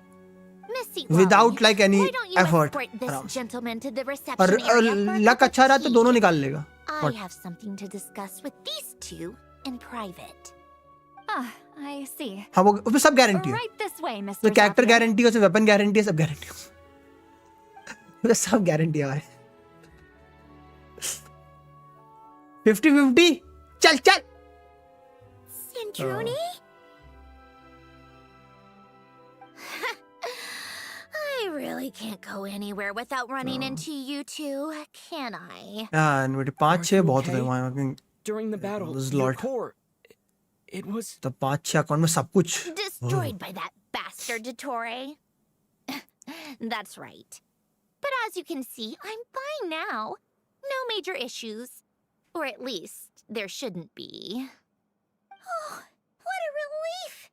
Missy Without, like, any why don't you effort. escort this Aram se. gentleman to the और reception area for a luck cup of अच्छा रहा तो tea? दोनों निकाल लेगा I What? have something to discuss with these two in private. Ah, I see. हाँ वो उसमें सब गारंटी है Right this way, Mr. तो कैरेक्टर Xavier. गारंटी है उसमें वेपन गारंटी है सब गारंटी है उसमें सब गारंटी है भाई 50-50 चल चल Sandrone? I really can't go anywhere without running into you two, can I? यार मेरे 5-6 बहुत होते हैं वहाँ During the battle, This is your Lord. core. It was. तो 5-6 अकाउंट में सब कुछ Destroyed by that bastard Dottore. That's right. But as you can see, I'm fine now. No major issues. Or at least, there shouldn't be. Oh, what a relief.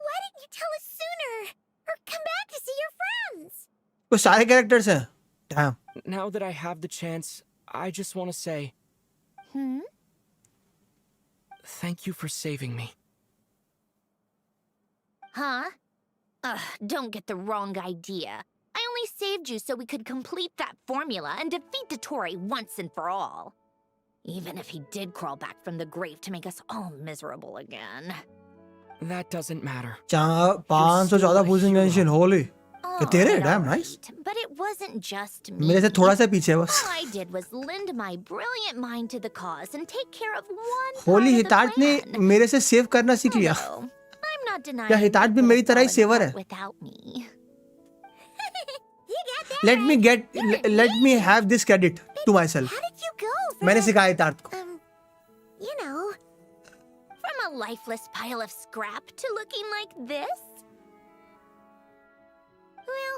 Why didn't you tell us sooner? Or come back to see your friends? वो सारे characters हैं Damn. Now that I have the chance, I just want to say thank you for saving me. Huh? Don't get the wrong idea. I only saved you so we could complete that formula and defeat Dottore once and for all. Even if he did crawl back from the grave to make us all miserable again. That doesn't matter. 514 पूछेंगे GENSHIN Holi All तेरे? right, Damn, all nice. right. But it wasn't just me. मेरे से थोड़ा सा पीछे है बस. All I did was lend my brilliant mind to the cause and take care of one Holi part of the हितार्थ ने plan. मेरे से सेव करना सीख लिया. Although, I'm not denying क्या हितार्थ it भी could मेरी have तरह ही fallen सेवर apart है? without me. You got that Let me right. let me have this credit to myself. How did you go from मैंने a- सिखाया हितार्थ को. you know, From a lifeless pile of scrap to looking like this? well,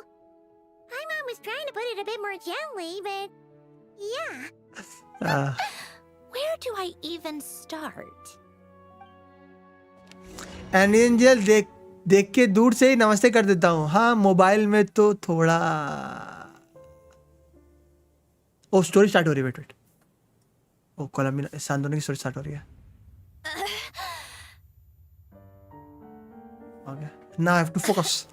my mom was trying to put it a bit more gently, but yeah. Where do I even start? And angel देख के दूर से ही नमस्ते कर देता हूँ. हाँ, mobile में तो थोड़ा. ओ स्टोरी स्टार्ट हो रही है. वेट. ओ कोलंबिना सांदोनी की स्टोरी स्टार्ट हो रही है. Okay. Now I have to focus.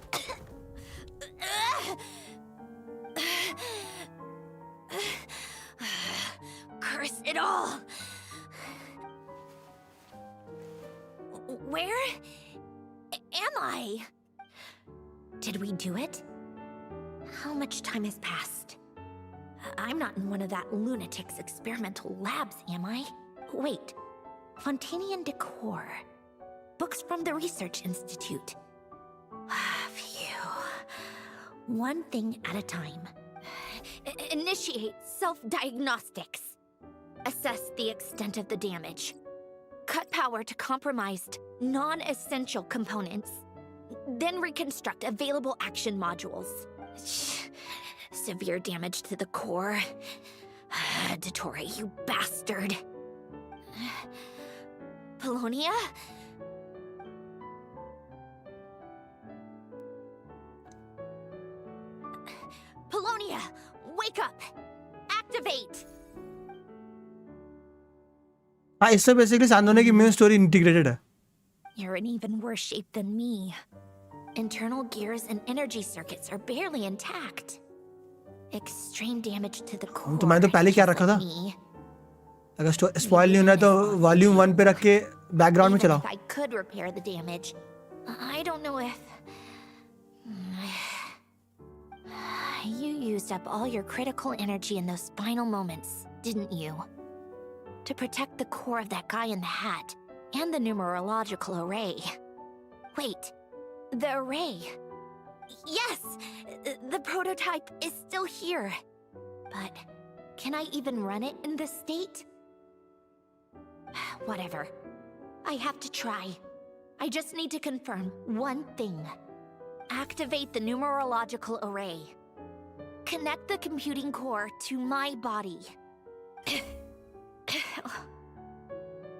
Curse it all! Where am I? Did we do it? How much time has passed? I'm not in one of that lunatic's experimental labs, am I? Wait, Fontanian decor. Books from the Research Institute. Phew. One thing at a time. Initiate self-diagnostics. Assess the extent of the damage. Cut power to compromised, non-essential components. Then reconstruct available action modules. Severe damage to the core. Dottore, you bastard. Polonia? Polonia, wake up! Activate! हाँ, इससे basically सांदोनी की main story integrated है. You're in even worse shape than me. Internal gears and energy circuits are barely intact. Extreme damage to the core. तो मैंने तो पहले क्या just रखा like था? me. अगर स्पॉइल नहीं होना है तो वॉल्यूम 1 पे रख के बैकग्राउंड में Even चलाओ. if I could repair the damage, I don't know if... You used up all your critical energy in those final moments, didn't you? To protect the core of that guy in the hat, and the numerological array. Wait, the array. Yes! The prototype is still here. But can I even run it in this state? Whatever. I have to try. I just need to confirm one thing. Activate the numerological array. Connect the computing core to my body.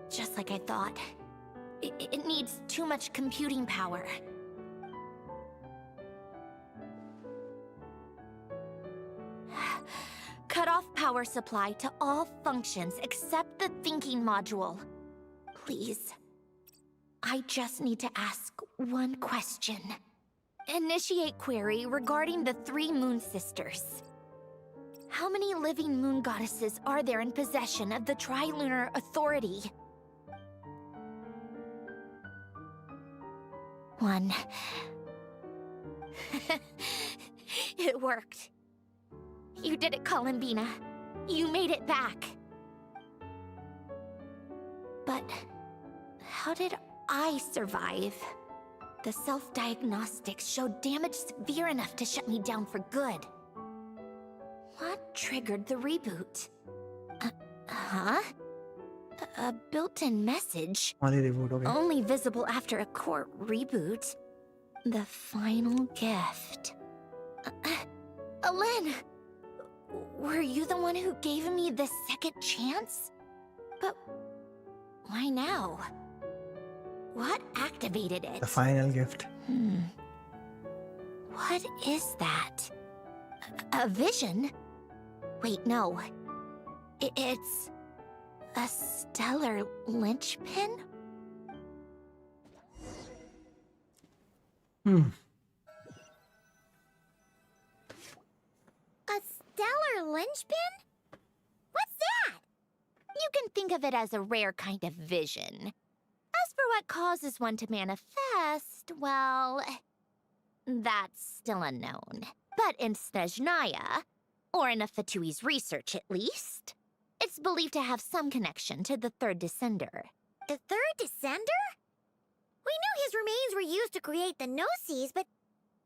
Just like I thought. It needs too much computing power. Cut off power supply to all functions except the thinking module. Please. I just need to ask one question. Initiate query regarding the 3 moon sisters. How many living moon goddesses are there in possession of the Trilunar Authority? 1. It worked. You did it, Columbina. You made it back. But how did I survive? The self-diagnostics showed damage severe enough to shut me down for good. What triggered the reboot? Huh? A built-in message? वाली reboot हो गई. Only visible after a core reboot. The final gift. Alen! Were you the one who gave me the second chance? But why now? What activated it? The final gift. What is that? A vision? Wait, no. It's a stellar linchpin? A stellar linchpin? What's that? You can think of it as a rare kind of vision. As for what causes one to manifest, well, that's still unknown. But in Snezhnaya, or in a Fatui's research at least, it's believed to have some connection to the third descender. The third descender? We knew his remains were used to create the Gnosis, but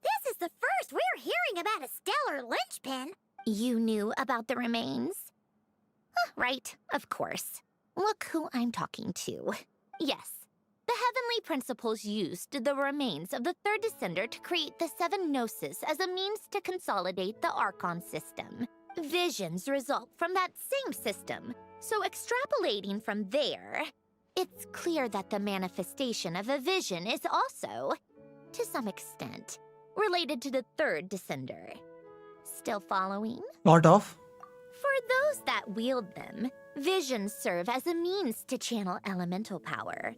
this is the first we're hearing about a stellar linchpin. You knew about the remains? Right, of course. Look who I'm talking to. Yes, the heavenly principles used the remains of the third descender to create the seven gnosis as a means to consolidate the Archon system. Visions result from that same system, so extrapolating from there, it's clear that the manifestation of a vision is also, to some extent, related to the third descender. Still following? Sort of. For those that wield them, visions serve as a means to channel elemental power.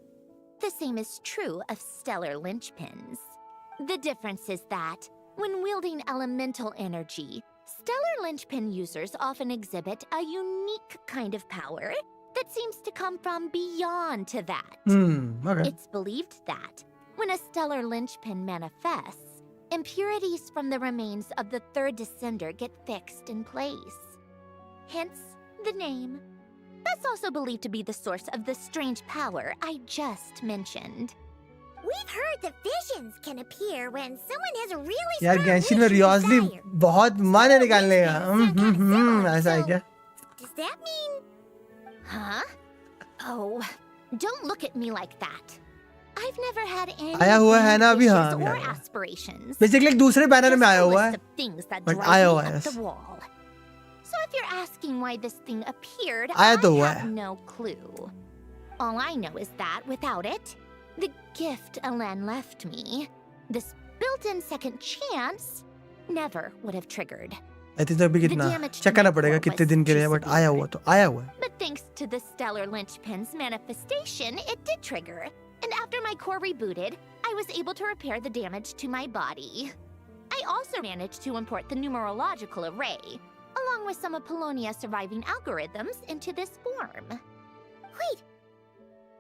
The same is true of stellar linchpins. The difference is that, when wielding elemental energy, stellar linchpin users often exhibit a unique kind of power that seems to come from beyond to that. Okay. It's believed that, when a stellar linchpin manifests, impurities from the remains of the third descender get fixed in place. Hence, the name. That's also believed to be the source of the strange power I just mentioned. We've heard that visions can appear when someone has a really यार strong गैंशिन में wish or रियॉजली desire. बहुत मन है निकालने का Linchpins are kind of similar, ऐसा है क्या Does that mean... Huh? Oh, don't look at me like that. I've never had any आया हुआ है ना अभी हाँ wishes अभी or आया हुआ है aspirations. बेसिकली एक दूसरे बैनर Just में आया a हुआ list है of things that but drive आया me हुआ है up the yes. wall. So if you're asking why this thing appeared, आया I तो हुआ have है no clue. All I know is that without it, the gift Elen left me, this built-in second chance, never would have triggered. I think अभी कितना damage check to करना my पड़ेगा core कितने was दिन के लिए too but आया हुआ severe. तो आया हुआ है But thanks to the stellar linchpin's manifestation, it did trigger. And after my core rebooted, I was able to repair the damage to my body. I also managed to import the numerological array, along with some of Polonia's surviving algorithms, into this form. Wait,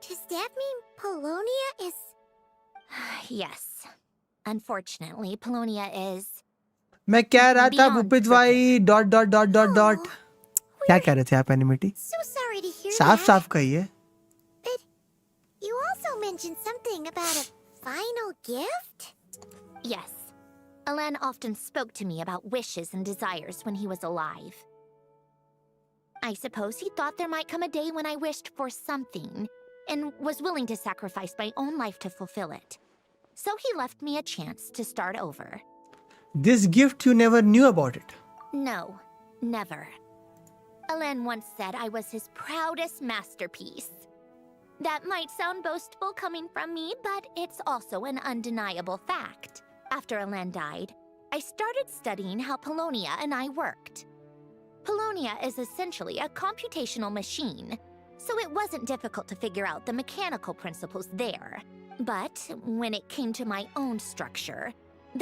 does that mean Polonia is... Yes. Unfortunately, Polonia is... मैं कह रहा था Beyond भूपितवाई dot dot dot dot dot क्या कह रहे थे आप एनिमिटी So sorry to hear साफ that. साफ कहिए But you also mentioned something about a final gift? Yes. Elen often spoke to me about wishes and desires when he was alive. I suppose he thought there might come a day when I wished for something, and was willing to sacrifice my own life to fulfill it. So he left me a chance to start over. This gift you never knew about it No, never. Elen once said I was his proudest masterpiece. That might sound boastful coming from me, but it's also an undeniable fact. After Elen died, I started studying how Polonia and I worked. Polonia is essentially a computational machine, so it wasn't difficult to figure out the mechanical principles there. But when it came to my own structure,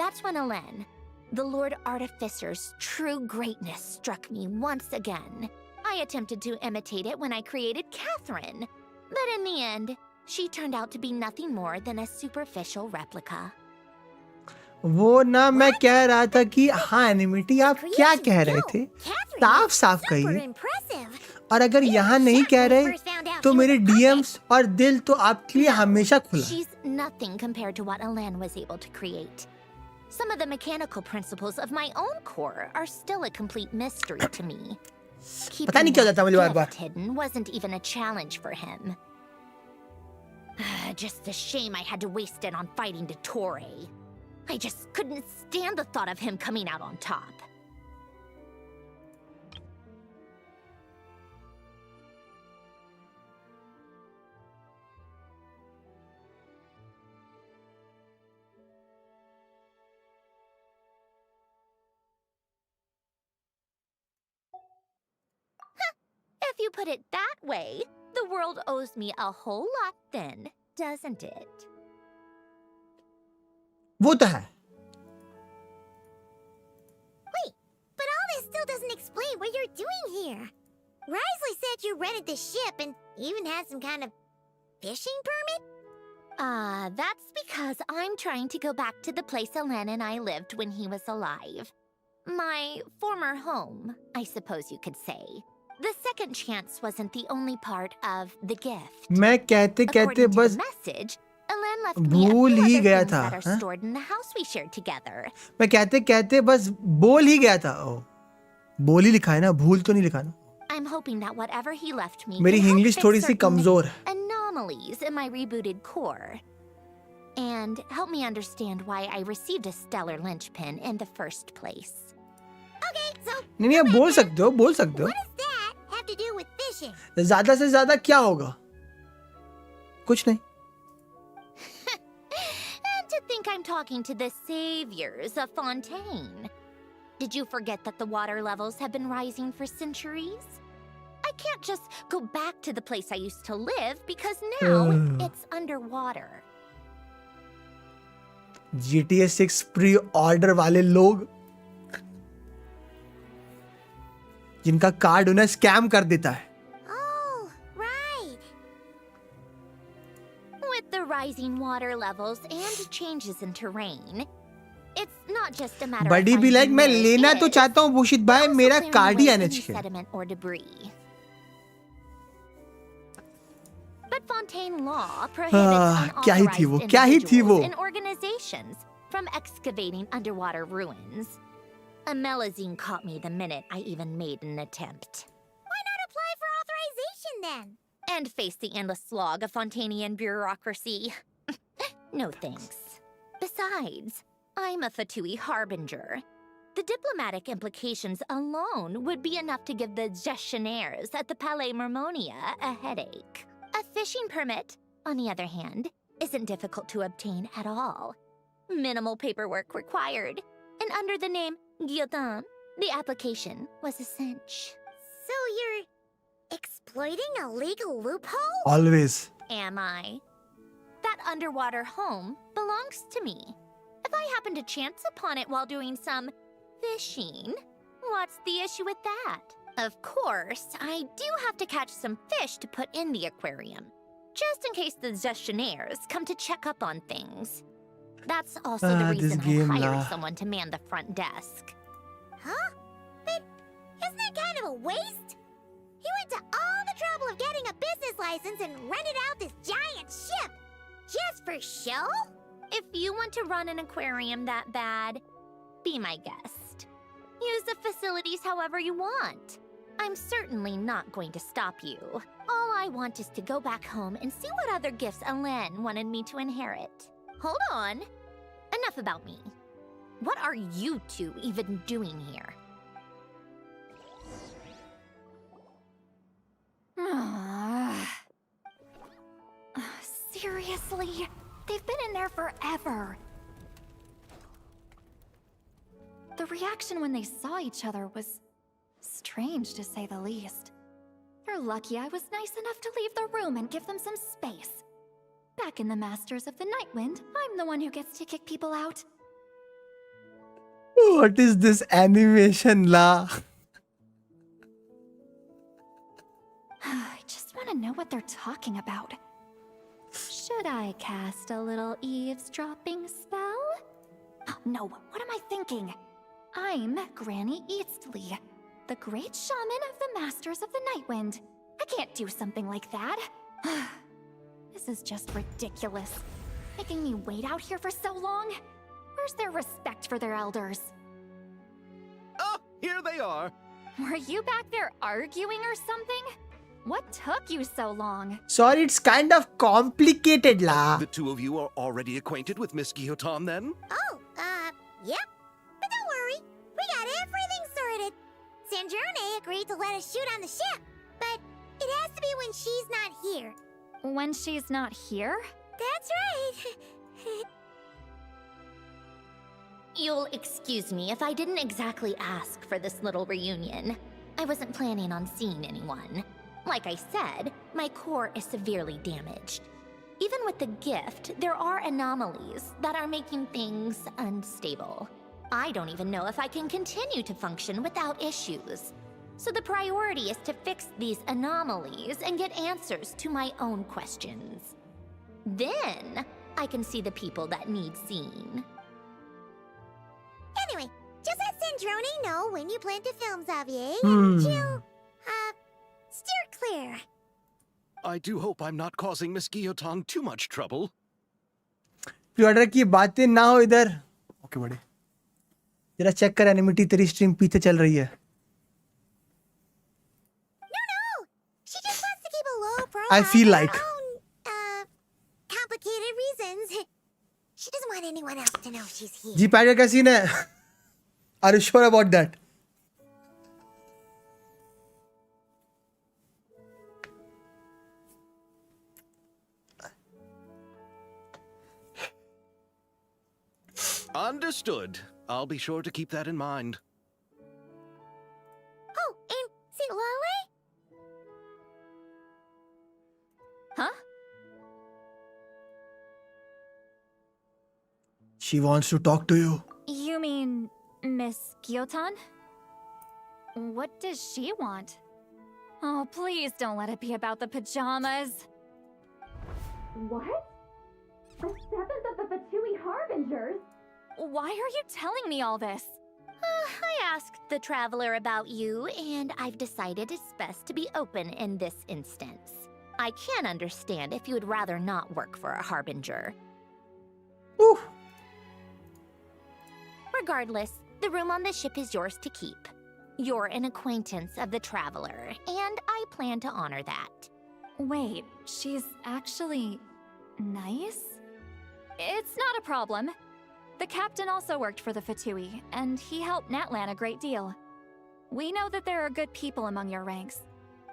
that's when Elen, the Lord Artificer's true greatness, struck me once again. I attempted to imitate it when I created Catherine, but in the end, she turned out to be nothing more than a superficial replica. वो ना मैं कह रहा था कि हाँ एनिमिटी आप क्या कह रहे थे Catherine साफ is साफ super कहिए impressive. और अगर यहाँ नहीं कह रहे तो मेरे डीएम्स और दिल तो आपके लिए हमेशा खुला है She's nothing compared to what Elen was able to create. Some of the mechanical principles of my own core are still a complete mystery to me. पता नहीं क्या Keeping होता मुझे बार that bar gift hidden wasn't even a challenge for him. Just a shame I had to waste it on fighting Dottore. I just couldn't stand the thought of him coming out on top. If you put it that way, the world owes me a whole lot then, doesn't it? वो तो है Wait, but all this still doesn't explain what you're doing here. Risley said you rented the ship and even had some kind of fishing permit? That's because I'm trying to go back to the place Elen and I lived when he was alive. my former home, I suppose you could say. The second chance wasn't the only part of the gift. मैं कहते कहते According to बस the message, Elen left me a भूल few ही other गया things था, that are हाँ? stored in the house we shared together. मैं कहते कहते बस बोल ही गया था। ओ, बोल ही लिखा है ना, भूल तो नहीं लिखा ना। I'm hoping that whatever he left me मेरी can help इंग्लिश fix थोड़ी सी certain कमजोर है। anomalies in my rebooted core. And help me understand why I received a stellar linchpin in the first place. Okay, so नहीं आप बोल सकते हो, बोल सकते हो। what does that have to do with fishing? ज्यादा से ज्यादा क्या होगा? कुछ नहीं। And to think I'm talking to the saviors of Fontaine. Did you forget that the water levels have been rising for centuries? I can't just go back to the place I used to live because now it's underwater. GTA 6 pre-order वाले लोग जिनका card उन्हें scam कर देता है। Oh, right. With the rising water levels and changes in terrain, it's not just a matter बड़ी of भी like finding मैं where it लेना तो is, चाहता हूँ भूषित भाई, also मेरा clearing कार्ड ही away आना any चाहिए। sediment or debris. But Fontaine law prohibits क्या ही थी वो, unauthorized क्या ही थी वो। individuals and organizations from excavating underwater ruins. A melazine caught me the minute I even made an attempt. Why not apply for authorization then? And face the endless slog of Fontainian bureaucracy. No thanks. Besides, I'm a Fatui harbinger. The diplomatic implications alone would be enough to give the gestionnaires at the Palais Mermonia a headache. A fishing permit, on the other hand, isn't difficult to obtain at all. Minimal paperwork required. And under the name Guillotin, the application was a cinch. So you're exploiting a legal loophole? Always. Am I? That underwater home belongs to me. If I happen to chance upon it while doing some fishing, what's the issue with that? Of course, I do have to catch some fish to put in the aquarium, just in case the gestionnaires come to check up on things. That's also the this reason I game hired lah. someone to man the front desk. Huh? But isn't that kind of a waste? He went to all the trouble of getting a business license and rented out this giant ship. Just for show? If you want to run an aquarium that bad, be my guest. Use the facilities however you want. I'm certainly not going to stop you. All I want is to go back home and see what other gifts Alen wanted me to inherit. Hold on. Enough about me. What are you two even doing here? Seriously? They've been in there forever. The reaction when they saw each other was strange, to say the least. They're lucky I was nice enough to leave the room and give them some space. Back in the Masters of the Nightwind, I'm the one who gets to kick people out. What is this animation la? I just want to know what they're talking about. Should I cast a little eavesdropping spell? Oh, no, what am I thinking? I'm Granny Eastly, the great shaman of the Masters of the Nightwind. I can't do something like that. This is just ridiculous. Making me wait out here for so long? Where's their respect for their elders? Oh, here they are. Were you back there arguing or something? What took you so long? Sorry, it's kind of complicated la. The two of you are already acquainted with Miss Guillotin, then? Oh, yep. But don't worry, we got everything sorted. Sandrone agreed to let us shoot on the ship, but it has to be when she's not here. When she's not here? That's right. You'll excuse me if I didn't exactly ask for this little reunion. I wasn't planning on seeing anyone. Like I said, my core is severely damaged. Even with the gift, there are anomalies that are making things unstable. I don't even know if I can continue to function without issues. So the priority is to fix these anomalies and get answers to my own questions. Then, I can see the people that need seeing. Anyway, just let Sandrone know when you plan to film, Xavier, Hmm. and she'll, steer clear. I do hope I'm not causing Miss Guillotin too much trouble. Pre-order की बातें ना हो इधर. Okay बड़े. जरा check कर एनिमिटी तेरी stream पीछे चल रही है. No, she just wants to keep a low profile I feel for like. her own, complicated reasons. She doesn't want anyone else to know she's here. G pad का scene है. Are you sure about that? Understood. I'll be sure to keep that in mind. Oh, and see Lale? Huh? She wants to talk to you. You mean Miss Guillotin? What does she want? Oh, please don't let it be about the pajamas. What? The seventh of the Fatui Harbingers? Why are you telling me all this? I asked the traveler about you, and I've decided it's best to be open in this instance. I can understand if you would rather not work for a Harbinger. Ooh. Regardless, the room on the ship is yours to keep. You're an acquaintance of the traveler, and I plan to honor that. Wait, she's actually nice? It's not a problem. The captain also worked for the Fatui, and he helped Natlan a great deal. We know that there are good people among your ranks.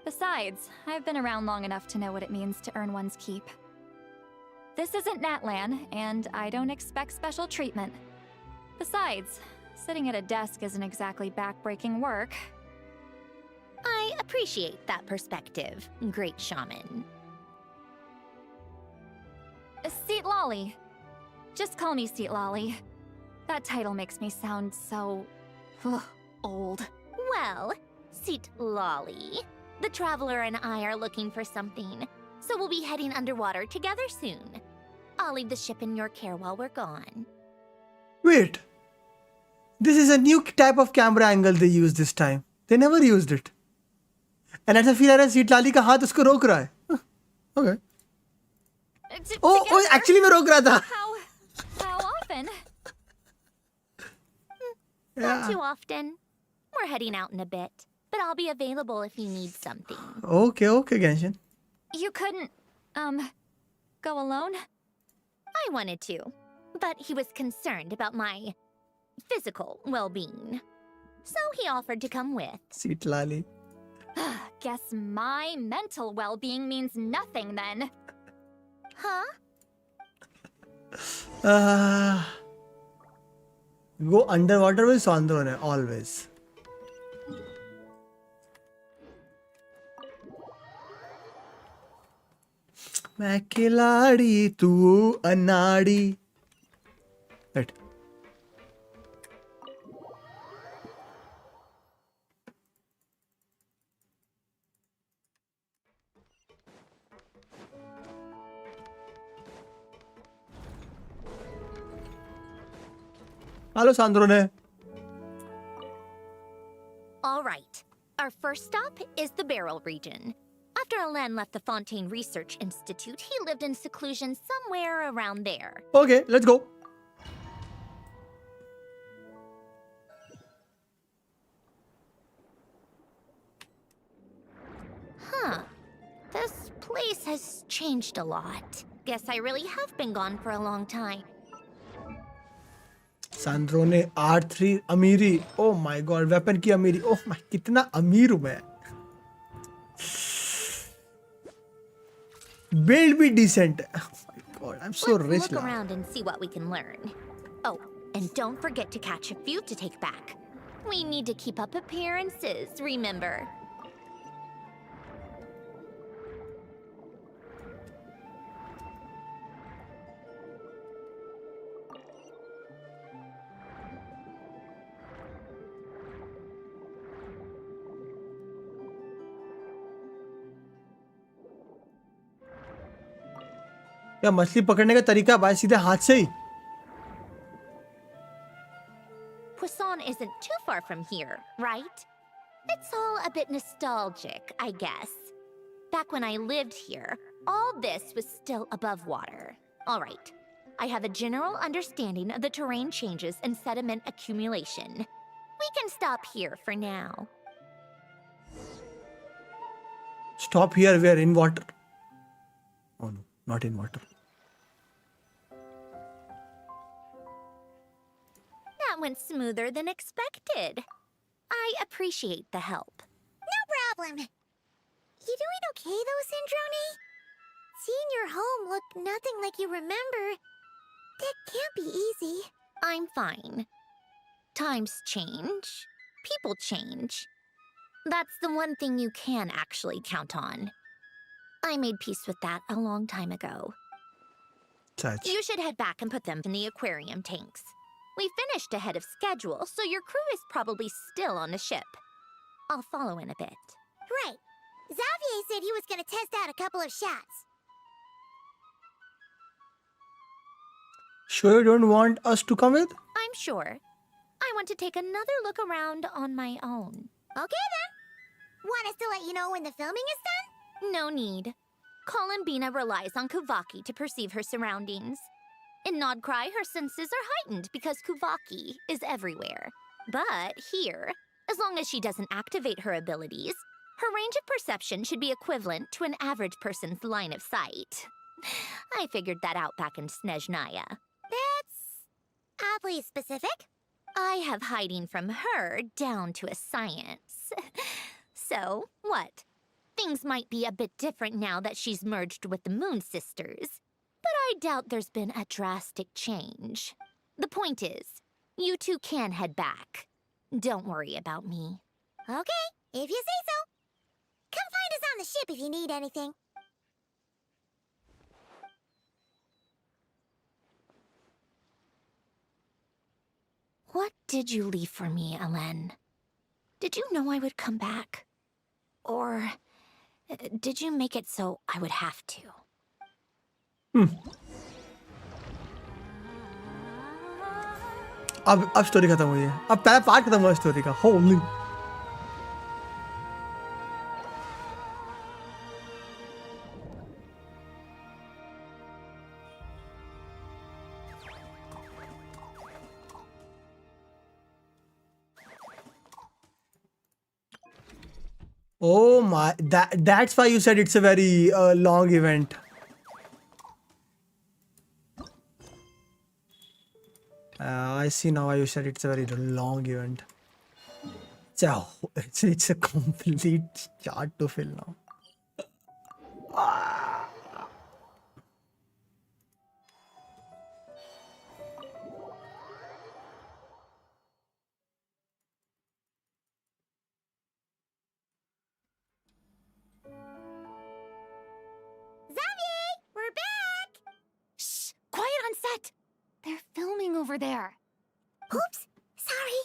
Besides, I've been around long enough to know what it means to earn one's keep. This isn't Natlan, and I don't expect special treatment. Besides, sitting at a desk isn't exactly back-breaking work. I appreciate that perspective, great shaman. Seat Lolly. Just call me Seat Lolly. That title makes me sound so... old. Well, Seat Lolly, the traveler and I are looking for something, so we'll be heading underwater together soon. I'll leave the ship in your care while we're gone. Wait. This is a new type of camera angle they use this time. They never used it. And ऐसा feel आ रहा है seat लाली का हाथ उसको रोक रहा है. Okay. Oh, actually मैं रोक रहा था. How often? Not too often. We're heading out in a bit, but I'll be available if you need something. Okay, Genshin. You couldn't, go alone? I wanted to, but he was concerned about my physical well-being. So he offered to come with. Seat lali. Guess my mental well-being means nothing then. Huh? Go underwater with Sandrone, always. मैं खिलाड़ी तू अनाड़ी. Right. Hello, Sandrone. All right. Our first stop is the Beryl region. After Alain left the Fontaine Research Institute, he lived in seclusion somewhere around there. Okay, let's go. Huh. This place has changed a lot. Guess I really have been gone for a long time. Sandrone R3 अमीरी. Oh my god, weapon की अमीरी. Oh my, कितना अमीर हूँ मैं. Build भी decent. Oh my god, I'm so Let's rich look now. around and see what we can learn. Oh, and don't forget to catch a few to take back. We need to keep up appearances, remember? क्या मछली पकड़ने का तरीका भाई सीधे हाथ से ही. Croissant isn't too far from here, right? It's all a bit nostalgic, I guess. Back when I lived here, all this was still above water. All right. I have a general understanding of the terrain changes and sediment accumulation. We can stop here for now. Stop here, we are in water. Oh no, not in water. That went smoother than expected. I appreciate the help. No problem. You doing okay though, Sandrone? Seeing your home look nothing like you remember, that can't be easy. I'm fine. Times change. People change. That's the one thing you can actually count on. I made peace with that a long time ago. Such. You should head back and put them in the aquarium tanks. We finished ahead of schedule, so your crew is probably still on the ship. I'll follow in a bit. Right. Xavier said he was gonna test out a couple of shots. Sure you don't want us to come with? I'm sure. I want to take another look around on my own. Okay then. Want us to let you know when the filming is done? No need. Columbina relies on Kuvaki to perceive her surroundings. In Nodcry, her senses are heightened because Kuvaki is everywhere. But here, as long as she doesn't activate her abilities, her range of perception should be equivalent to an average person's line of sight. I figured that out back in Snezhnaya. That's oddly specific. I have hiding from her down to a science. So, what? Things might be a bit different now that she's merged with the Moon Sisters, but I doubt there's been a drastic change. The point is, you two can head back. Don't worry about me. Okay, if you say so. Come find us on the ship if you need anything. What did you leave for me, Alen? Did you know I would come back? Or did you make it so I would have to? अब story खत्म हुई है. अब पहला part खत्म हुआ story का. Holi. Oh my, that's why you said it's a very long event. I see now why you said it's a very long event. It's a complete chart to fill now. Xavier, we're back! Shh! Quiet on set! They're filming over there. Oops, sorry.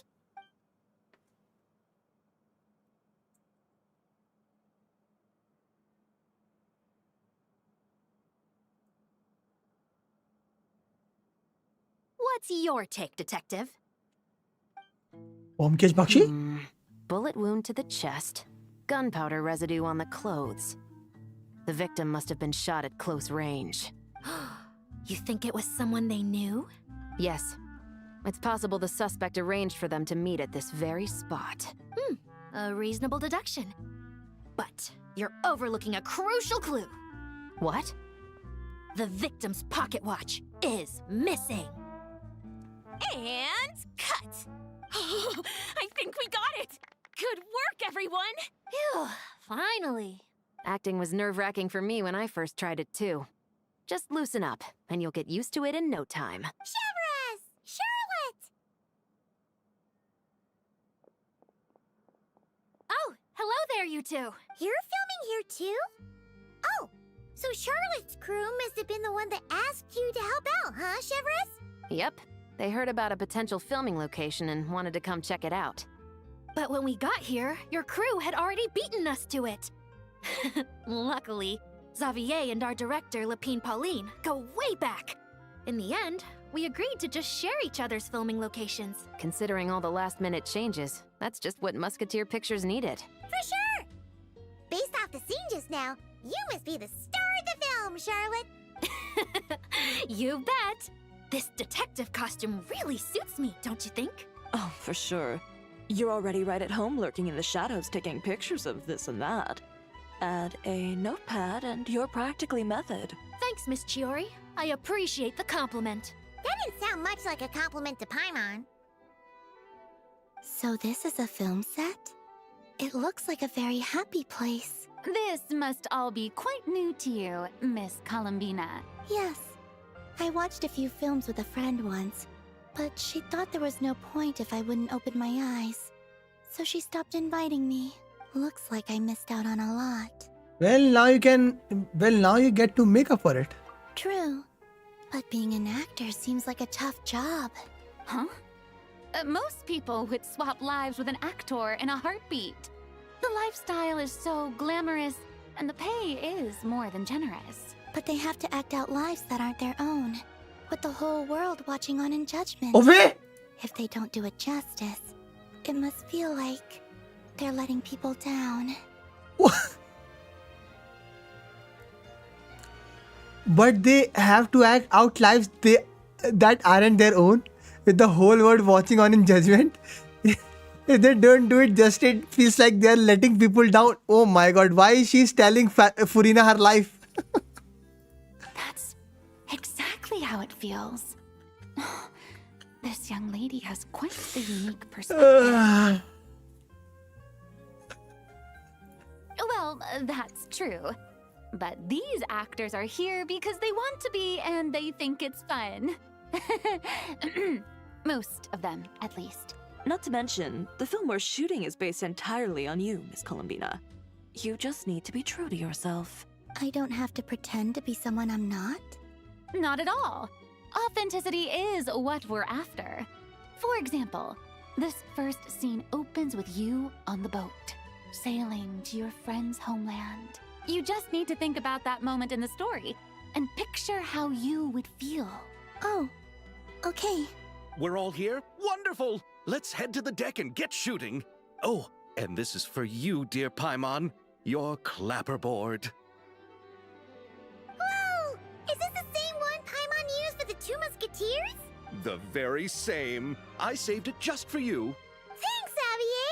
What's your take, Detective? Omkesh Bakshi? Bullet wound to the chest. Gunpowder residue on the clothes. The victim must have been shot at close range. You think it was someone they knew? Yes. It's possible the suspect arranged for them to meet at this very spot. A reasonable deduction. But you're overlooking a crucial clue. What? The victim's pocket watch is missing. And cut! I think we got it! Good work, everyone! Phew, finally. Acting was nerve-wracking for me when I first tried it too. Just loosen up, and you'll get used to it in no time. Chevres! Charlotte! Oh, hello there, you two! You're filming here too? Oh, so Charlotte's crew must have been the one that asked you to help out, huh, Chevres? Yep. They heard about a potential filming location and wanted to come check it out. But when we got here, your crew had already beaten us to it. Luckily, Xavier and our director, Lapine Pauline, go way back. In the end, We agreed to just share each other's filming locations. Considering all the last-minute changes, that's just what Musketeer Pictures needed. For sure! Based off the scene just now, you must be the star of the film, Charlotte! You bet! This detective costume really suits me, don't you think? Oh, for sure. You're already right at home lurking in the shadows taking pictures of this and that. Add a notepad and you're practically method. Thanks, Miss Chiori. I appreciate the compliment. That didn't sound much like a compliment to Paimon. So this is a film set? It looks like a very happy place. This must all be quite new to you, Miss Columbina. Yes. I watched a few films with a friend once, but she thought there was no point if I wouldn't open my eyes. So she stopped inviting me. Looks like I missed out on a lot. Well, now you get to make up for it. True. But being an actor seems like a tough job. Huh? Most people would swap lives with an actor in a heartbeat. The lifestyle is so glamorous, and the pay is more than generous. But they have to act out lives that aren't their own, with the whole world watching on in judgment. Ove! If they don't do it justice, it must feel like they're letting people down. But they have to act out lives that aren't their own, with the whole world watching on in judgment. If they don't do it just, it feels like they're letting people down. Oh my god, why is she telling Furina her life? That's exactly how it feels. This young lady has quite the unique perspective. Well, that's true. But these actors are here because they want to be and they think it's fun. Most of them, at least. Not to mention, the film we're shooting is based entirely on you, Miss Columbina. You just need to be true to yourself. I don't have to pretend to be someone I'm not? Not at all. Authenticity is what we're after. For example, this first scene opens with you on the boat, sailing to your friend's homeland. You just need to think about that moment in the story and picture how you would feel. Oh, okay. We're all here? Wonderful! Let's head to the deck and get shooting. Oh, and this is for you, dear Paimon. Your clapperboard. Whoa! Is this the same one Paimon used for the Two Musketeers? The very same. I saved it just for you. Thanks, Xavier!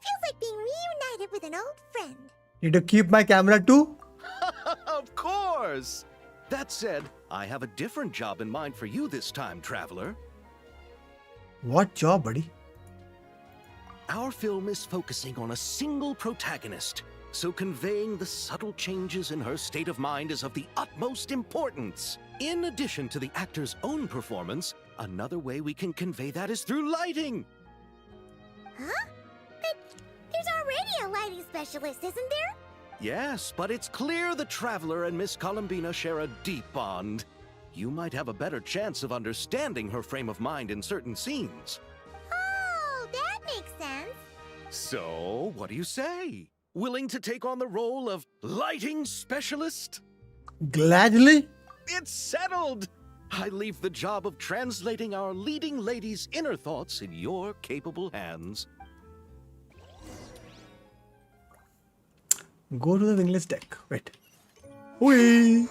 Feels like being reunited with an old friend. Need to keep my camera too? Of course! That said, I have a different job in mind for you this time, traveler. What job, buddy? Our film is focusing on a single protagonist, so conveying the subtle changes in her state of mind is of the utmost importance. In addition to the actor's own performance, another way we can convey that is through lighting. Huh? But there's already a lighting specialist, isn't there? Yes, but it's clear the traveler and Miss Columbina share a deep bond. You might have a better chance of understanding her frame of mind in certain scenes. Oh, that makes sense. So, what do you say? Willing to take on the role of lighting specialist? Gladly? It's settled! I leave the job of translating our leading lady's inner thoughts in your capable hands. Go to the wingless deck. Wait. Whee!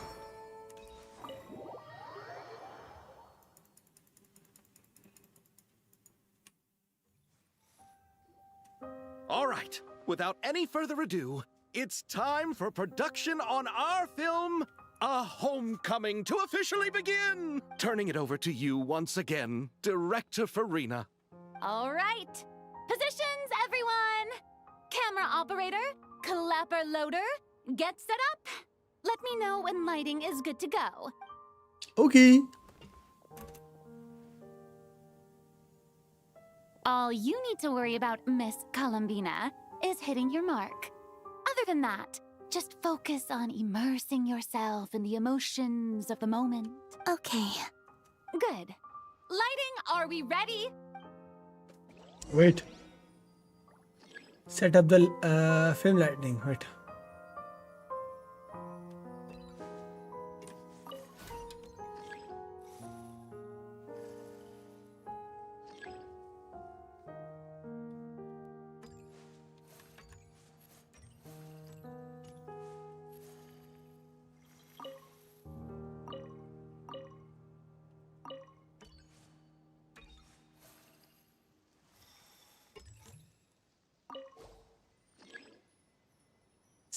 All right, without any further ado, it's time for production on our film, A Homecoming, to officially begin! Turning it over to you once again, Director Furina. All right. Positions, everyone. Camera operator, clapper loader, get set up. Let me know when lighting is good to go. Okay. All you need to worry about, Miss Columbina, is hitting your mark. Other than that, just focus on immersing yourself in the emotions of the moment. Okay. Good. Lighting, are we ready? Wait. Set up the film lighting. Wait.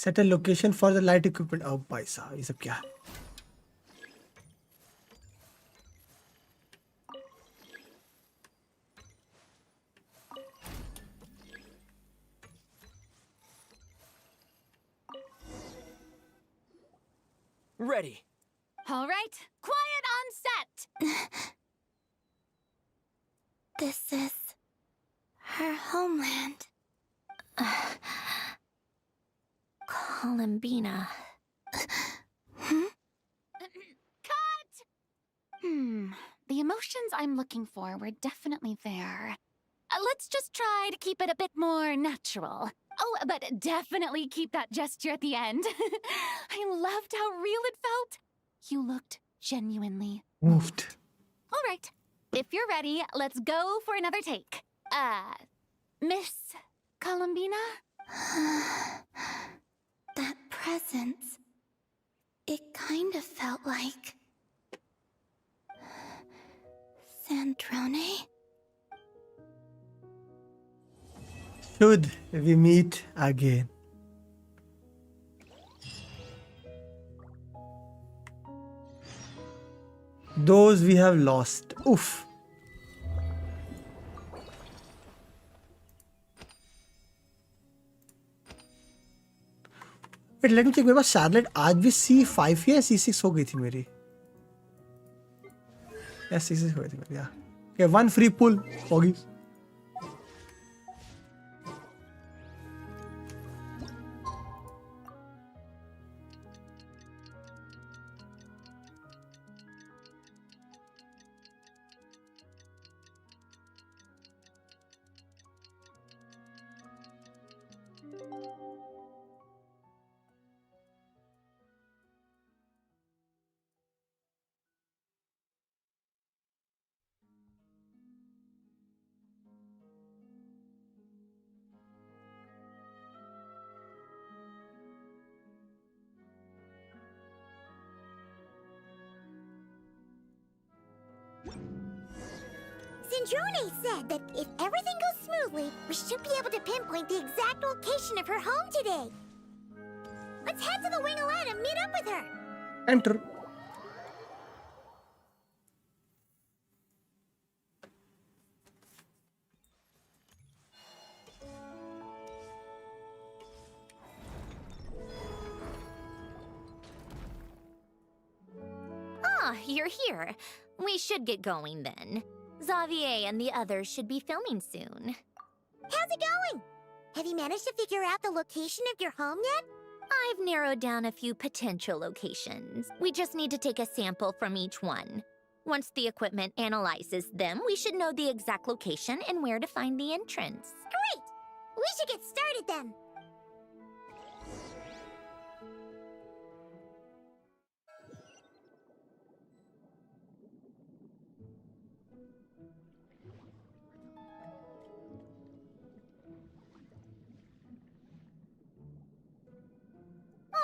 Set a location for the light equipment. Oh भाई साहब, ये सब क्या है? Ready. All right, quiet on set. This is her homeland. Columbina. Cut! The emotions I'm looking for were definitely there. Let's just try to keep it a bit more natural. Oh, but definitely keep that gesture at the end. I loved how real it felt. You looked genuinely Moved. All right. If you're ready, let's go for another take. Miss Columbina? That presence. It kind of felt like Sandrone. Should we meet again? Those we have lost. Oof. Wait, let me check. मेरे पास Charlotte आज भी C5 या C6 हो गई थी मेरी. या C6 हो गई थी मेरी. Yeah. Okay, one free pull. होगी. Sandrone said that if everything goes smoothly, we should be able to pinpoint the exact location of her home today. Let's head to the wing-a-lat and meet up with her. Enter. Ah, you're here. We should get going then. Xavier and the others should be filming soon. How's it going? Have you managed to figure out the location of your home yet? I've narrowed down a few potential locations. We just need to take a sample from each one. Once the equipment analyzes them, we should know the exact location and where to find the entrance. Great! We should get started then.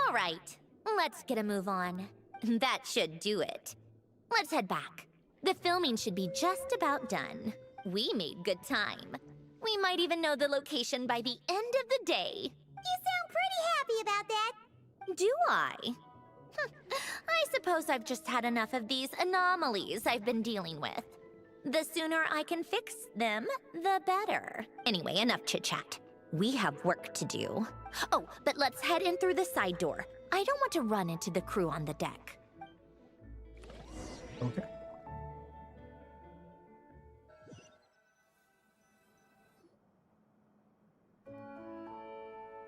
All right, let's get a move on. That should do it. Let's head back. The filming should be just about done. We made good time. We might even know the location by the end of the day. You sound pretty happy about that. Do I? I suppose I've just had enough of these anomalies I've been dealing with. The sooner I can fix them, the better. Anyway, enough chit-chat. We have work to do. Oh, but let's head in through the side door. I don't want to run into the crew on the deck. Okay.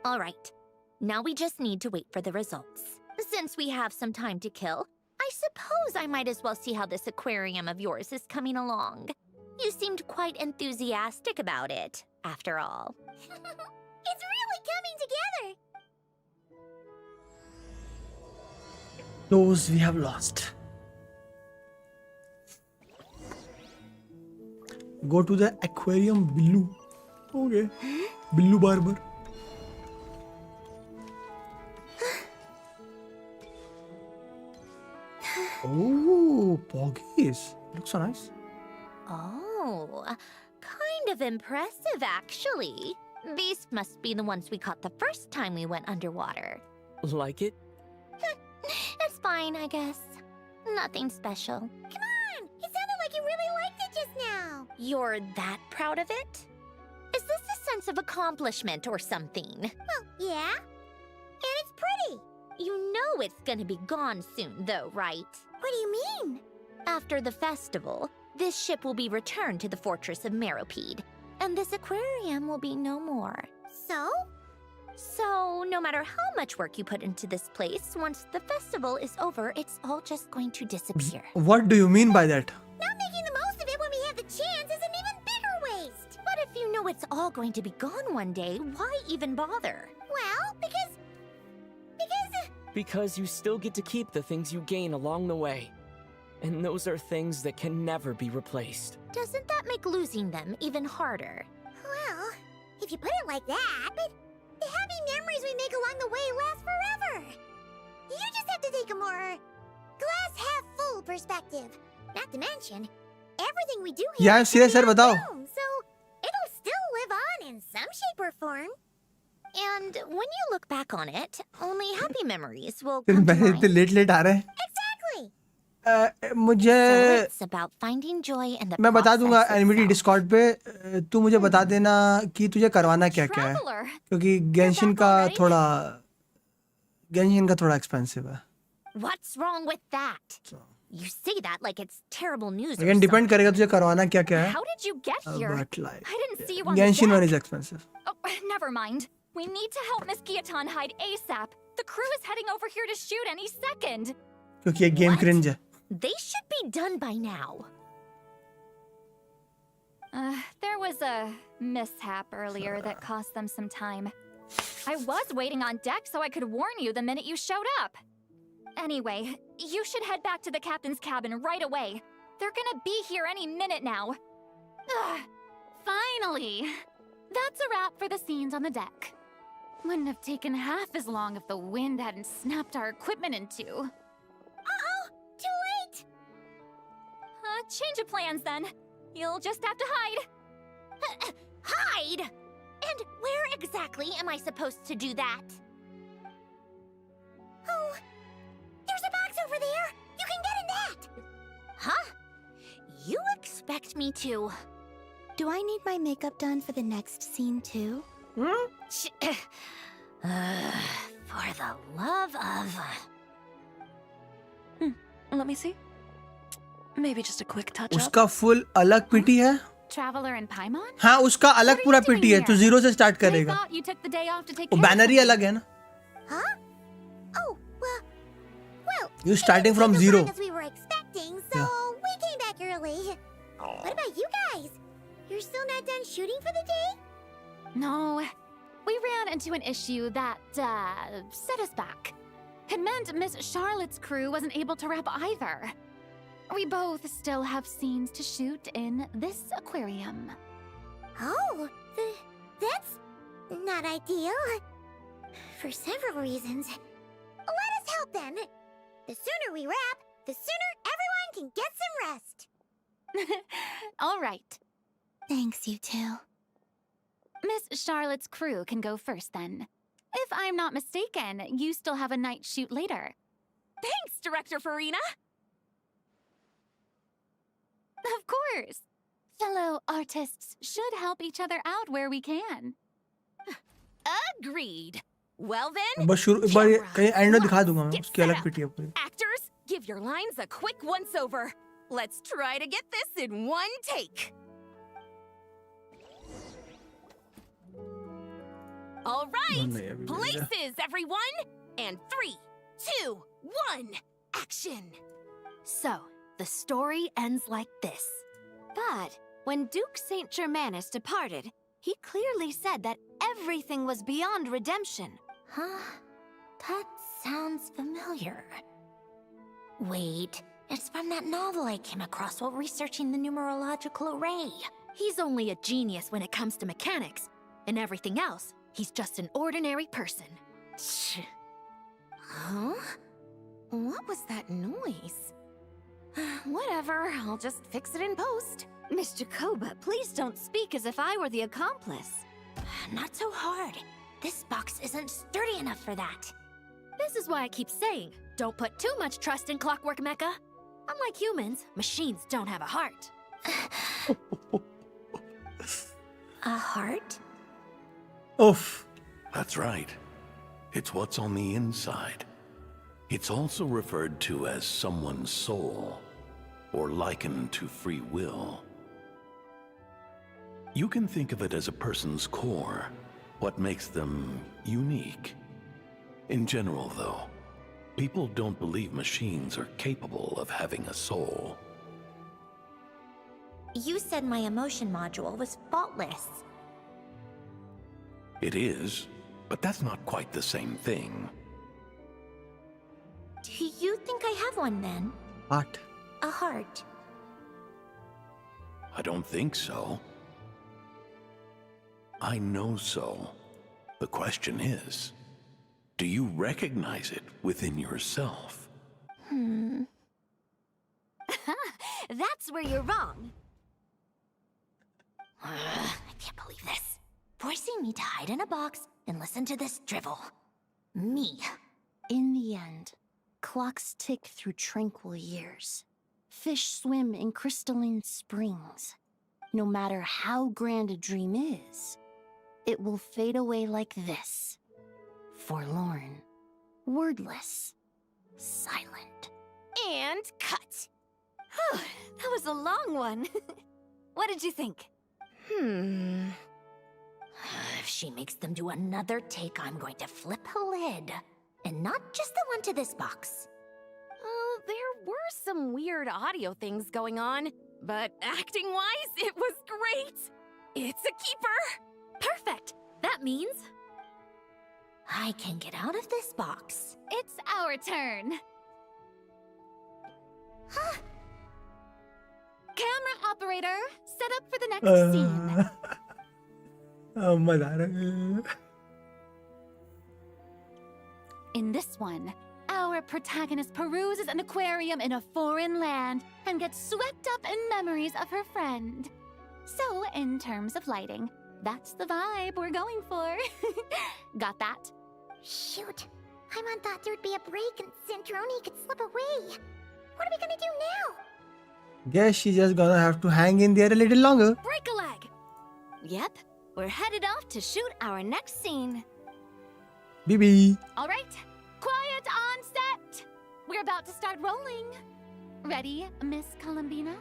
All right. Now we just need to wait for the results. Since we have some time to kill, I suppose I might as well see how this aquarium of yours is coming along. You seemed quite enthusiastic about it, after all. It's really coming together. Those we have lost. Go to the aquarium, Billu. Okay. Billu Barber. Oh, Poggies. Looks so nice. Oh, kind of impressive, actually. These must be the ones we caught the first time we went underwater. Like it? It's fine, I guess. Nothing special. Come on! It sounded like you really liked it just now. You're that proud of it? Is this a sense of accomplishment or something? Well, yeah. And it's pretty. You know it's gonna be gone soon, though, right? What do you mean? After the festival, this ship will be returned to the fortress of Meropide, and this aquarium will be no more. So? So, no matter how much work you put into this place, once the festival is over, it's all just going to disappear. What do you mean by that? Not making the most of it when we have the chance is an even bigger waste. But if you know it's all going to be gone one day, why even bother? Well, because Because you still get to keep the things you gain along the way. And those are things that can never be replaced. Doesn't that make losing them even harder? well, if you put it like that, but the happy memories we make along the way last forever. You just have to take a more glass half full perspective. Not to mention, everything we do here Yeah, is serious, sir, on batao. film, so it'll still live on in some shape or form. And when you look back on it, only happy memories will फिर come to मैंने इतने mind. Late आ रहे हैं Exactly. मुझे So it's about finding joy in the मैं बता दूंगा process एनिमिटी itself. Discord पे तू मुझे बता देना कि तुझे करवाना क्या क्या है Traveler! क्योंकि गेंशिन का थोड़ा एक्सपेंसिव है What's wrong with that? You say that like it's terrible news or लेकिन डिपेंड something. करेगा तुझे करवाना क्या क्या है How did you get here? But like I didn't see you on the Genshin one deck. Is expensive Oh, never mind. We need to help Miss Kiaton hide ASAP. The crew is heading over here to shoot any second. क्योंकि ये game What? Cringe है They should be done by now. There was a mishap earlier that cost them some time. I was waiting on deck so I could warn you the minute you showed up. Anyway, you should head back to the captain's cabin right away. They're gonna be here any minute now. Ugh, finally! That's a wrap for the scenes on the deck. Wouldn't have taken half as long if the wind hadn't snapped our equipment in two. Uh-oh! Too late! Change of plans then. You'll just have to hide. Hide? And where exactly am I supposed to do that? Oh, there's a box over there. You can get in that. Huh? You expect me to? Do I need my makeup done for the next scene too? For the love of... Let me see. Maybe just a quick touch up. उसका full अलग PT है Traveler and Paimon? हाँ उसका What अलग are पूरा you doing PT है तो here? Zero से स्टार्ट I करेगा thought you took the day off to take वो care of banner he something. अलग है ना Huh? Oh, well, You it starting didn't from take as zero. long as we were expecting, so we came back early. What about you guys? You're still not done shooting for the day? No. We ran into an issue that, set us back. It meant Miss Charlotte's crew wasn't able to wrap either. We both still have scenes to shoot in this aquarium. Oh, that's not ideal. For several reasons. Let us help then. The sooner we wrap, the sooner everyone can get some rest. All right. Thanks, you two. Miss Charlotte's crew can go first then. If I'm not mistaken, you still have a night shoot later. Thanks, Director Farina! Of course. Fellow artists should help each other out where we can. Agreed. Well then, बस शुरू एक बार ये camera, कहीं and में दिखा lights, दूंगा मैं get उसकी set अलग up. पीटी है पूरी Actors, give your lines a quick once-over. Let's try to get this in one take. All right, नहीं, अभी भी places, everyone! And 3, 2, 1, action! So, the story ends like this. But when Duke St. Germanus departed, he clearly said that everything was beyond redemption. Huh? That sounds familiar. Wait, it's from that novel I came across while researching the numerological array. He's only a genius when it comes to mechanics. And everything else, he's just an ordinary person. Huh? What was that noise? Whatever, I'll just fix it in post. Miss Jacoba, please don't speak as if I were the accomplice. Not so hard. This box isn't sturdy enough for that. This is why I keep saying, don't put too much trust in Clockwork Mecha. Unlike humans, machines don't have a heart. A heart? Oof. That's right. It's what's on the inside. It's also referred to as someone's soul, or likened to free will. You can think of it as a person's core, what makes them unique. In general, though, people don't believe machines are capable of having a soul. You said my emotion module was faultless. It is, but that's not quite the same thing. Do you think I have one then? What? A heart? I don't think so. I know so. The question is, do you recognize it within yourself? That's where you're wrong. I can't believe this. Forcing me to hide in a box and listen to this drivel. Me. In the end, clocks tick through tranquil years. Fish swim in crystalline springs. No matter how grand a dream is, it will fade away like this. Forlorn, wordless, silent. And cut. Whew, that was a long one. What did you think? If she makes them do another take, I'm going to flip a lid. And not just the one to this box. There were some weird audio things going on, but acting-wise, it was great. It's a keeper. Perfect. That means I can get out of this box. It's our turn. Camera operator, set up for the next scene. मजा आ रहा है. In this one, our protagonist peruses an aquarium in a foreign land and gets swept up in memories of her friend. So, in terms of lighting, that's the vibe we're going for. Got that? Shoot. I thought there'd be a break and Sandrone could slip away. What are we gonna do now? Guess she's just gonna have to hang in there a little longer. break a leg. Yep, we're headed off to shoot our next scene. BB. All right, quiet on set. We're about to start rolling. Ready, Miss Columbina?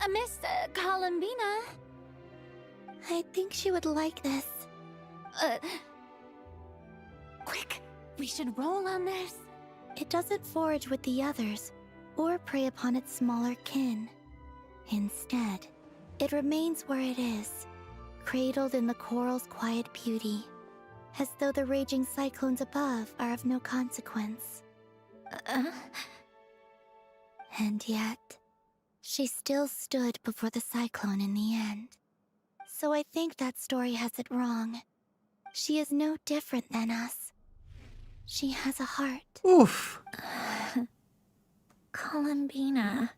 Miss Columbina? I think she would like this. Quick, we should roll on this. It doesn't forage with the others, or prey upon its smaller kin. Instead, it remains where it is, cradled in the coral's quiet beauty, as though the raging cyclones above are of no consequence. And yet, she still stood before the cyclone in the end. So I think that story has it wrong. She is no different than us. She has a heart. Oof. Columbina.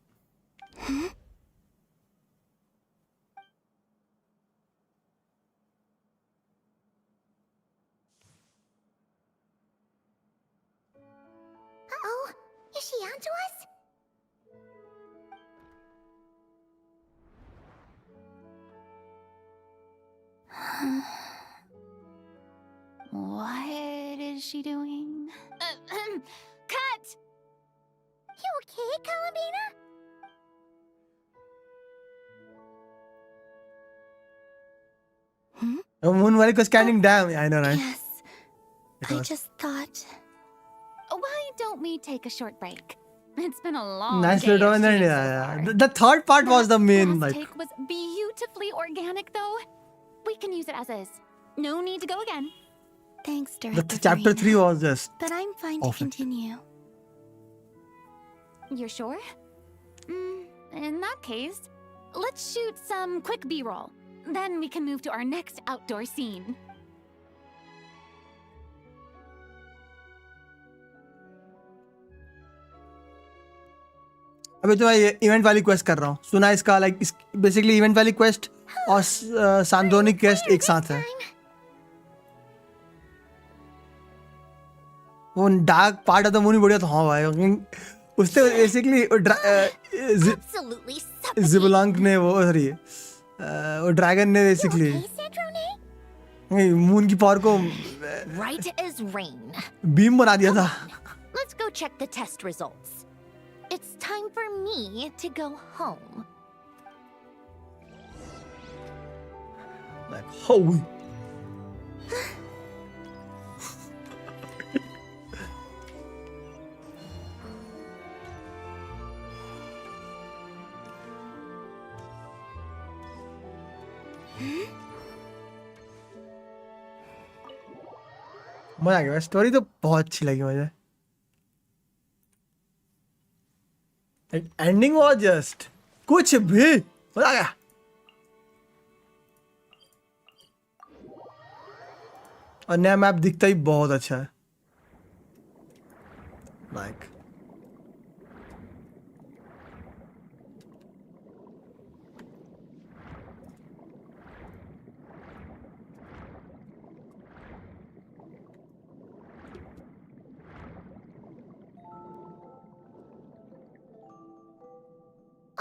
Uh-oh. Is she onto us? What is she doing? Cut! You okay, Columbina? Moonwalik was standing down. I know, right? Yes. I just thought... Why don't we take a short break? It's been a long Nice day little of one. shooting so Yeah. far. The third part was the main, Last like. take was beautifully organic, though. We can use it as is. No need to go again. Thanks, The Director chapter Farina. 3 was just. But I'm fine to awful. continue. You're sure? In that case, let's shoot some quick B-roll. Then we can move to our next outdoor scene. अभी तो मैं ये event वाली quest कर रहा हूँ. सुना इसका लाइक बेसिकली इवेंट वाली क्वेस्ट और सांद्रोनी क्वेस्ट एक साथ है. वो डार्क पार्ट है तो मुझे बढ़िया तो हाँ भाई उससे बेसिकली जिबलांक ने वो सॉरी वो ड्रैगन ने बेसिकली मून की पावर को Right as rain. बीम बना दिया था. Let's go check the test results. It's time for me to go home. Like, holy. मजा आ गया. स्टोरी तो बहुत अच्छी लगी मुझे. एंडिंग वाज जस्ट कुछ भी मजा आ गया. और नया मैप दिखता ही बहुत अच्छा है. Like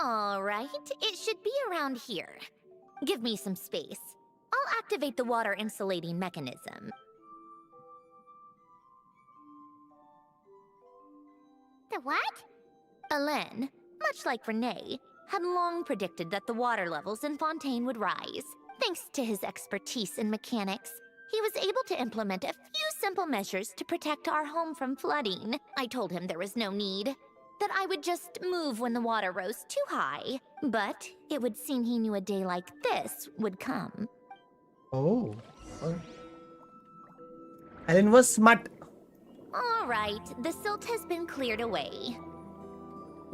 All right, it should be around here. Give me some space. I'll activate the water insulating mechanism. The what? Alain, much like Renee, had long predicted that the water levels in Fontaine would rise. Thanks to his expertise in mechanics, he was able to implement a few simple measures to protect our home from flooding. I told him there was no need, that I would just move when the water rose too high. But it would seem he knew a day like this would come. oh Ellen was smart. All right, the silt has been cleared away.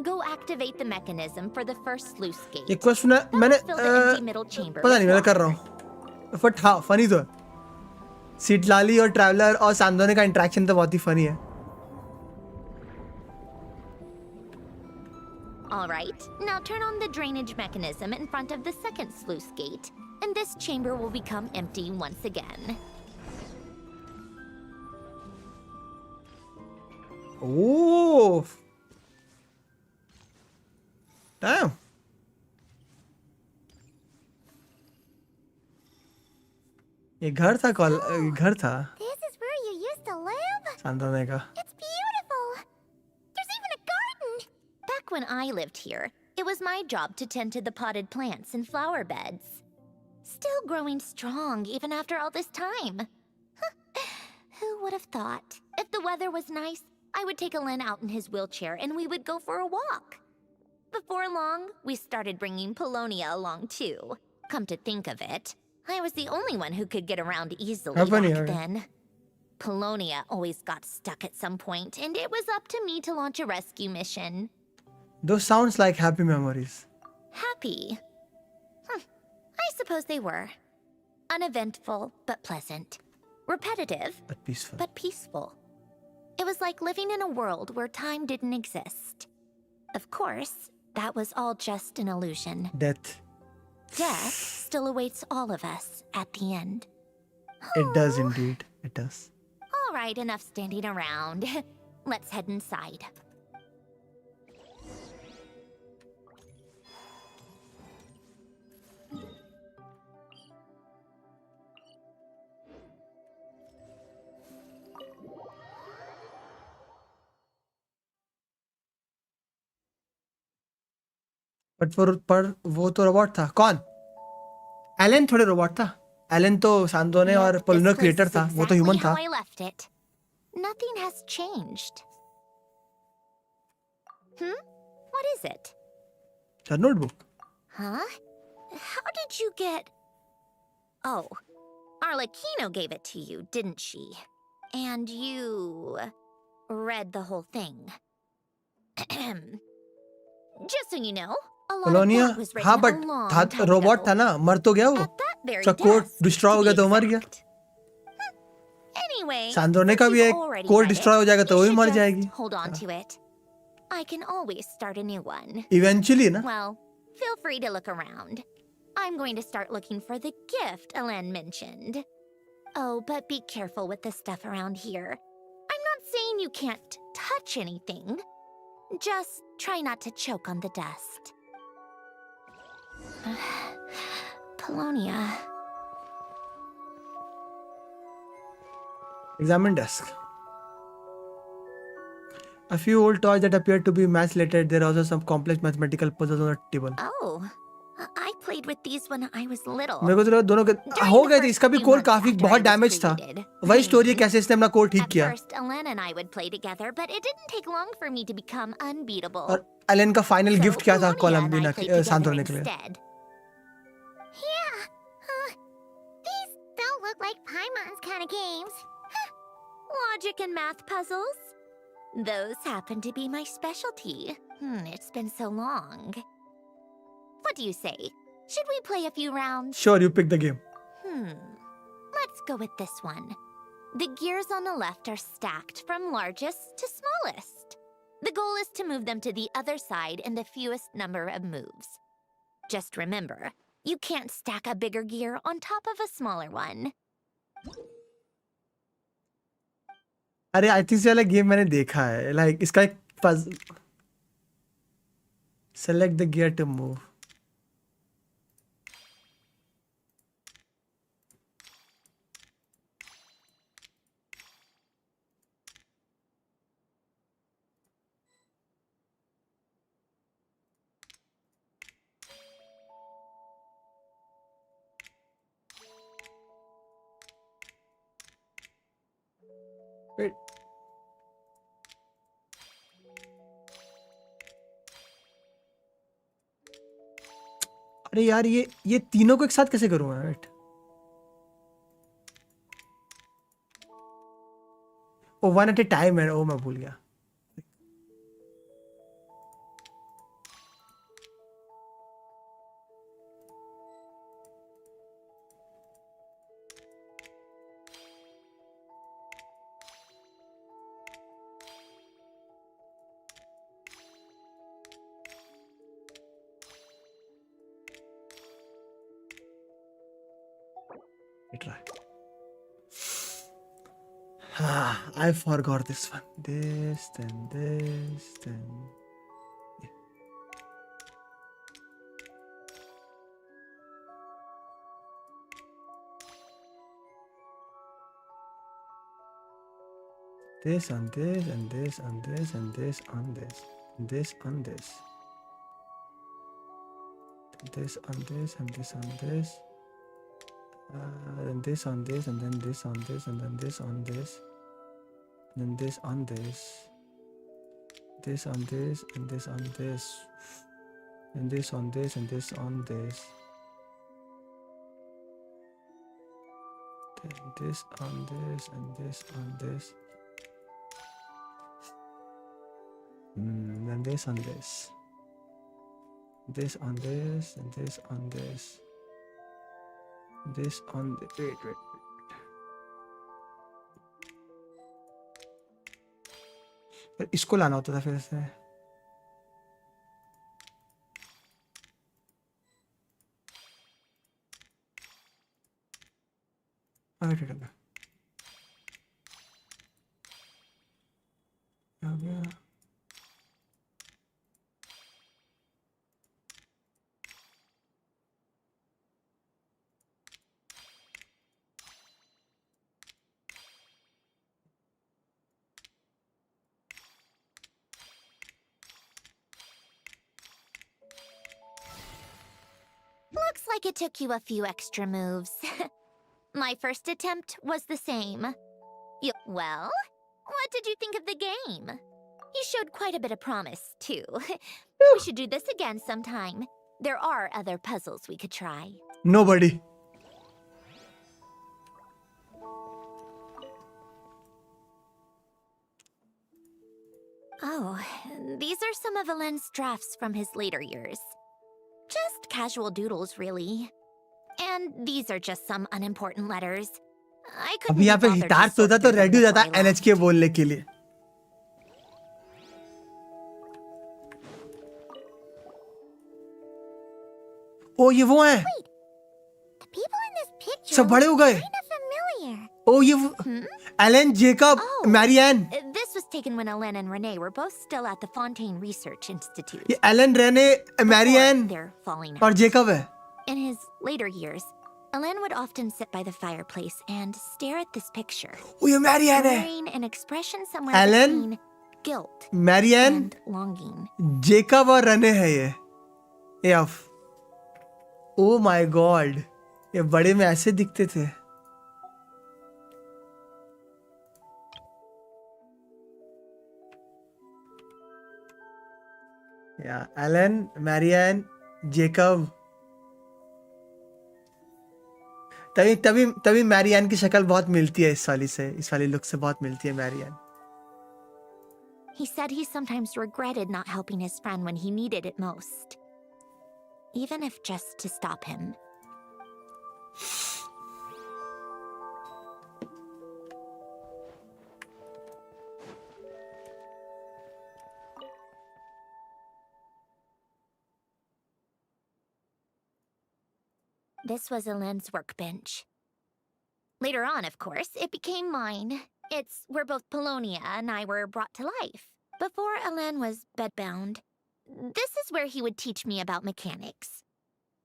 Go activate the mechanism for the first sluice gate. एक question है मैंने Fill the empty middle chamber पता नहीं with मैं कर रहा water. हूँ but हाँ फनी तो है. सीटलाली और ट्रैवलर और सांदोने का इंटरेक्शन तो बहुत ही फनी है. All right, now turn on the drainage mechanism in front of the second sluice gate, and this chamber will become empty once again. Oh, damn. ये घर था घर था This is where you used to live? सांदोने का. It's beautiful. There's even a garden. Back when I lived here, it was my job to tend to the potted plants and flower beds. Still growing strong even after all this time. Who would have thought? If the weather was nice, I would take Alain out in his wheelchair and we would go for a walk. Before long, we started bringing Polonia along too. Come to think of it, I was the only one who could get around easily How funny, back huh? then. Polonia always got stuck at some point, and it was up to me to launch a rescue mission. Those sounds like happy memories. Happy? I suppose they were. Uneventful, but pleasant. Repetitive, But peaceful. but peaceful. It was like living in a world where time didn't exist. Of course, that was all just an illusion. Death. Death still awaits all of us at the end. It does indeed. It does. All right, enough standing around. Let's head inside. पर वो तो robot था. कौन? Elon थोड़े robot था. Elon तो सांदोने और पोलिनो This place creator is था. वो तो ह्यूमन exactly था. how I left it. Nothing has changed. What is it? The notebook. Huh? How did you get... Oh, Arlecchino gave it to you, didn't she? And you... read the whole thing. Just so you know, a lot Polonia of that was written हाँ a but long था time robot ago. था ना. मर तो गया वो. At that very उसका code desk, destroy हो to गया be तो मर गया. exact. Anyway, सांदोने का since भी you've एक already code read it, destroy हो जाएगा तो you वो भी should मर just जाएगी. Hold on to it. I can always start a new one. Eventually, na? Well, feel free to look around. I'm going to start looking for the gift Elen mentioned. Oh, but be careful with the stuff around here. I'm not saying you can't touch anything. Just try not to choke on the dust. Polonia. Examine desk. A few old toys that appear to be match related. There are also some complex mathematical puzzles on the table. Oh, I played with these when I was little. मेरे को तो लगा दोनों के हो गए थे. इसका भी कोड काफी बहुत डैमेज था. वही स्टोरी है कैसे इसने अपना कोड ठीक किया. At first, Elen and I would play together, but it didn't take long for me to become unbeatable. और एलन का फाइनल गिफ्ट क्या था कोलंबिना के सांद्रोने के लिए. Yeah, these don't look like Paimon's kind of games. Logic and math puzzles? Those happen to be my specialty. It's been so long. What do you say? Should we play a few rounds? Sure, you pick the game. Let's go with this one. The gears on the left are stacked from largest to smallest. The goal is to move them to the other side in the fewest number of moves. Just remember, you can't stack a bigger gear on top of a smaller one. अरे I think से वाला game मैंने देखा है. Like इसका एक select the gear to move. Wait. अरे यार ये तीनों को एक साथ कैसे करूँगा. Right. Oh one at a time है. ओ मैं भूल गया. Try. I forgot this one. This, then this, then. This on this, and this on this, and this on this, and this on this. This on this, and this on this. Then this on this, and then this on this, and then this on this, and then this on this, this on this, and this on this, and this on this, and this on this, then this on this, and this on this, then this on this, this on this, and this on this. This on the wait. पर इसको लाना होता था फिर से. अरे ठीक है. आ गया. Looks like it took you a few extra moves. My first attempt was the same. Well, what did you think of the game? You showed quite a bit of promise, too. We should do this again sometime. There are other puzzles we could try. Nobody. Oh, these are some of Elen's drafts from his later years. Just casual doodles, really. And these are just some unimportant letters. I couldn't अभी यहाँ पे हितार्थ होता तो ready हो जाता NHK बोलने के लिए. ओ ये वो हैं, The people in this picture सब बड़े हो गए। kind of familiar. ओ ये Ellen, Jacob, Marion. This was taken when Ellen and Renee were both still at the Fontaine Research Institute. ये Ellen, Rene, Marion They're falling और out. Jacob है। In his later years, Ellen would often sit by the fireplace and stare at this picture, ओ ये Marrion है। wearing an expression somewhere Ellen? between guilt Marion, and longing. Jacob और Rene है ये of. O my God, ये बड़े में ऐसे दिखते थे। या एलन, मैरियन, जेकब। तभी तभी तभी मैरियन की शक्ल बहुत मिलती है इस वाली से, इस वाली लुक से बहुत मिलती है Marrion. He said he sometimes regretted not helping his friend when he needed it most, even if just to stop him. This was Ellen's workbench. Later on, of course, it became mine. It's where both Polonia and I were brought to life. Before Ellen was bedbound, this is where he would teach me about mechanics.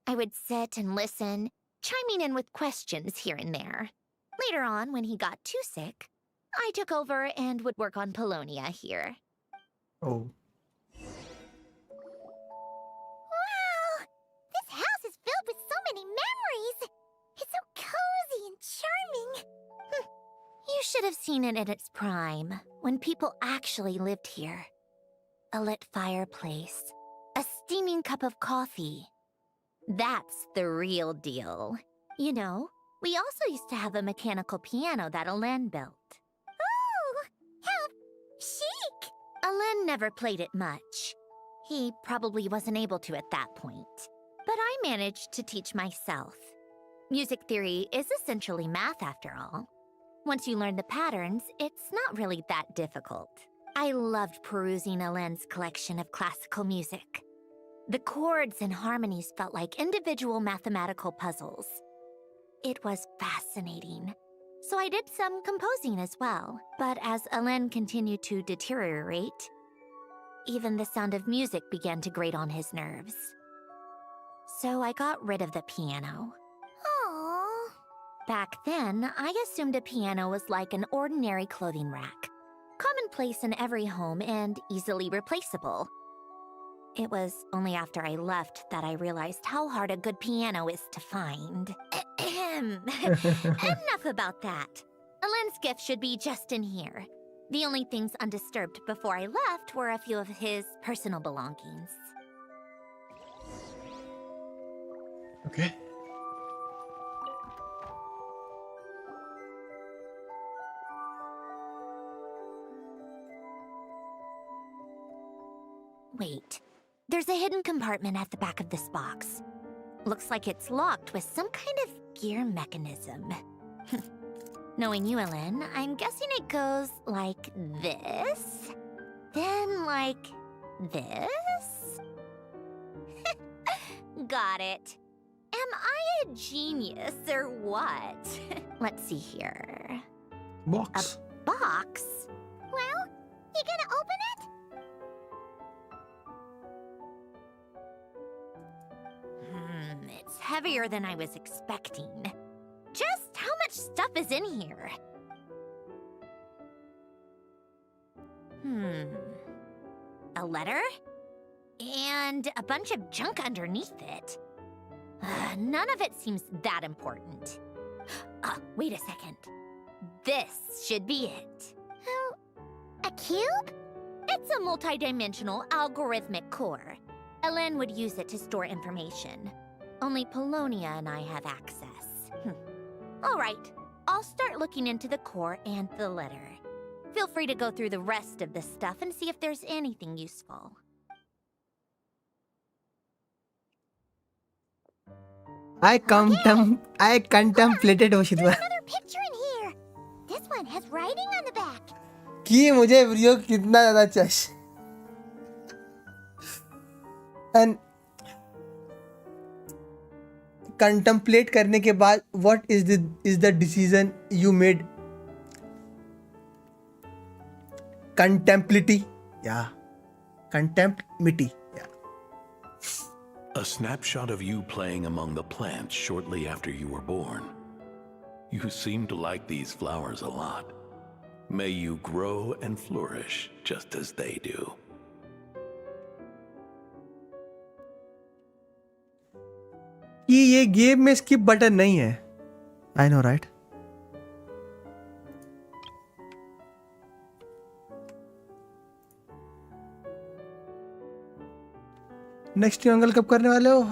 I would sit and listen, chiming in with questions here and there. Later on, when he got too sick, I took over and would work on Polonia here. Oh. Wow! This house is filled with so many memories! It's so cozy and charming! You should have seen it at its prime, when people actually lived here. A lit fireplace, a steaming cup of coffee. That's the real deal. You know, we also used to have a mechanical piano that Alen built. Oh, how chic! Alen never played it much. He probably wasn't able to at that point. But I managed to teach myself. Music theory is essentially math after all. Once you learn the patterns, it's not really that difficult. I loved perusing Alen's collection of classical music. The chords and harmonies felt like individual mathematical puzzles. It was fascinating. So I did some composing as well. But as Alen continued to deteriorate, even the sound of music began to grate on his nerves. So I got rid of the piano. Aww. Back then, I assumed a piano was like an ordinary clothing rack, commonplace in every home and easily replaceable. It was only after I left that I realized how hard a good piano is to find. Enough about that. Alen's gift should be just in here. The only things undisturbed before I left were a few of his personal belongings. Okay. Wait, there's a hidden compartment at the back of this box. Looks like it's locked with some kind of gear mechanism. Knowing you, Ellen, I'm guessing it goes like this, then like this. Got it. Am I a genius or what? Let's see here. Box. A box? Well, you gonna open it? It's heavier than I was expecting. Just how much stuff is in here? A letter? And a bunch of junk underneath it. None of it seems that important. Wait a second. This should be it. Oh, a cube? It's a multi-dimensional algorithmic core. Ellen would use it to store information. Only Polonia and I have access. All right, I'll start looking into the core and the letter. Feel free to go through the rest of the stuff and see if there's anything useful. I contemplated Bhushittiwari. Another picture in here. This one has writing on the back. कि मुझे video कितना ज़्यादा चाहिए. And contemplate करने के बाद what is the decision you made? कंटेम्प्लिटी या कंटेम्प्टमिटी या A snapshot of you playing among the plants shortly after you were born. You seem to like these flowers a lot. May you grow and flourish just as they do. ये game में skip button नहीं है. I know, right? Next uncle कब करने वाले हो?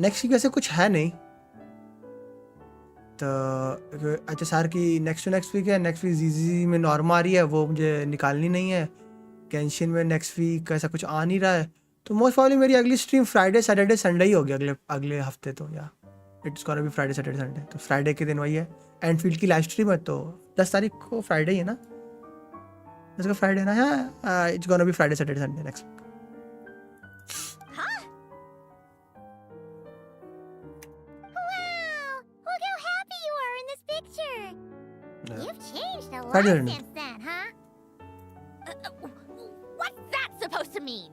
Next week वैसे कुछ है नहीं, तो HSR की नेक्स्ट वीक है. नेक्स्ट वीक जीजी में नॉर्मा आ रही है, वो मुझे निकालनी नहीं है. गेंशिन में नेक्स्ट वीक ऐसा कुछ आ नहीं रहा है, तो मोस्ट प्रॉब्ली मेरी अगली स्ट्रीम फ्राइडे सैटरडे संडे ही होगी अगले हफ्ते. तो या it's gonna be Friday Saturday Sunday. तो फ्राइडे के दिन वही है, एंडफील्ड की लाइव स्ट्रीम है, तो 10 तारीख को फ्राइडे ही है ना? 10 को फ्राइडे ना? हाँ, it's gonna be Friday Saturday Sunday next. You've changed a lot Friday night. since then, huh? What's that supposed to mean?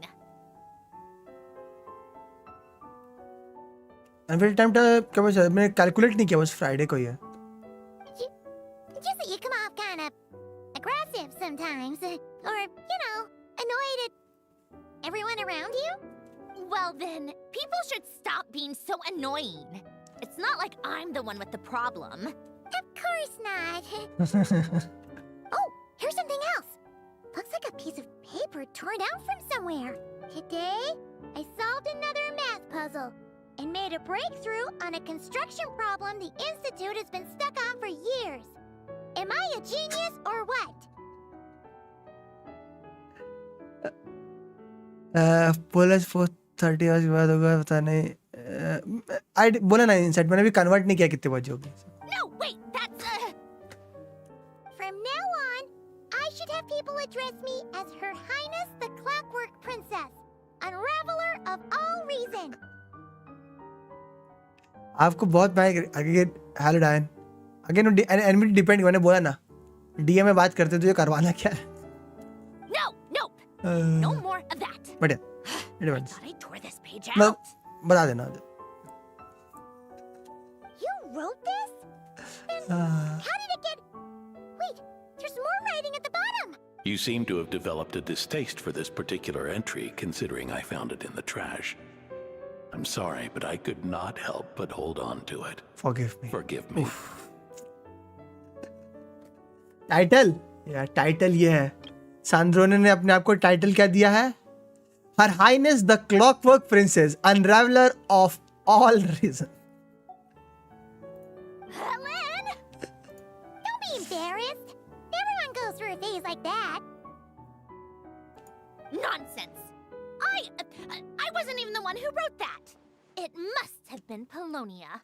Endfield time क्या बस मैंने कैलकुलेट नहीं किया, बस फ्राइडे को ही है. Just that you come off kind of aggressive sometimes, or, annoyed at everyone around you. Well then, people should stop being so annoying. It's not like I'm the one with the problem. Of course not. Oh, here's something else. Looks like a piece of paper torn out from somewhere. Today, I solved another math puzzle and made a breakthrough on a construction problem the Institute has been stuck on for years. Am I a genius or what? Police 4:30 बजे के बाद होगा, पता नहीं. आई बोला ना insight, मैंने भी कन्वर्ट नहीं किया कितने बजे होगी. No, wait, that's From now on, I should have people address me as Her Highness the Clockwork Princess, unraveler of all reason. आपको बहुत भाई अगेन हेलो डायन अगेन एनिमी डिपेंड. मैंने बोला ना डीएम में बात करते, तुझे करवाना क्या है? nope. No more of that. बढ़िया. I thought I tore this page मैं out. बता देना. You wrote this? Then how did it get... Wait, there's more writing at the bottom. You seem to have developed a distaste for this particular entry, considering I found it in the trash. I'm sorry, but I could not help but hold on to it. Forgive me. Forgive me. Title या title ये है. सांद्रोने ने अपने आप को title क्या दिया है? Her highness the clockwork princess, unraveller of all reason. Helen! Don't be embarrassed. Everyone goes through a phase like that. Nonsense. I wasn't even the one who wrote that. It must have been Polonia.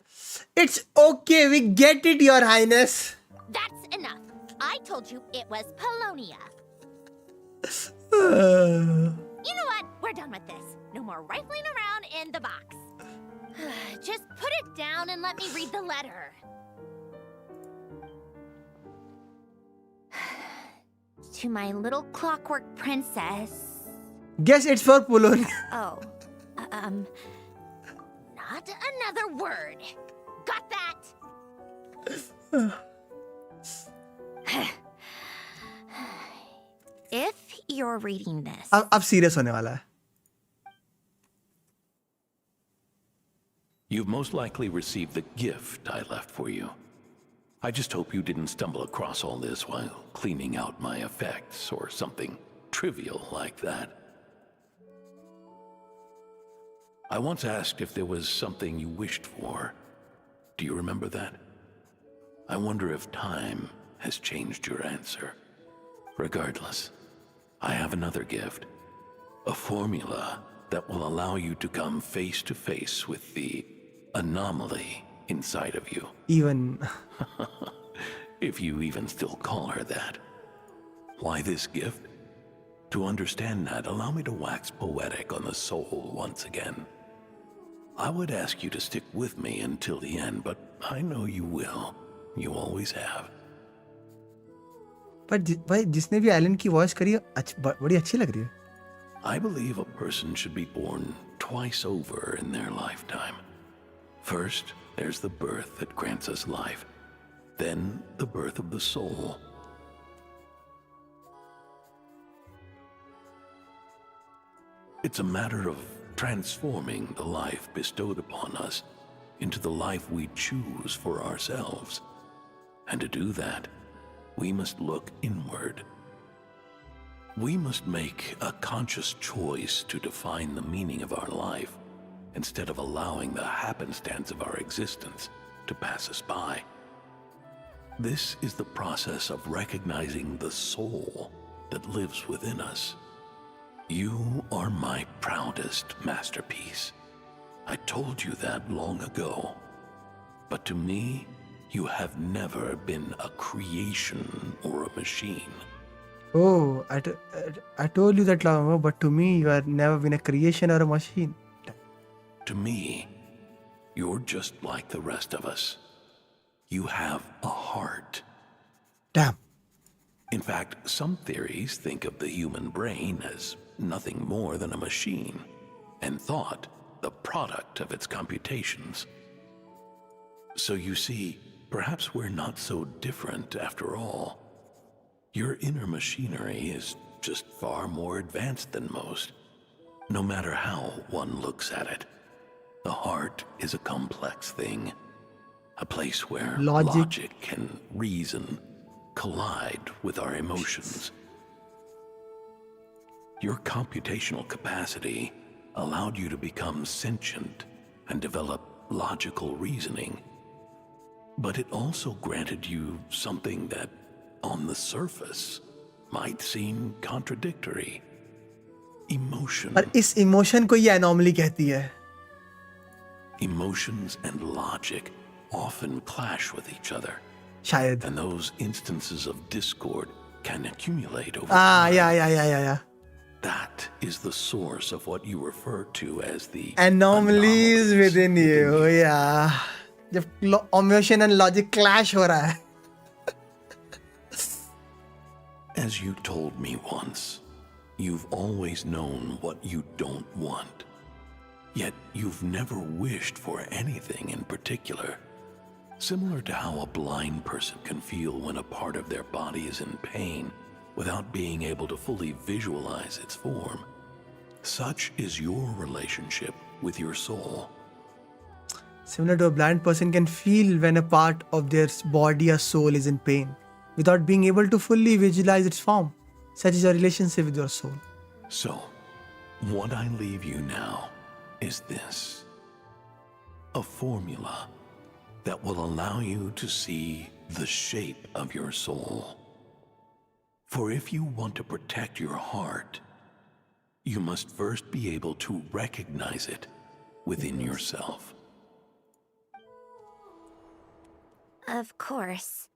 It's okay, we get it, your highness. That's enough. I told you it was Polonia. You know what? We're done with this. No more rifling around in the box. Just put it down and let me read the letter. To my little clockwork princess. Guess it's for Polonia. Oh, not another word. Got that? If you're reading this, अब serious होने वाला है. You've most likely received the gift I left for you. I just hope you didn't stumble across all this while cleaning out my effects or something trivial like that. I once asked if there was something you wished for. Do you remember that? I wonder if time has changed your answer. Regardless, I have another gift. A formula that will allow you to come face to face with the anomaly inside of you. Even... If you even still call her that. Why this gift? To understand that, allow me to wax poetic on the soul once again. I would ask you to stick with me until the end, but I know you will. You always have. पर भाई जिसने भी Elon की voice करी है बड़ी अच्छी लग रही है. I believe a person should be born twice over in their lifetime. First, there's the birth that grants us life. Then, the birth of the soul. It's a matter of transforming the life bestowed upon us into the life we choose for ourselves. And to do that, we must look inward. We must make a conscious choice to define the meaning of our life instead of allowing the happenstance of our existence to pass us by. This is the process of recognizing the soul that lives within us. You are my proudest masterpiece. I told you that long ago. But to me, you have never been a creation or a machine. Oh, I told you that long ago, but to me, you have never been a creation or a machine. To me, you're just like the rest of us. You have a heart. Damn. In fact, some theories think of the human brain as nothing more than a machine, and thought the product of its computations. So you see, perhaps we're not so different after all. Your inner machinery is just far more advanced than most. No matter how one looks at it, the heart is a complex thing. A place where logic and reason collide with our emotions. Your computational capacity allowed you to become sentient and develop logical reasoning. But it also granted you something that, on the surface, might seem contradictory. Emotion. पर इस emotion को ये anomaly कहती है. Emotions and logic often clash with each other. शायद. And those instances of discord can accumulate over time. Yeah. That is the source of what you refer to as the anomalies within you. Yeah. जब emotion and logic clash हो रहा है. As you told me once, you've always known what you don't want. Yet you've never wished for anything in particular. Similar to how a blind person can feel when a part of their body is in pain without being able to fully visualize its form. Such is your relationship with your soul. Similar to a blind person can feel when a part of their body or soul is in pain without being able to fully visualize its form. Such is your relationship with your soul. So, what I leave you now is this. A formula that will allow you to see the shape of your soul. For if you want to protect your heart, you must first be able to recognize it within yourself. Of course.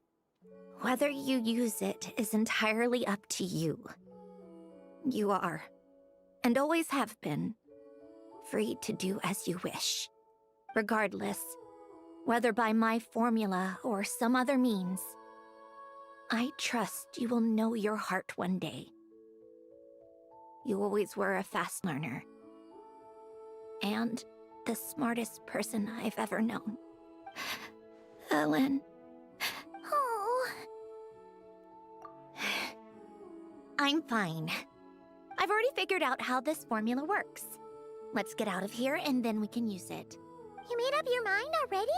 Whether you use it is entirely up to you. You are, and always have been, free to do as you wish. Regardless, whether by my formula or some other means, I trust you will know your heart one day. You always were a fast learner. And the smartest person I've ever known. Ellen. Oh. I'm fine. I've already figured out how this formula works. Let's get out of here and then we can use it. You made up your mind already?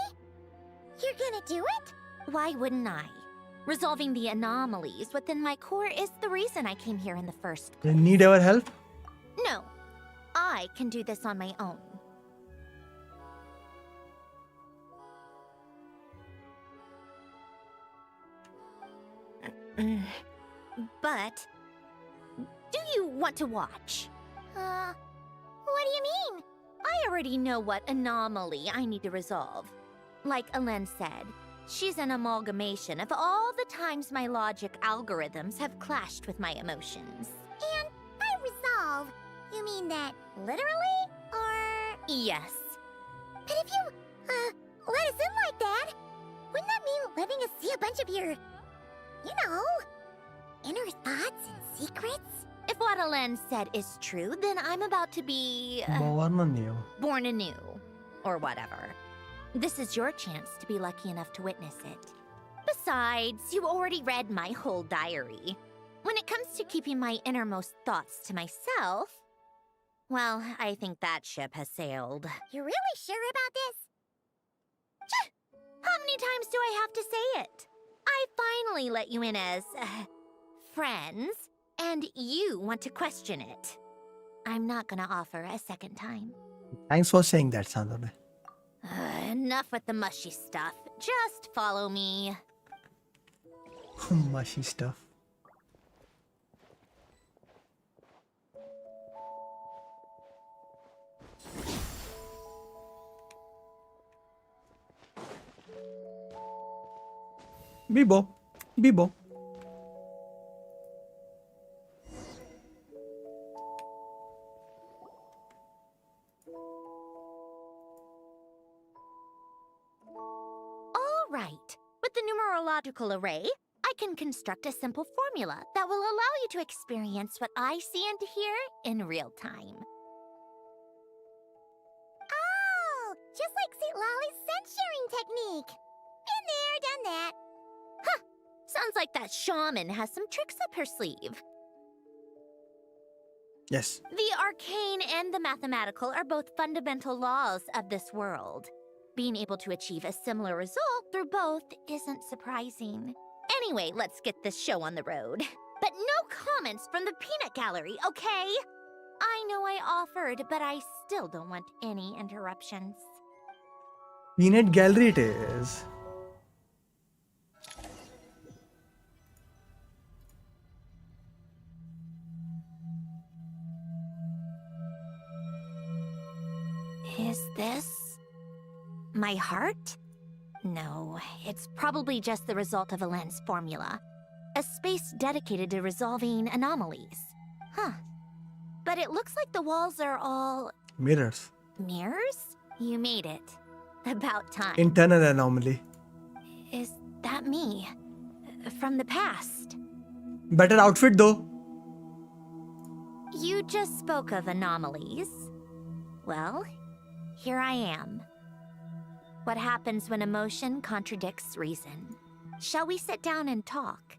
You're gonna do it? Why wouldn't I? Resolving the anomalies within my core is the reason I came here in the first place. You need our help? No. I can do this on my own. But, do you want to watch? What do you mean? I already know what anomaly I need to resolve. Like Alen said, she's an amalgamation of all the times my logic algorithms have clashed with my emotions. And by resolve, you mean that literally, or...? Yes. But if you, let us in like that, wouldn't that mean letting us see a bunch of your, inner thoughts and secrets? If what Alen said is true, then I'm about to be Born anew. born anew, or whatever. This is your chance to be lucky enough to witness it. Besides, you already read my whole diary. When it comes to keeping my innermost thoughts to myself, well, I think that ship has sailed. You're really sure about this? How many times do I have to say it? I finally let you in as friends, and you want to question it. I'm not gonna offer a second time. Thanks for saying that, Sandrone. Enough with the mushy stuff. Just follow me. Mushy stuff. Bibo. Bibo. All right. With the numerological array, I can construct a simple formula that will allow you to experience what I see and hear in real time. Oh, just like St. Lolly's scent-sharing technique. Been there, done that. Huh. Sounds like that shaman has some tricks up her sleeve. Yes. The arcane and the mathematical are both fundamental laws of this world. Being able to achieve a similar result through both isn't surprising. Anyway, let's get this show on the road. But no comments from the peanut gallery, okay? I know I offered, but I still don't want any interruptions. Peanut gallery it is. Is this my heart? No, it's probably just the result of Alen's formula. A space dedicated to resolving anomalies. Huh. But it looks like the walls are all Mirrors. mirrors? You made it. About time. Internal anomaly. Is that me? From the past? Better outfit though. You just spoke of anomalies. Well, here I am. What happens when emotion contradicts reason? Shall we sit down and talk?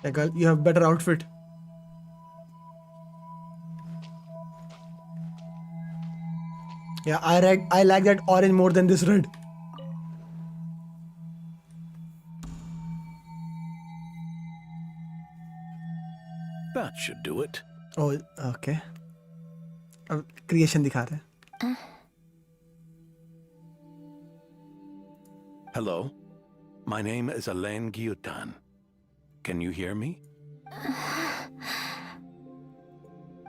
Hey girl, you have better outfit. Yeah, I like that orange more than this red. That should do it. Oh, okay. अब creation दिखा रहे हैं. Hello. My name is Alain Guillotin. Can you hear me?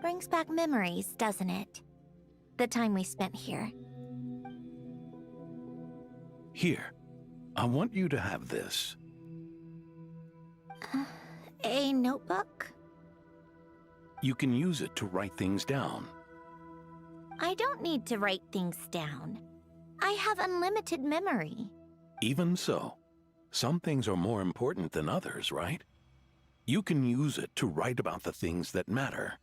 Brings back memories, doesn't it? The time we spent here. Here. I want you to have this. A notebook? You can use it to write things down. I don't need to write things down. I have unlimited memory. Even so, some things are more important than others, right? You can use it to write about the things that matter.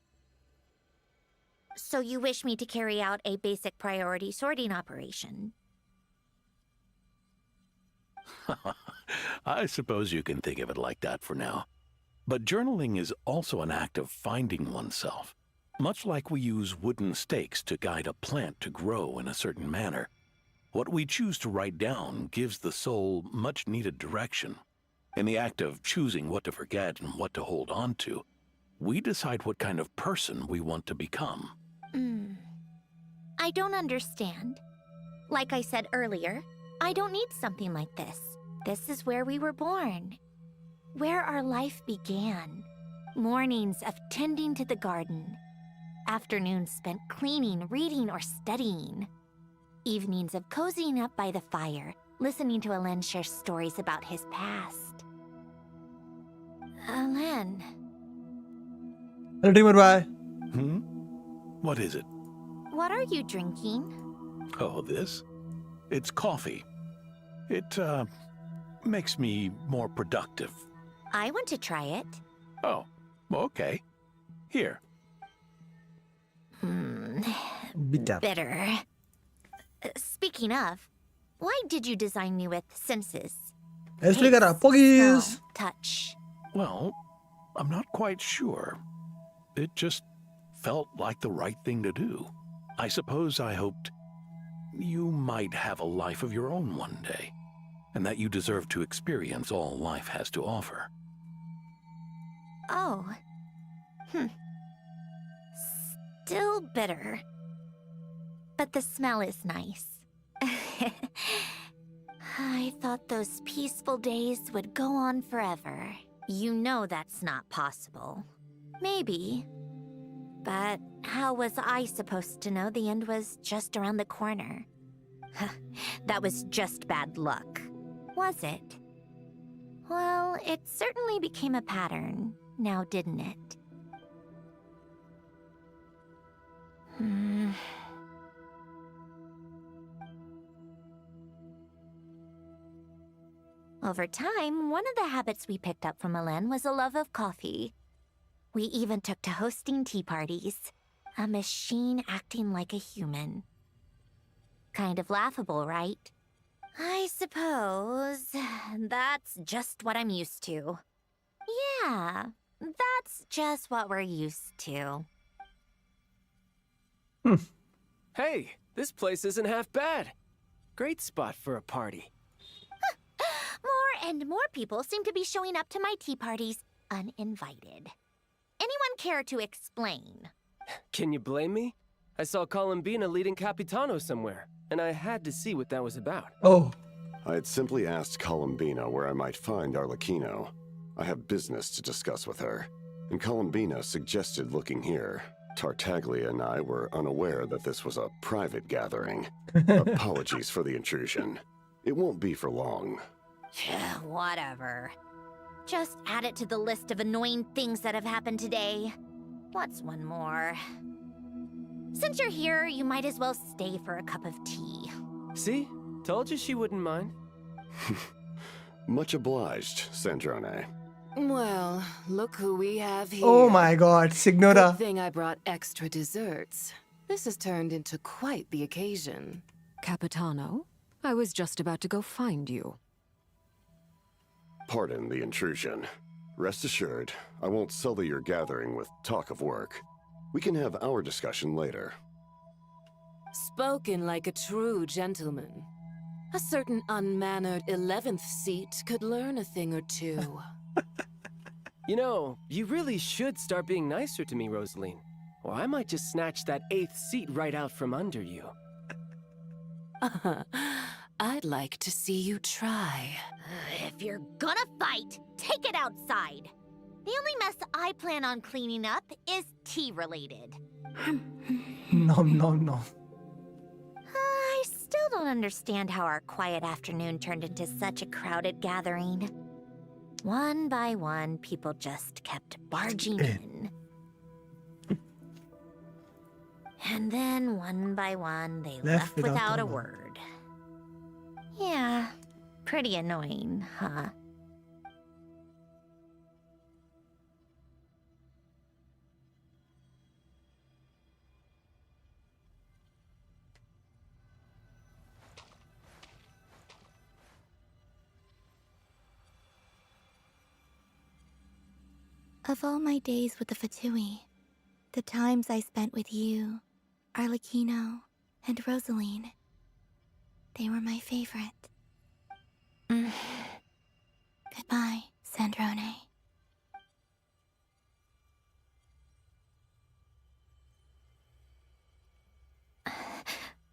So you wish me to carry out a basic priority sorting operation? I suppose you can think of it like that for now. But journaling is also an act of finding oneself. Much like we use wooden stakes to guide a plant to grow in a certain manner, what we choose to write down gives the soul much-needed direction. In the act of choosing what to forget and what to hold on to, we decide what kind of person we want to become. I don't understand. Like I said earlier, I don't need something like this. This is where we were born. Where our life began. Mornings of tending to the garden. Afternoons spent cleaning, reading, or studying. Evenings of cozying up by the fire, listening to Alen share stories about his past. Alen, Hello, Dreamer. Bye. What is it? what are you drinking? Oh, this? It's coffee. It, makes me more productive. I want to try it. Oh, okay. Here. Bitter. Bitter. Speaking of, why did you design me with senses? Explicará. Taste, Poggies. smell, touch. Well, I'm not quite sure. It just felt like the right thing to do. I suppose I hoped you might have a life of your own one day, and that you deserve to experience all life has to offer. Oh. Still bitter. But the smell is nice. I thought those peaceful days would go on forever. You know that's not possible. Maybe. But how was I supposed to know the end was just around the corner? That was just bad luck. Was it? Well, it certainly became a pattern, now didn't it? Over time, one of the habits we picked up from Alen was a love of coffee. We even took to hosting tea parties. A machine acting like a human. Kind of laughable, right? I suppose that's just what I'm used to. Yeah, that's just what we're used to. Hey, this place isn't half bad. Great spot for a party. More and more people seem to be showing up to my tea parties uninvited. Anyone care to explain? Can you blame me? I saw Columbina leading Capitano somewhere, and I had to see what that was about. Oh. I had simply asked Columbina where I might find Arlecchino. I have business to discuss with her, and Columbina suggested looking here. Tartaglia and I were unaware that this was a private gathering. Apologies for the intrusion. It won't be for long. Whatever. Just add it to the list of annoying things that have happened today. What's one more? Since you're here, you might as well stay for a cup of tea. See? Told you she wouldn't mind. Much obliged, Sandrone. Well, look who we have here. Oh my god, Signora. Good thing I brought extra desserts. This has turned into quite the occasion. Capitano, I was just about to go find you. Pardon the intrusion. Rest assured, I won't sully your gathering with talk of work. We can have our discussion later. Spoken like a true gentleman. A certain unmannered 11th seat could learn a thing or two. You know, you really should start being nicer to me, Rosaline. Or I might just snatch that 8th seat right out from under you. I'd like to see you try. If you're gonna fight, take it outside. The only mess I plan on cleaning up is tea-related. No. I still don't understand how our quiet afternoon turned into such a crowded gathering. One by one, people just kept barging in. And then, one by one, they left without a word. Yeah, pretty annoying, huh? Of all my days with the Fatui, the times I spent with you, Arlecchino, and Rosaline, they were my favorite. Goodbye, Sandrone.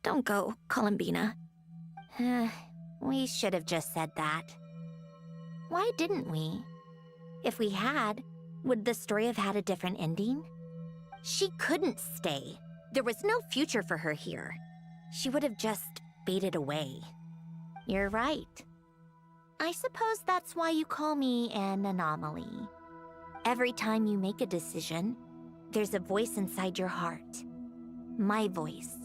Don't go, Columbina. We should have just said that. Why didn't we? If we had, would the story have had a different ending? She couldn't stay. There was no future for her here. she would have just faded away. You're right. I suppose that's why you call me an anomaly. Every time you make a decision, there's a voice inside your heart. My voice,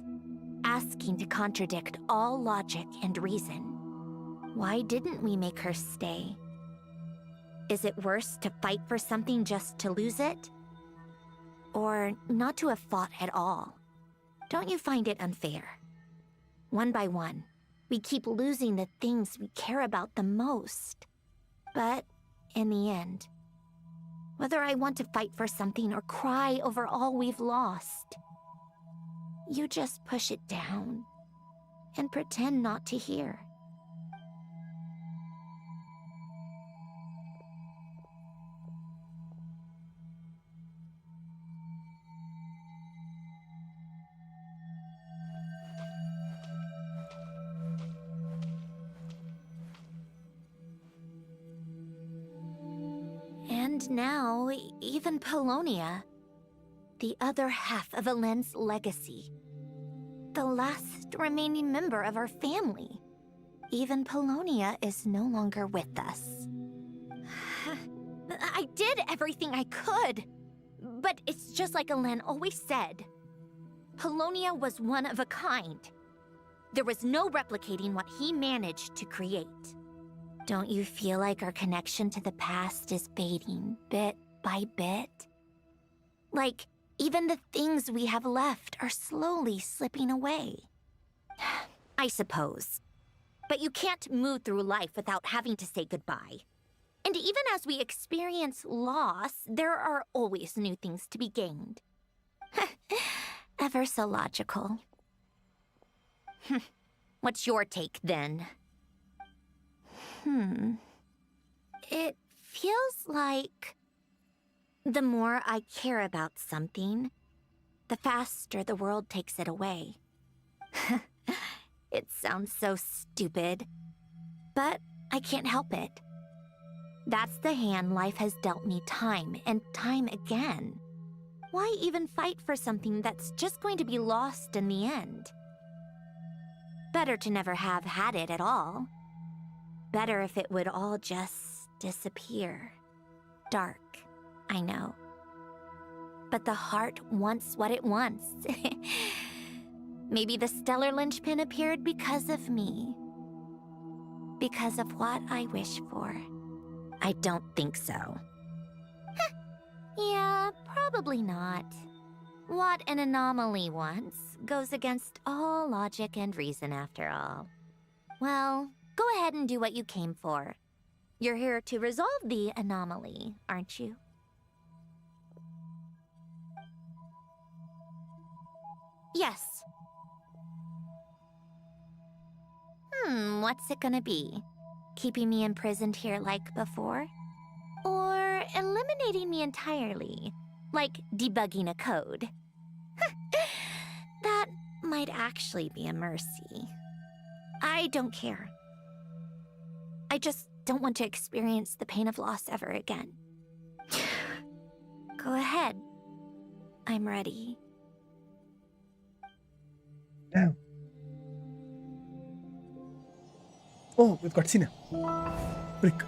asking to contradict all logic and reason. Why didn't we make her stay? Is it worse to fight for something just to lose it? Or not to have fought at all? Don't you find it unfair? One by one, we keep losing the things we care about the most. But in the end, whether I want to fight for something or cry over all we've lost, you just push it down and pretend not to hear. And now, even Polonia, the other half of Elend's legacy, the last remaining member of our family, even Polonia is no longer with us. I did everything I could, but it's just like Elend always said. Polonia was one of a kind. There was no replicating what he managed to create. Don't you feel like our connection to the past is fading bit by bit? Like, even the things we have left are slowly slipping away. I suppose. But you can't move through life without having to say goodbye. And even as we experience loss, there are always new things to be gained. Ever so logical. What's your take, then? It feels like the more I care about something, the faster the world takes it away. It sounds so stupid, but I can't help it. That's the hand life has dealt me time and time again. Why even fight for something that's just going to be lost in the end? Better to never have had it at all. Better if it would all just disappear. Dark, I know. But the heart wants what it wants. Maybe the stellar linchpin appeared because of me. Because of what I wish for. I don't think so. Yeah, probably not. What an anomaly wants goes against all logic and reason after all. Well, go ahead and do what you came for. You're here to resolve the anomaly, aren't you? Yes. What's it gonna be? Keeping me imprisoned here like before? Or eliminating me entirely, like debugging a code? That might actually be a mercy. I don't care. I just don't want to experience the pain of loss ever again. Go ahead. I'm ready. Damn. Oh, we've got cutscene. Brick.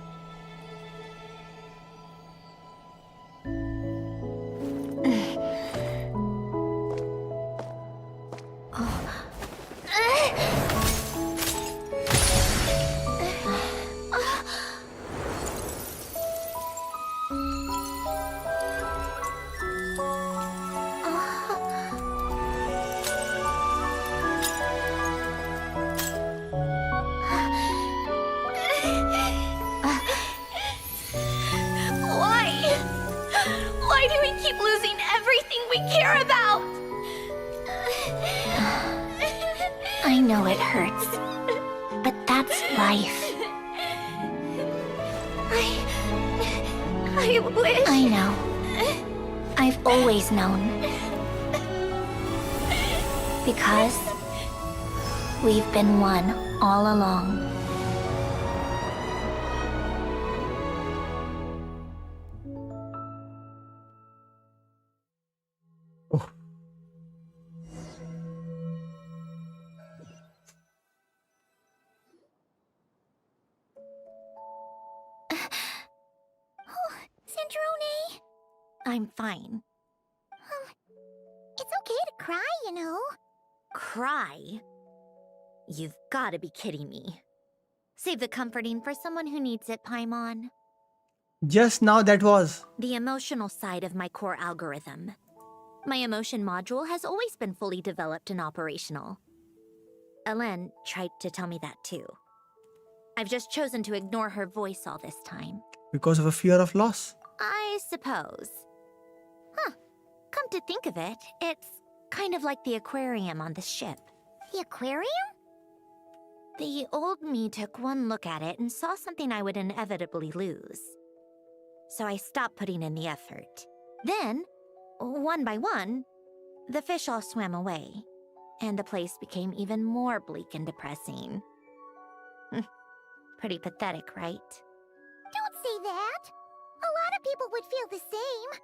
Why do we keep losing everything we care about? I know it hurts, but that's life. I wish... I know. I've always known. Because we've been one all along. I'm fine. It's okay to cry, you know. Cry? You've gotta be kidding me. Save the comforting for someone who needs it, Paimon. Just now that was. The emotional side of my core algorithm. My emotion module has always been fully developed and operational. Elen tried to tell me that too. I've just chosen to ignore her voice all this time. Because of a fear of loss. I suppose. Huh. Come to think of it, it's kind of like the aquarium on the ship. The aquarium? The old me took one look at it and saw something I would inevitably lose. So I stopped putting in the effort. Then, one by one, the fish all swam away, and the place became even more bleak and depressing. Pretty pathetic, right? Don't say that. A lot of people would feel the same.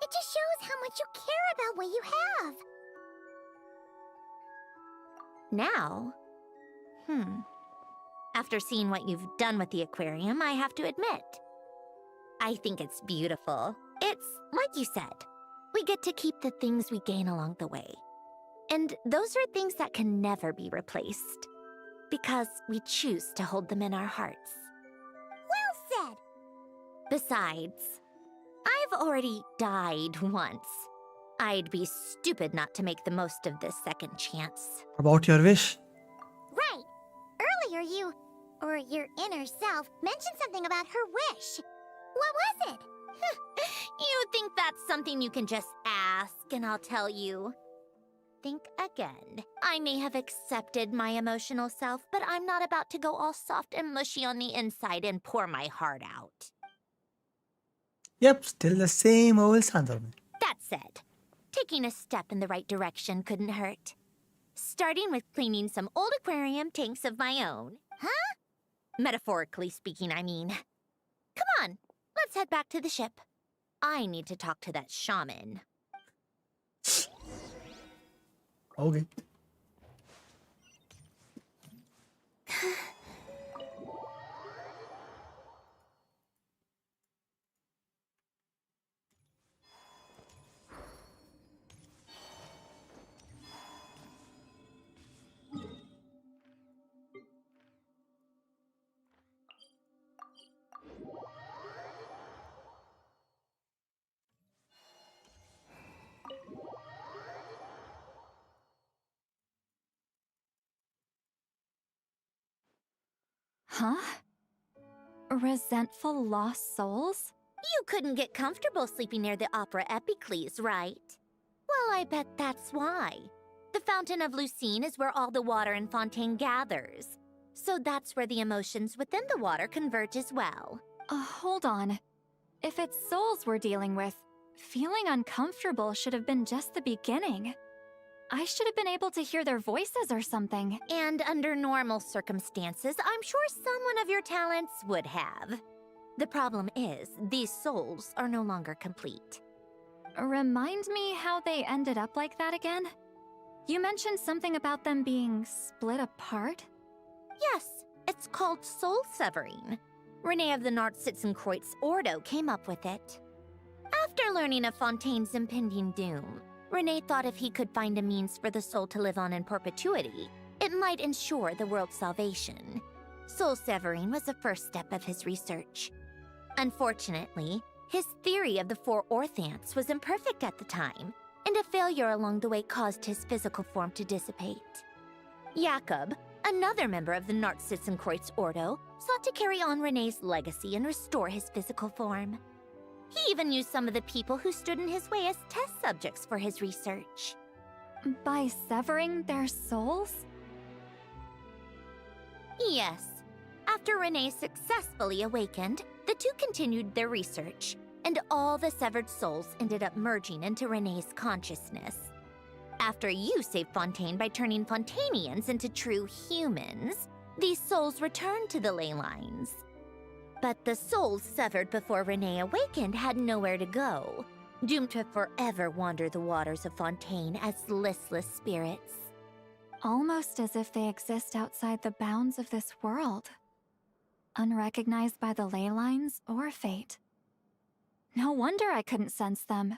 It just shows how much you care about what you have. Now? After seeing what you've done with the aquarium, I have to admit, I think it's beautiful. It's like you said, we get to keep the things we gain along the way. And those are things that can never be replaced, because we choose to hold them in our hearts. Well said. Besides, I've already died once. I'd be stupid not to make the most of this second chance. About your wish. Right. Earlier you, or your inner self, mentioned something about her wish. What was it? You think that's something you can just ask and I'll tell you? Think again. I may have accepted my emotional self, but I'm not about to go all soft and mushy on the inside and pour my heart out. Yep, still the same old Sandrone. That said, taking a step in the right direction couldn't hurt. Starting with cleaning some old aquarium tanks of my own. Huh? Metaphorically speaking, I mean. Come on, let's head back to the ship. I need to talk to that shaman. Okay. Huh? Resentful lost souls? You couldn't get comfortable sleeping near the Opera Epicles, right? Well, I bet that's why. The Fountain of Lucine is where all the water in Fontaine gathers. So that's where the emotions within the water converge as well. Hold on. If it's souls we're dealing with, feeling uncomfortable should have been just the beginning. I should have been able to hear their voices or something. And under normal circumstances, I'm sure someone of your talents would have. The problem is, these souls are no longer complete. Remind me how they ended up like that again? You mentioned something about them being split apart? Yes, it's called soul severing. Renee of the Nartsitzenkreuz Ordo came up with it. After learning of Fontaine's impending doom, Renee thought if he could find a means for the soul to live on in perpetuity, it might ensure the world's salvation. Soul severing was the first step of his research. Unfortunately, his theory of the four orthants was imperfect at the time, and a failure along the way caused his physical form to dissipate. Jakob, another member of the Nartsitzenkreuz Ordo, sought to carry on Renee's legacy and restore his physical form. He even used some of the people who stood in his way as test subjects for his research. By severing their souls? Yes. After Renee successfully awakened, the two continued their research, and all the severed souls ended up merging into Renee's consciousness. After you saved Fontaine by turning Fontainians into true humans, these souls returned to the ley lines. But the souls severed before Renee awakened had nowhere to go, doomed to forever wander the waters of Fontaine as listless spirits. Almost as if they exist outside the bounds of this world. Unrecognized by the ley lines or fate. No wonder I couldn't sense them.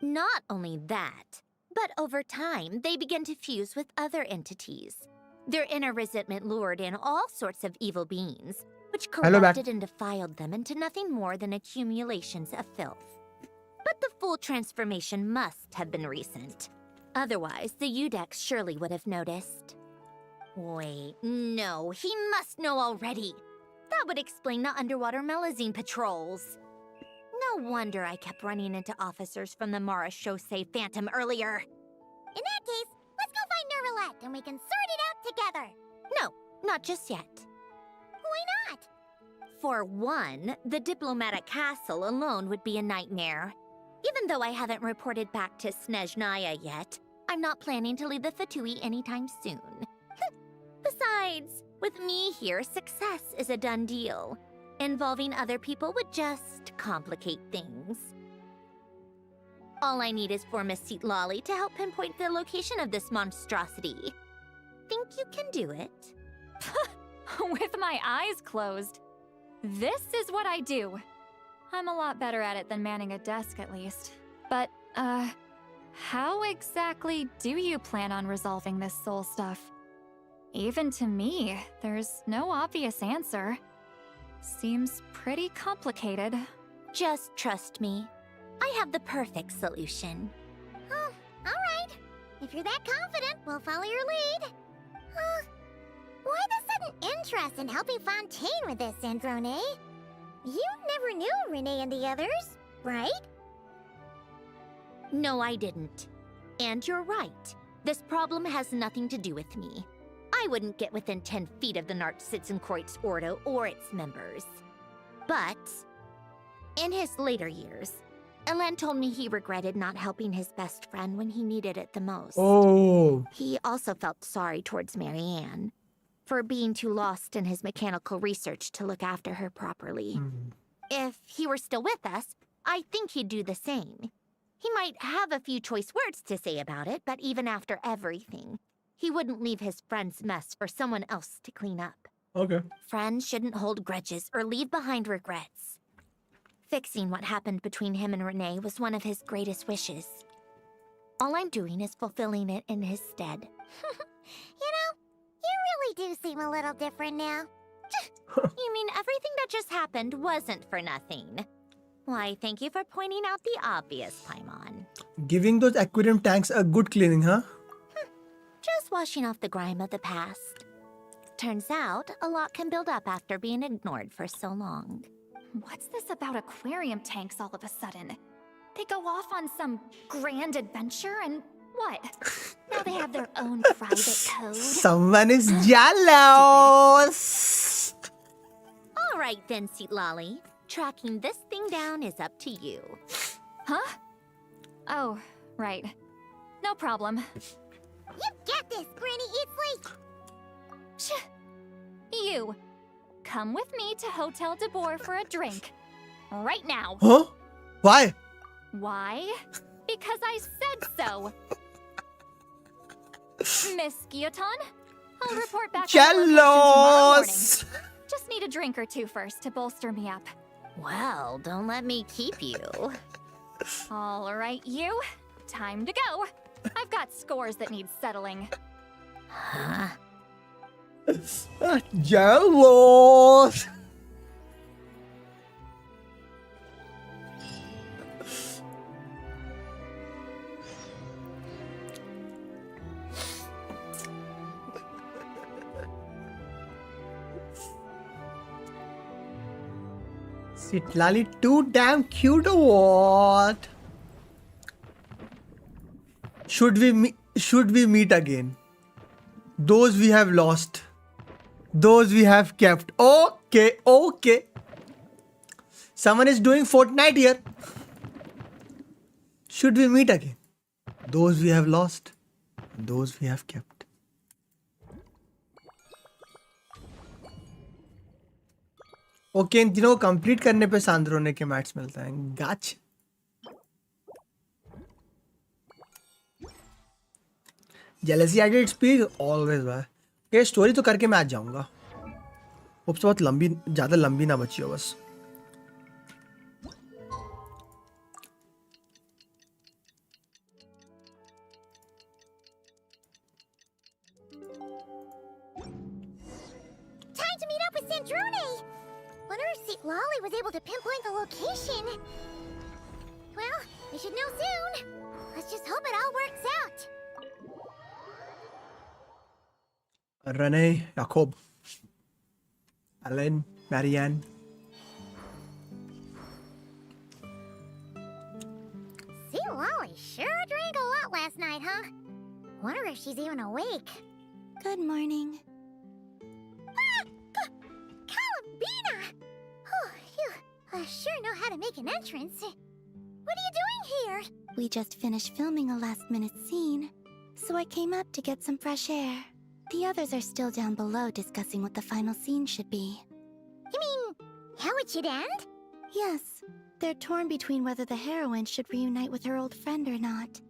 Not only that, but over time, they began to fuse with other entities. Their inner resentment lured in all sorts of evil beings, which Hello, back. corrupted and defiled them into nothing more than accumulations of filth. But the full transformation must have been recent. Otherwise, the Udex surely would have noticed. Wait, no, he must know already. That would explain the underwater melazine patrols. No wonder I kept running into officers from the Mara Chaussee Phantom earlier. In that case, let's go find Nervalette and we can sort it out together. No, not just yet. Why not? For one, the diplomatic castle alone would be a nightmare. Even though I haven't reported back to Snezhnaya yet, I'm not planning to leave the Fatui anytime soon. Besides, with me here, success is a done deal. Involving other people would just complicate things. All I need is for Miss Lolly to help pinpoint the location of this monstrosity. Think you can do it? With my eyes closed. This is what I do. I'm a lot better at it than manning a desk, at least. But, how exactly do you plan on resolving this soul stuff? Even to me, there's no obvious answer. Seems pretty complicated. Just trust me. I have the perfect solution. Oh, alright. If you're that confident, we'll follow your lead. Why the sudden interest in helping Fontaine with this, Sandrone? You never knew Renee and the others, right? No, I didn't. And you're right. This problem has nothing to do with me. I wouldn't get within 10 feet of the Nartsitzenkreuz Ordo or its members. But, in his later years, Elen told me he regretted not helping his best friend when he needed it the most. Oh. He also felt sorry towards Marianne for being too lost in his mechanical research to look after her properly. If he were still with us, I think he'd do the same. He might have a few choice words to say about it, but even after everything, he wouldn't leave his friend's mess for someone else to clean up. Okay. Friends shouldn't hold grudges or leave behind regrets. Fixing what happened between him and Renee was one of his greatest wishes. All I'm doing is fulfilling it in his stead. You know, you really do seem a little different now. You mean everything that just happened wasn't for nothing? Why, thank you for pointing out the obvious, Paimon. Giving those aquarium tanks a good cleaning, huh? Just washing off the grime of the past. Turns out, a lot can build up after being ignored for so long. What's this about aquarium tanks all of a sudden? They go off on some grand adventure and what? Now they have their own private code? Someone is jealous! Alright then, Lolly. Tracking this thing down is up to you. Huh? Oh, right. No problem. You get this, Granny Eatsley! You. Come with me to Hotel de Boer for a drink. Right now. Huh? Why? Why? Because I said so. Miss Guillotin, I'll report back on the location tomorrow morning. Jealous! Just need a drink or two first to bolster me up. Well, don't let me keep you. All right, you. Time to go. I've got scores that need settling. Huh? Jealous! Sitlali too damn cute or what? Should we meet again? Those we have lost. Those we have kept. Okay, okay. Someone is doing Fortnite here. Should we meet again? Those we have lost. Those we have kept. Okay in तीनों को complete करने पे सांद्रोने के mats मिलता है गाच jealousy at its peak always भाई. ये story तो करके मैं आज जाऊंगा. होप्स बहुत लंबी, ज़्यादा लंबी ना बची हो बस. Time to meet up with Sandrone! Wonder if Seat Lolly was able to pinpoint the location. Well, we should know soon. Let's just hope it all works out. Renee, Jacob, Alan, Marianne. Seat Lolly sure drank a lot last night, huh? Wonder if she's even awake. Good morning. Columbina! Oh, you sure know how to make an entrance. What are you doing here? We just finished filming a last-minute scene, so I came up to get some fresh air. The others are still down below discussing what the final scene should be. You mean, how it should end? Yes, they're torn between whether the heroine should reunite with her old friend or not.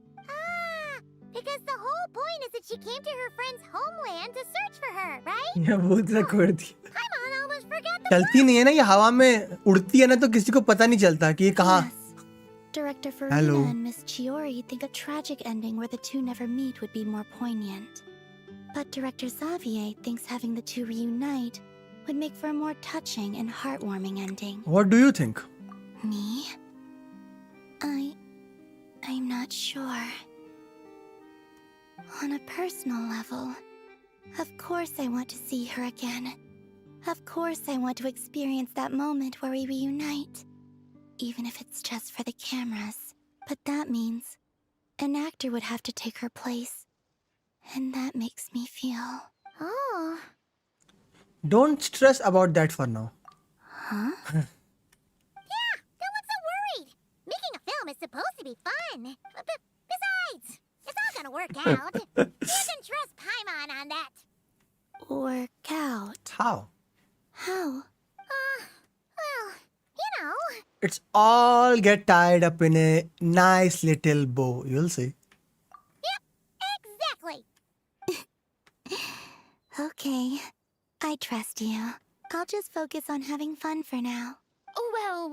Because the whole point is that she came to her friend's homeland to search for her, right? ये बहुत रखड़ थी. Paimon almost forgot the चलती नहीं है ना ये हवा में उड़ती है ना तो किसी को पता नहीं चलता कि ये कहाँ. Director Farina and Miss Chiori think a tragic ending where the two never meet would be more poignant. But Director Xavier thinks having the two reunite would make for a more touching and heartwarming ending. What do you think? Me? I'm not sure. On a personal level, of course I want to see her again. Of course I want to experience that moment where we reunite. Even if it's just for the cameras. But that means an actor would have to take her place. And that makes me feel... Oh. Don't stress about that for now. Huh? Yeah, don't look so worried. Making a film is supposed to be fun. Besides, it's all gonna work out. You can trust Paimon on that. Work out? How? How? Well, you know. It's all get tied up in a nice little bow. You'll see. Yep, exactly. Okay, I trust you. I'll just focus on having fun for now. Well,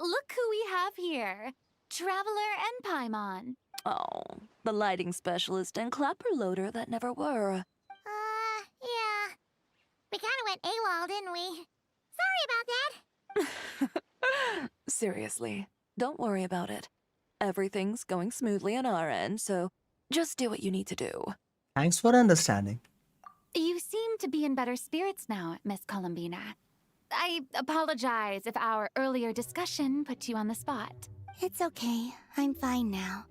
look who we have here. Traveler and Paimon. Oh, the lighting specialist and clapper loader that never were. Yeah. We kinda went AWOL, didn't we? Sorry about that. Seriously, don't worry about it. Everything's going smoothly on our end, so just do what you need to do. Thanks for understanding. You seem to be in better spirits now, Miss Columbina. I apologize if our earlier discussion put you on the spot. It's okay. I'm fine now.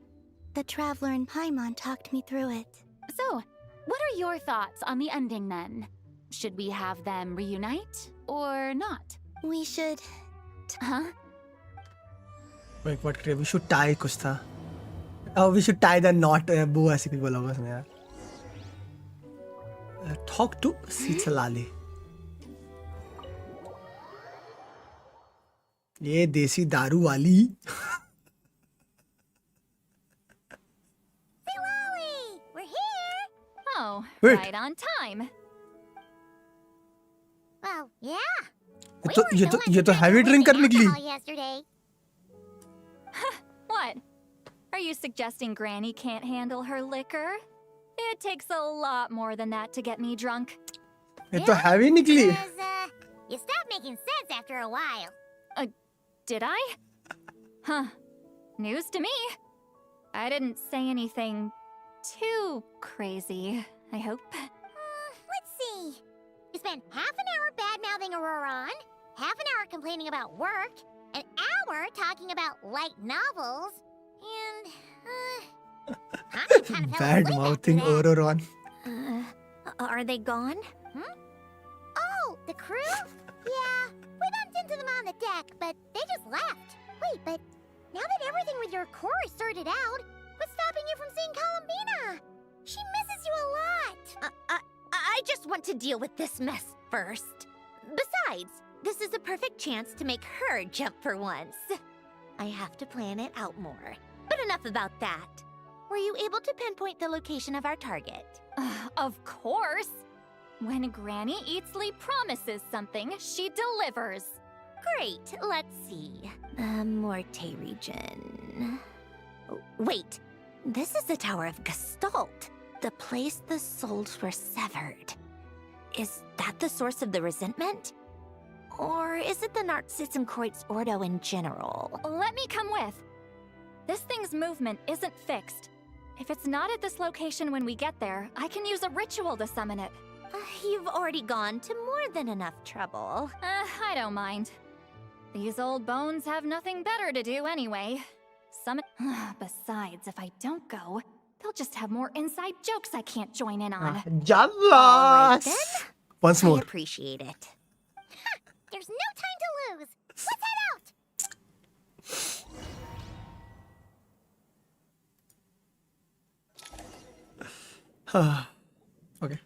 The Traveler and Paimon talked me through it. So, what are your thoughts on the ending then? Should we have them reunite or not? We should... Huh? Wait, what? We should tie कुछ था. Oh, we should tie the knot. वो ऐसे कुछ बोला उसने यार. Talk to Sitsalali. ये देसी दारू वाली. Lolly, we're here. Oh, Wait. right on time. Well, yeah. ये तो heavy drink कर निकली. Yesterday. What? Are you suggesting Granny can't handle her liquor? It takes a lot more than that to get me drunk. ये तो heavy निकली. You stopped making sense after a while. Did I? Huh. News to me. I didn't say anything too crazy, I hope. Let's see. You spent half an hour bad-mouthing Auroron, half an hour complaining about work, an hour talking about light novels, and, Bad mouthing Auroron. Are they gone? Oh, the crew? Yeah, we bumped into them on the deck, but they just left. Wait, but now that everything with your core is sorted out, what's stopping you from seeing Columbina? She misses you a lot. I just want to deal with this mess first. Besides, this is a perfect chance to make her jump for once. I have to plan it out more. But enough about that. Were you able to pinpoint the location of our target? Of course! When Granny Eatsley promises something, she delivers. Great, let's see. The Morte region. Wait, this is the Tower of Gestalt, the place the souls were severed. Is that the source of the resentment? Or is it the Narcissenkreuz Ordo in general? Let me come with. This thing's movement isn't fixed. If it's not at this location when we get there, I can use a ritual to summon it. You've already gone to more than enough trouble. I don't mind. These old bones have nothing better to do anyway. Besides, if I don't go, they'll just have more inside jokes I can't join in on. Jealous! Then, Once more. I appreciate it. There's no time to lose. Let's head out. Okay.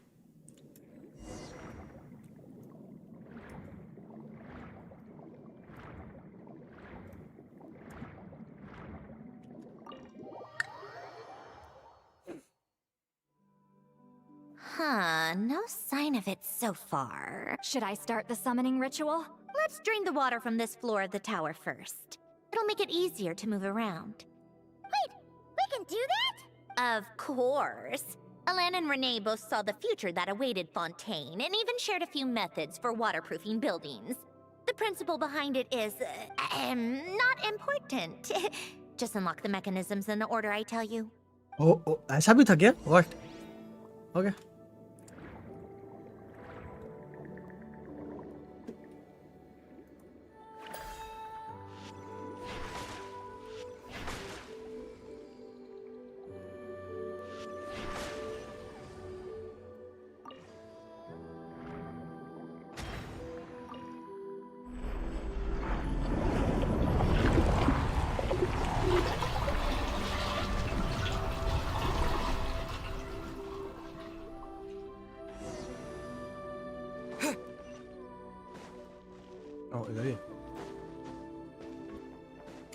No sign of it so far. Should I start the summoning ritual? Let's drain the water from this floor of the tower first. It'll make it easier to move around. Wait, we can do that? Of course. Alan and Renee both saw the future that awaited Fontaine and even shared a few methods for waterproofing buildings. The principle behind it is, not important. Just unlock the mechanisms in the order I tell you. Oh, ऐसा भी था क्या? What? Okay. Oh, इधर ही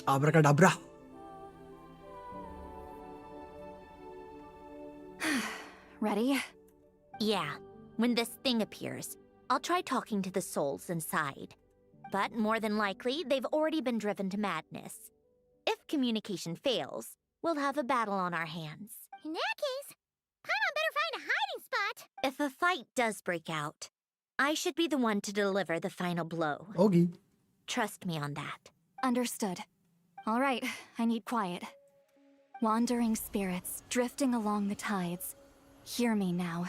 Abracadabra. Ready? Yeah, when this thing appears, I'll try talking to the souls inside. But more than likely, they've already been driven to madness. If communication fails, we'll have a battle on our hands. In that case, Paimon better find a hiding spot. If a fight does break out, I should be the one to deliver the final blow. Okay. Trust me on that. Understood. All right, I need quiet. Wandering spirits drifting along the tides. Hear me now.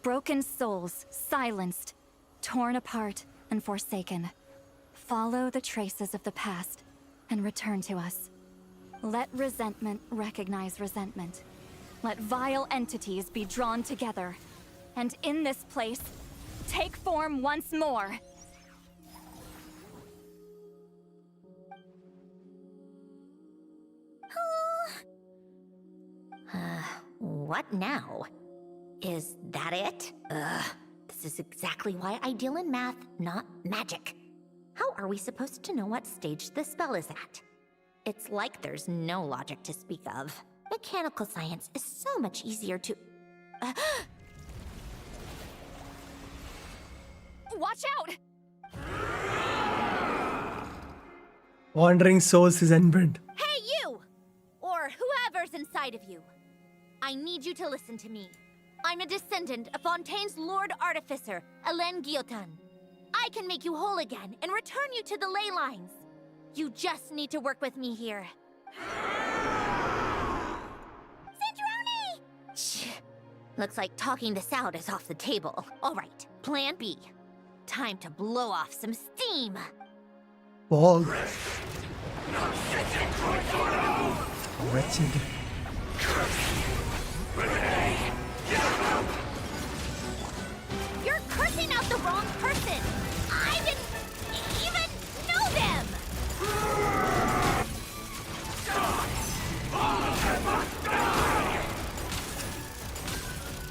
Broken souls, silenced, torn apart, and forsaken. Follow the traces of the past and return to us. Let resentment recognize resentment. Let vile entities be drawn together. And in this place, take form once more. What now? Is that it? This is exactly why I deal in math, not magic. How are we supposed to know what stage the spell is at? It's like there's no logic to speak of. Mechanical science is so much easier to... Watch out! Wandering souls is inbred. Hey, you! Or whoever's inside of you. I need you to listen to me. I'm a descendant of Fontaine's Lord Artificer, Hélène Guillotin. I can make you whole again and return you to the ley lines. You just need to work with me here. Sandrone! Shh. Looks like talking this out is off the table. All right, plan B. Time to blow off some steam. Ball. Wretched. You're cursing out the wrong person! I didn't even know them!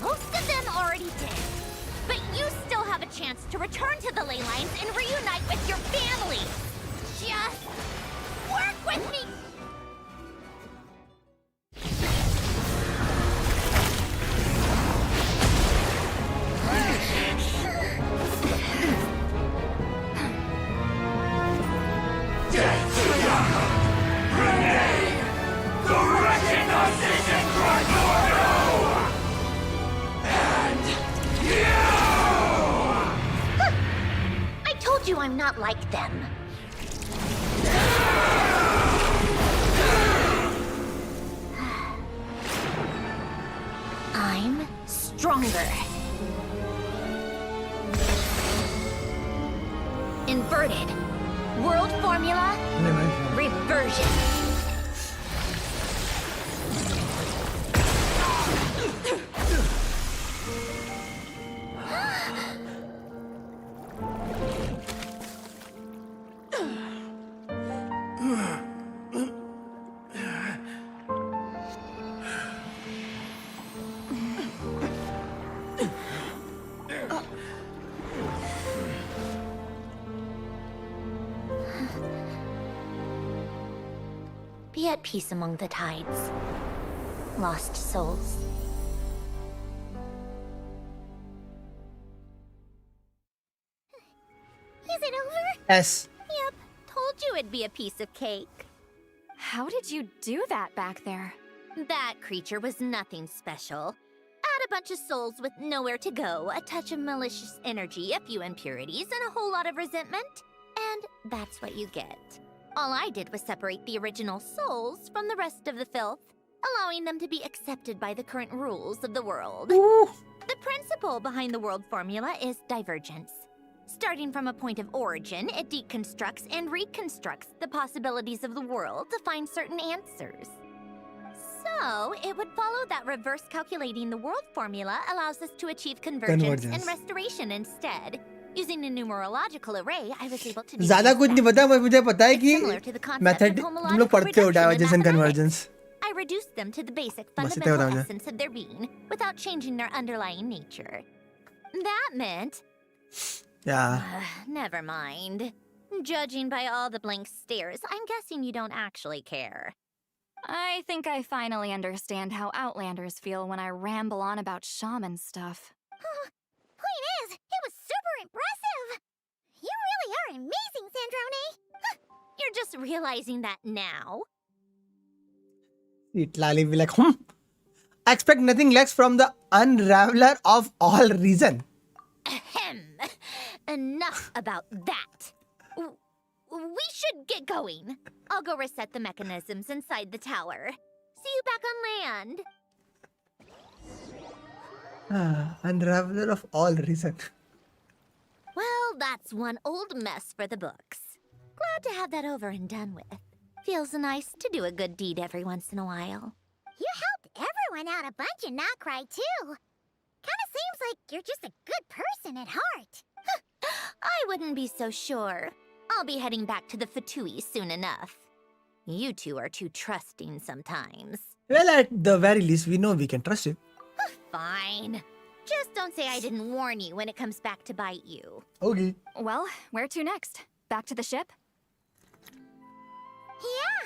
Most of them already did. But you still have a chance to return to the ley lines and reunite with your family. Just work with me! told you I'm not like them. I'm stronger. Inverted. World formula. Reversion. Be at peace among the tides. Lost souls. Is it over? Yes. Yep, told you it'd be a piece of cake. How did you do that back there? That creature was nothing special. Add a bunch of souls with nowhere to go, a touch of malicious energy, a few impurities, and a whole lot of resentment. And that's what you get. All I did was separate the original souls from the rest of the filth, allowing them to be accepted by the current rules of the world. The principle behind the world formula is divergence. Starting from a point of origin, it deconstructs and reconstructs the possibilities of the world to find certain answers. So, it would follow that reverse calculating the world formula allows us to achieve convergence and restoration instead. Using a numerological array, I was able to do ज़्यादा कुछ नहीं पता, मुझे पता है कि similar to the concept method of तुम लोग homological पढ़ते हो reduction in divergence and mathematics. Convergence. I reduced them to the basic बस इतना fundamental बता मुझे. essence of their being without changing their underlying nature. That meant... never mind. Judging by all the blank stares, I'm guessing you don't actually care. I think I finally understand how Outlanders feel when I ramble on about shaman stuff. Point is, it was super impressive. You really are amazing, Sandrone. You're just realizing that now. Lali will be like, I expect nothing less from the unraveler of all reason. Ahem. Enough about that. We should get going. I'll go reset the mechanisms inside the tower. See you back on land. Unraveler of all reason. Well, that's one old mess for the books. Glad to have that over and done with. Feels nice to do a good deed every once in a while. You helped everyone out a bunch and not cry too. Kinda seems like you're just a good person at heart. I wouldn't be so sure. I'll be heading back to the Fatui soon enough. You two are too trusting sometimes. Well, at the very least, we know we can trust you. Fine. Just don't say I didn't warn you when it comes back to bite you. Okay. Well, where to next? Back to the ship? Yeah,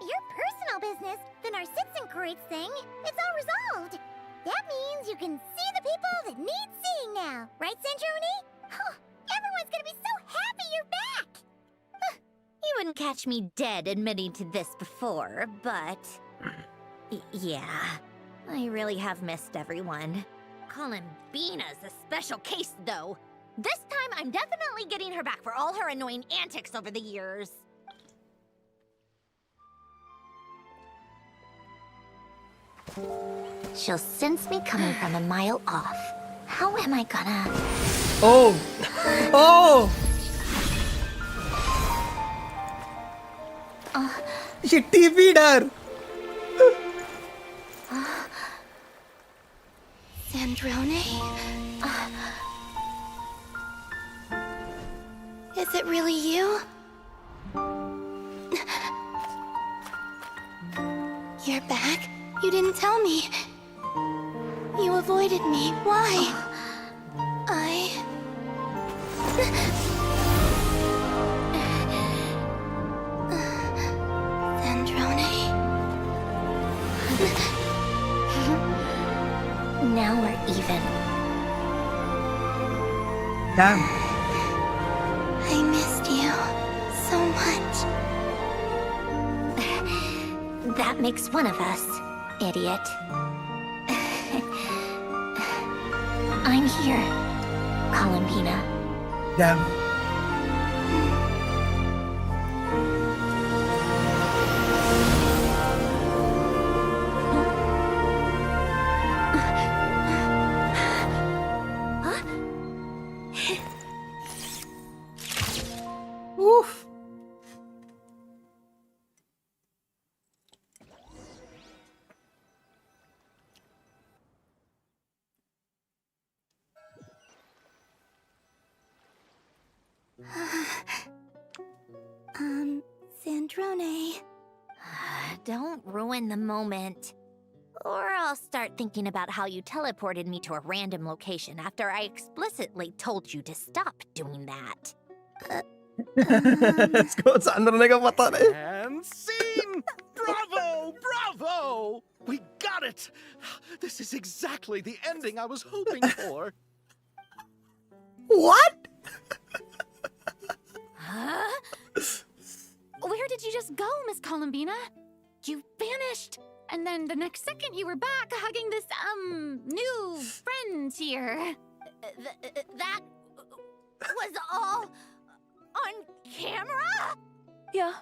your personal business, the Narcitsan thing, it's all resolved. That means you can see the people that need seeing now, right, Sandrone? Everyone's gonna be so happy you're back! You wouldn't catch me dead admitting to this before, but... yeah, I really have missed everyone. Columbina's a special case, though. This time, I'm definitely getting her back for all her annoying antics over the years. She'll sense me coming from a mile off. How am I gonna... Oh! Oh! She TP'd her! Sandrone? Is it really you? You're back? You didn't tell me. You avoided me. Why? Sandrone? Now we're even. Damn. I missed you so much. That makes one of us, idiot. I'm here, Columbina. Damn. Oof. Sandrone. Don't ruin the moment. Or I'll start thinking about how you teleported me to a random location after I explicitly told you to stop doing that. इसको सांद्रोने का पता नहीं. And scene! Bravo! Bravo! We got it! This is exactly the ending I was hoping for. What? Huh? Where did you just go, Miss Columbina? You vanished. And then the next second you were back hugging this, new friend here. That was all on camera? Yeah.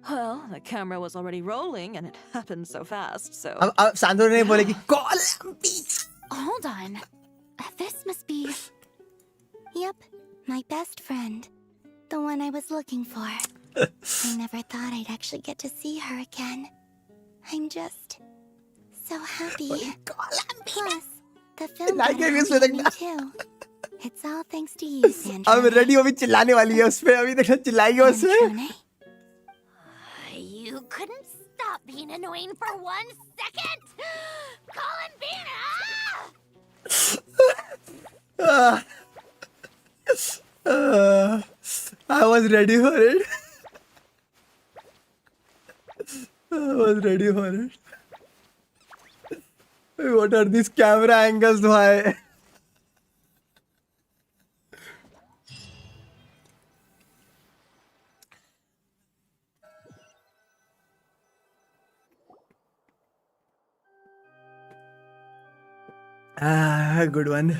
Well, the camera was already rolling and it happened so fast, so... अब सांद्रोने बोलेगी Columbina. Hold on. This must be... Yep, my best friend. The one I was looking for. I never thought I'd actually get to see her again. I'm just so happy. Plus, the film got me too. It's all thanks to you, Sandrone. अब ready अभी चिल्लाने वाली है उसपे. अभी देखना चिल्लाएगी उसपे. You couldn't stop being annoying for 1 second? Columbina! I was ready for it. I was ready for it. What are these camera angles, bhai? Good one.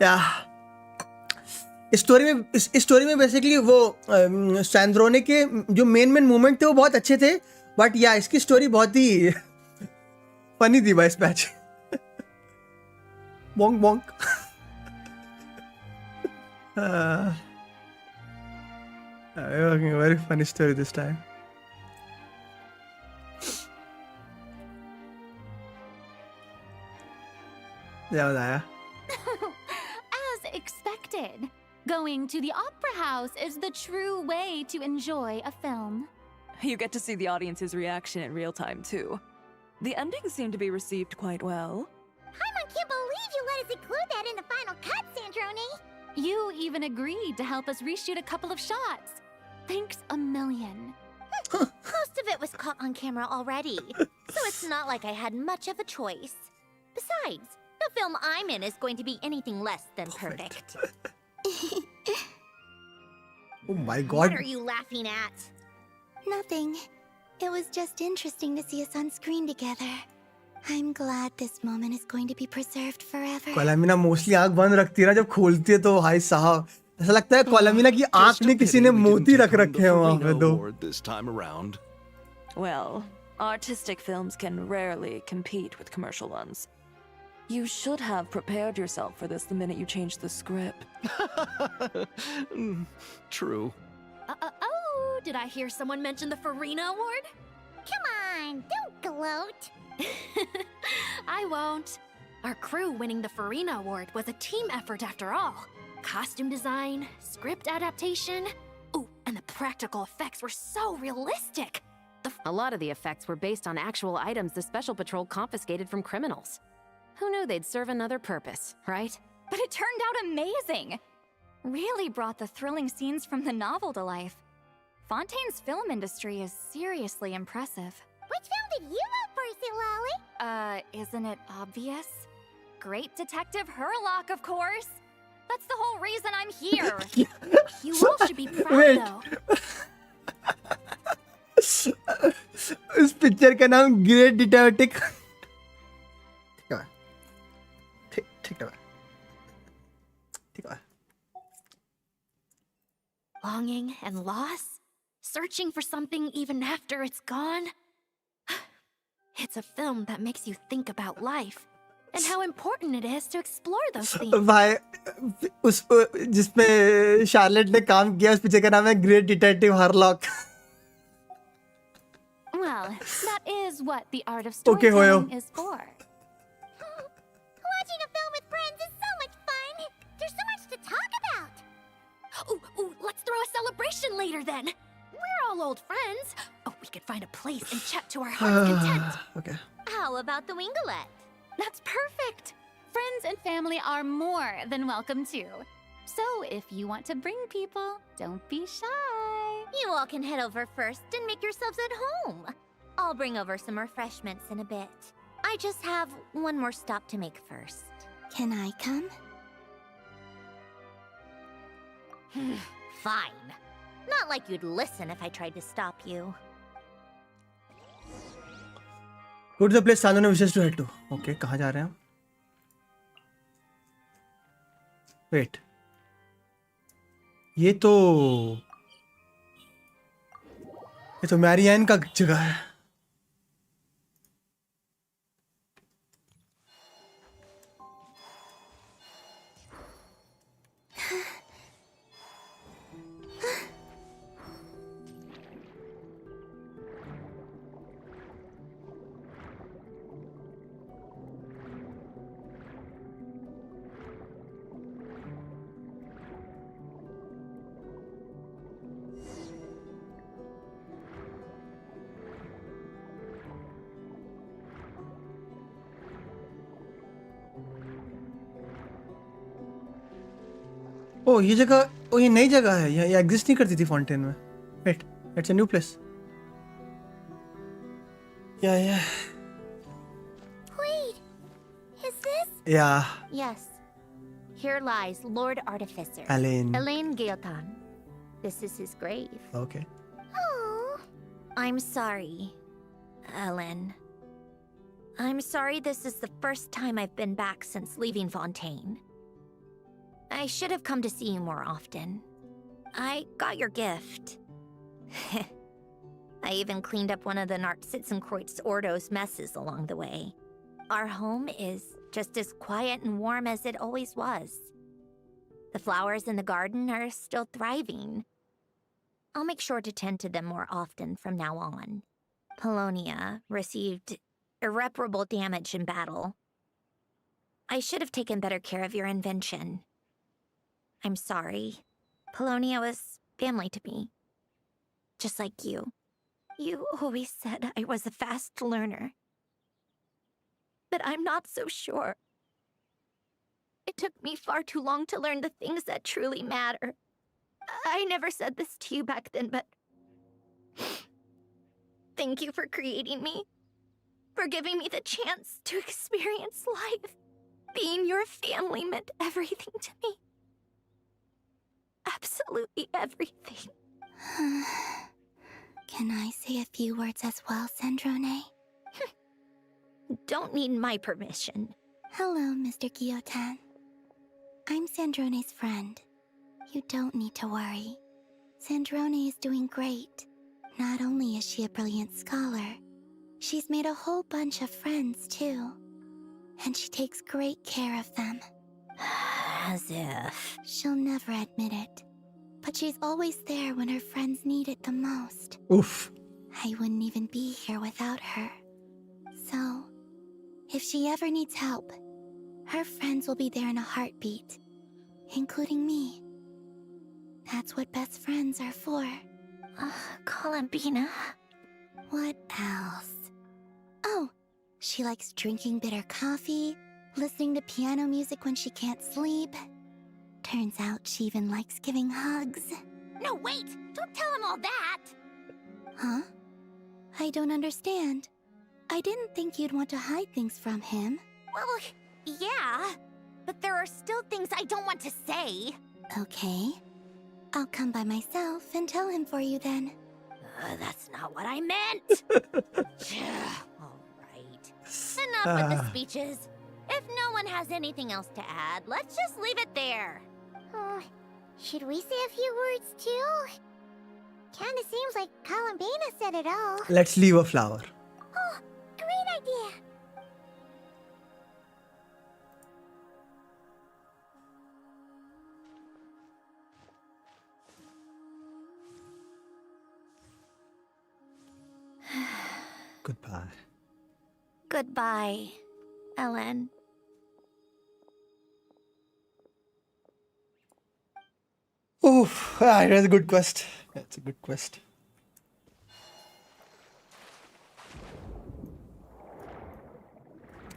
Yeah. इस स्टोरी में बेसिकली वो सैंड्रोने के जो मेन मोमेंट थे वो बहुत अच्छे थे, बट या इसकी स्टोरी बहुत ही फनी थी भाई. इस patch Bonk Bonk. Very funny story this time. क्या बताया? As expected. Going to the opera house is the true way to enjoy a film. You get to see the audience's reaction in real time, too. The ending seemed to be received quite well. I can't believe you let us include that in the final cut, Sandrone! You even agreed to help us reshoot a couple of shots. Thanks a million. Most of it was caught on camera already, so it's not like I had much of a choice. Besides, the film I'm in is going to be anything less than perfect. Oh my god. What are you laughing at? Nothing. It was just interesting to see us on screen together. I'm glad this moment is going to be preserved forever. Columbina mostly आंख बंद रखती है ना, जब खोलती है तो भाई साहब ऐसा लगता है कोलम्बिना की आंख में किसी ने मोती रख रखे हैं वहां पे दो. This time around. Well, artistic films can rarely compete with commercial ones. You should have prepared yourself for this the minute you changed the script. True. Oh, did I hear someone mention the Farina Award? Come on, don't gloat. I won't. Our crew winning the Farina Award was a team effort after all. Costume design, script adaptation. Ooh, and the practical effects were so realistic. A lot of the effects were based on actual items the Special Patrol confiscated from criminals. Who knew they'd serve another purpose, right? But it turned out amazing! Really brought the thrilling scenes from the novel to life. Fontaine's film industry is seriously impressive. Which film did you vote for, Silali? Isn't it obvious? Great Detective Hurlock, of course! That's the whole reason I'm here! You all should be proud, though. इस picture का नाम great detective. ठीक है. Longing and loss? Searching for something even after it's gone? It's a film that makes you think about life and how important it is to explore those themes. भाई उस जिसमें Charlotte ने काम किया उस picture का नाम है great detective Hurlock. Well, that is what the art of Okay, Hoyo. storytelling is for. Watching a film with friends is so much fun. There's so much to talk about. Ooh, let's throw a celebration later then. We're all old friends. Oh, we could find a place and chat to our heart's content. Okay. How about the Winglet? That's perfect. Friends and family are more than welcome too. So if you want to bring people, don't be shy. You all can head over first and make yourselves at home. I'll bring over some refreshments in a bit. I just have one more stop to make first. Can I come? Fine. Not like you'd listen if I tried to stop you. Go to the place Sandrone wishes to head to. Okay, कहाँ जा रहे हैं हम? Wait. ये तो Marrion का जगह है. ओ ये जगह, ओ ये नई जगह है. ये एग्जिस्ट नहीं करती थी फाउंटेन में. Wait, it's a new place. Yeah. Wait, is this? Yeah. Yes. Here lies Lord Artificer. Elaine Gaeltan. This is his grave. Okay. Oh. I'm sorry, Ellen. I'm sorry this is the first time I've been back since leaving Fontaine. I should have come to see you more often. I got your gift. I even cleaned up one of the Narcitzenkreuz Ordo's messes along the way. Our home is just as quiet and warm as it always was. The flowers in the garden are still thriving. I'll make sure to tend to them more often from now on. Polonia received irreparable damage in battle. I should have taken better care of your invention. I'm sorry. Polonia was family to me. Just like you. You always said I was a fast learner. But I'm not so sure. It took me far too long to learn the things that truly matter. I never said this to you back then, but thank you for creating me. For giving me the chance to experience life. Being your family meant everything to me. Absolutely everything. Can I say a few words as well, Sandrone? Don't need my permission. Hello, Mr. Guillotin. I'm Sandrone's friend. You don't need to worry. Sandrone is doing great. Not only is she a brilliant scholar, she's made a whole bunch of friends, too. And she takes great care of them. As if. She'll never admit it. But she's always there when her friends need it the most. Oof. I wouldn't even be here without her. So, if she ever needs help, her friends will be there in a heartbeat. Including me. That's what best friends are for. Columbina. What else? Oh, she likes drinking bitter coffee, listening to piano music when she can't sleep. Turns out she even likes giving hugs. No, wait! Don't tell him all that! Huh? I don't understand. I didn't think you'd want to hide things from him. Well, yeah. But there are still things I don't want to say. Okay. I'll come by myself and tell him for you then. That's not what I meant! Alright. Enough with the speeches. If no one has anything else to add, let's just leave it there. Should we say a few words too? Kinda seems like Columbina said it all. Let's leave a flower. Oh, great idea! Goodbye. Goodbye, Ellen. Oof, it was a good quest. That's a good quest.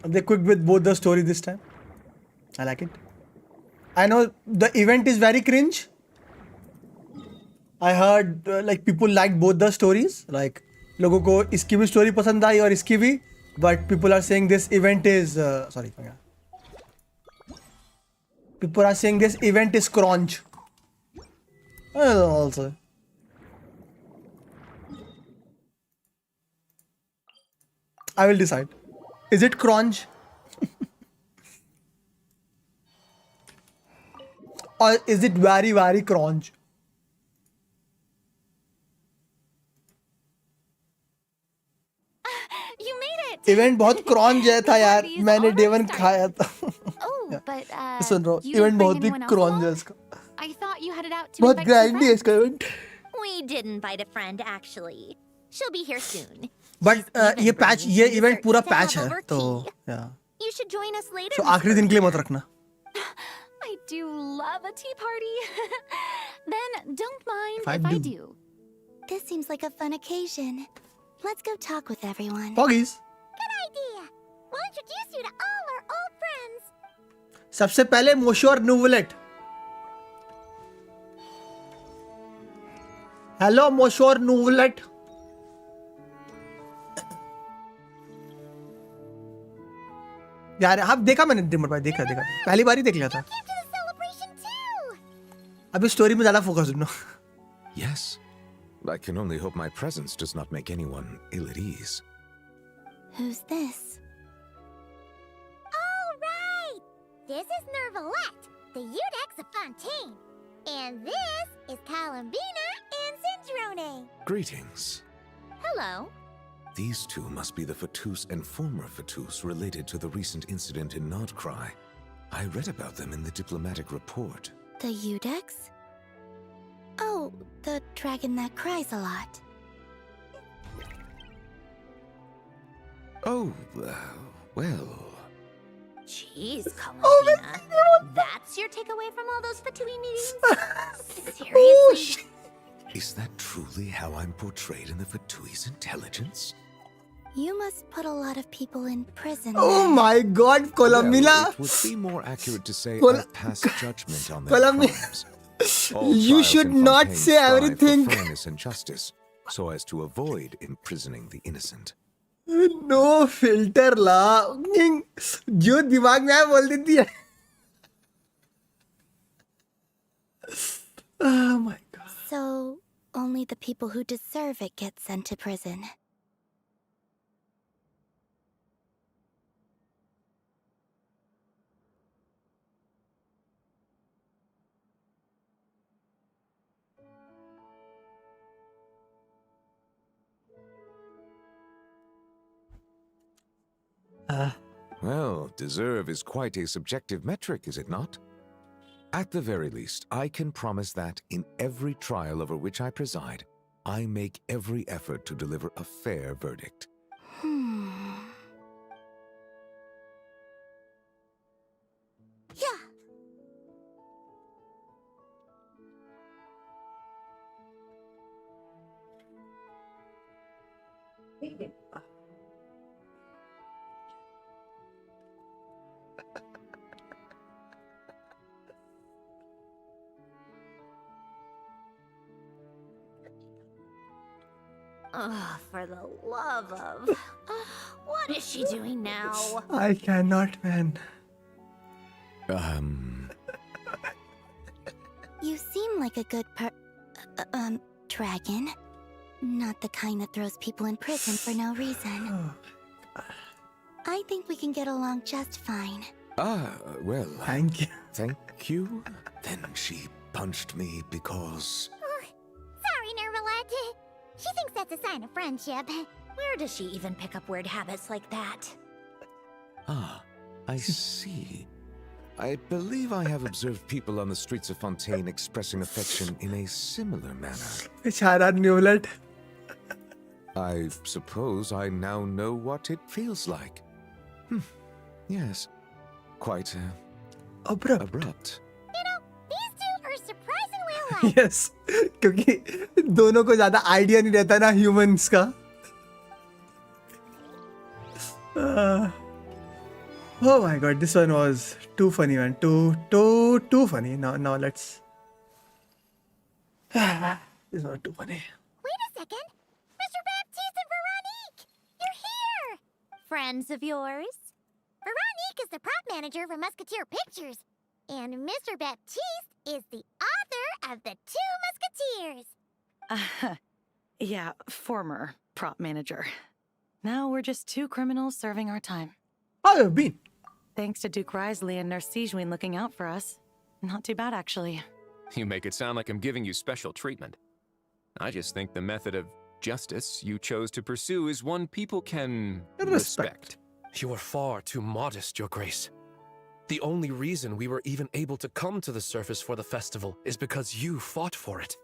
They quick with both the story this time. I like it. I know the event is very cringe. I heard like people liked both the stories. Like लोगों को इसकी भी story पसंद आई और इसकी भी. But people are saying this event is sorry. People are saying this event is crunch. Also. I will decide. Is it crunch? Or is it very, very crunch? You made it! Event बहुत crunch है था यार. मैंने day one खाया था. Oh, but सुन रहा हूँ. you didn't Event bring बहुत ही anyone else crunch along? है इसका. I thought you headed out to बहुत invite some grind है friends. इसका event. We did invite a friend, actually. She'll be here soon. But ये patch, ये event पूरा patch है. तो yeah. You should join us later. So आखिरी दिन के लिए मत रखना. I do love a tea party. Then don't mind If I I do. do. This seems like a fun occasion. Let's go talk with everyone. Poggies. Good idea. We'll introduce you to all our old friends. सबसे पहले मोशो और नूवलेट. Hello मोशो और नूवलेट. यार आप देखा मैंने dreamer भाई देखा पहली बार ही देख लिया था. अभी स्टोरी में ज्यादा फोकस दूँ. Yes. I can only hope my presence does not make anyone ill at ease. Who's this? All right. This is Nervalette, the Udex of Fontaine. And this is Columbina and Sandrone. Greetings. Hello. These two must be the Fatus and former Fatus related to the recent incident in Nodcry. I read about them in the diplomatic report. The Udex? Oh, the dragon that cries a lot. Oh, well. Jeez, Columbina. That's your takeaway from all those Fatui meetings? Seriously? Is that truly how I'm portrayed in the Fatui's intelligence? You must put a lot of people in prison. Oh my God, Columbina. Well, it would be more accurate to say I pass judgment on their crimes. All You trials should in not Fontaine say strive everything. for fairness and justice, so as to avoid imprisoning the innocent. No filter ला. जो दिमाग में आया बोल देती है. Oh my God. So, only the people who deserve it get sent to prison. Well, deserve is quite a subjective metric, is it not? At the very least, I can promise that in every trial over which I preside, I make every effort to deliver a fair verdict. Yeah. Oh, for the love of... What is she doing now? I cannot, man. You seem like a good dragon. Not the kind that throws people in prison for no reason. I think we can get along just fine. Well... Thank you. Thank you? Then she punched me because... Sorry, Nervalette. She thinks that's a sign of friendship. Where does she even pick up weird habits like that? Ah, I see. I believe I have observed people on the streets of Fontaine expressing affection in a similar manner. बेचारा न्यूलेट. I suppose I now know what it feels like. Yes. Quite abrupt. You know, these two are surprisingly alike. Yes. क्योंकि दोनों को ज़्यादा idea नहीं रहता ना humans का. Oh my god, this one was too funny, man. Too funny. Now let's. This was too funny. Wait a second. Mr. Baptiste and Veronique! You're here! Friends of yours? Veronique is the prop manager for Musketeer Pictures. And Mr. Baptiste is the author of The Two Musketeers. Yeah, former prop manager. Now we're just two criminals serving our time. How have you been? Thanks to Duke Risley and Nurse Sijwin looking out for us. Not too bad, actually. You make it sound like I'm giving you special treatment. I just think the method of justice you chose to pursue is one people can respect. You are far too modest, Your Grace. The only reason we were even able to come to the surface for the festival is because you fought for it.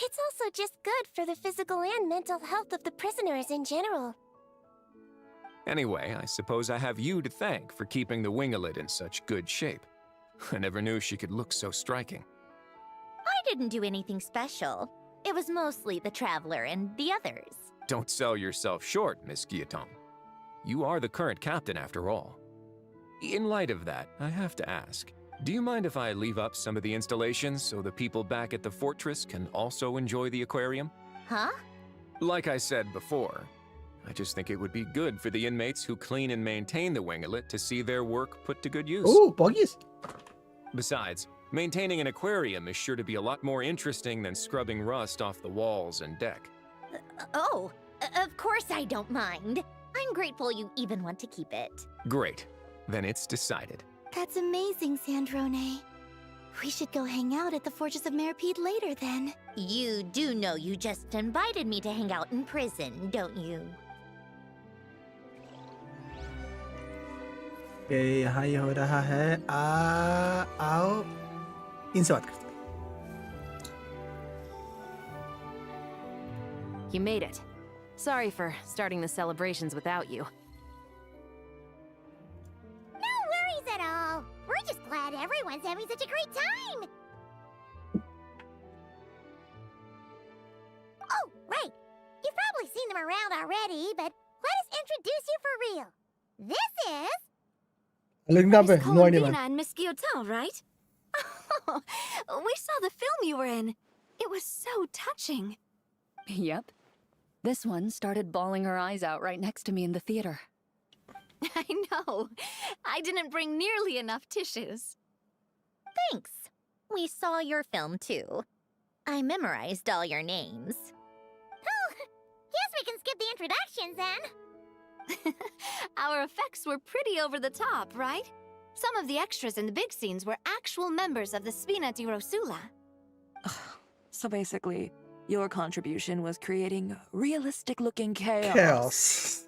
It's also just good for the physical and mental health of the prisoners in general. Anyway, I suppose I have you to thank for keeping the winglet in such good shape. I never knew she could look so striking. I didn't do anything special. It was mostly the Traveler and the others. Don't sell yourself short, Miss Guillotine. You are the current captain, after all. In light of that, I have to ask, do you mind if I leave up some of the installations so the people back at the fortress can also enjoy the aquarium? Huh? Like I said before, I just think it would be good for the inmates who clean and maintain the winglet to see their work put to good use. Oh, poggies. Besides, maintaining an aquarium is sure to be a lot more interesting than scrubbing rust off the walls and deck. Of course I don't mind. I'm grateful you even want to keep it. Great. Then it's decided. That's amazing, Sandrone. We should go hang out at the Fortress of Meripede later, then. You do know you just invited me to hang out in prison, don't you? Okay, यहाँ ये हो रहा है. आओ इनसे बात करते हैं. You made it. Sorry for starting the celebrations without you. No worries at all. We're just glad everyone's having such a great time. Oh, right. You've probably seen them around already, but let us introduce you for real. This is... Miss Colombina and Miss Guillotine, right? We saw the film you were in. It was so touching. Yep. This one started bawling her eyes out right next to me in the theater. I know. I didn't bring nearly enough tissues. Thanks. We saw your film too. I memorized all your names. Oh, guess we can skip the introductions then. Our effects were pretty over the top, right? Some of the extras in the big scenes were actual members of the Spina di Rosula. So basically, your contribution was creating realistic-looking chaos. Chaos.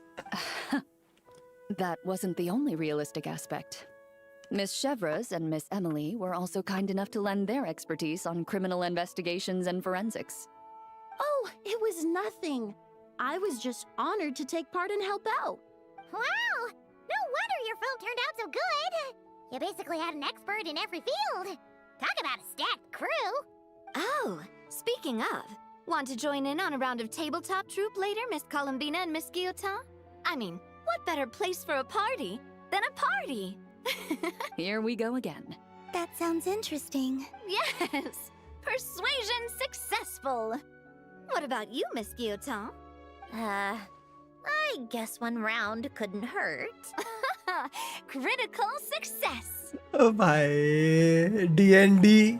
That wasn't the only realistic aspect. Miss Chevres and Miss Emily were also kind enough to lend their expertise on criminal investigations and forensics. Oh, it was nothing. I was just honored to take part and help out. Wow! No wonder your film turned out so good. You basically had an expert in every field. Talk about a stacked crew. Oh, speaking of, want to join in on a round of tabletop troupe later, Miss Colombina and Miss Guillotine? I mean, what better place for a party than a party? Here we go again. That sounds interesting. Yes! Persuasion successful! What about you, Miss Guillotine? I guess one round couldn't hurt. Critical success! Oh bhai, D&D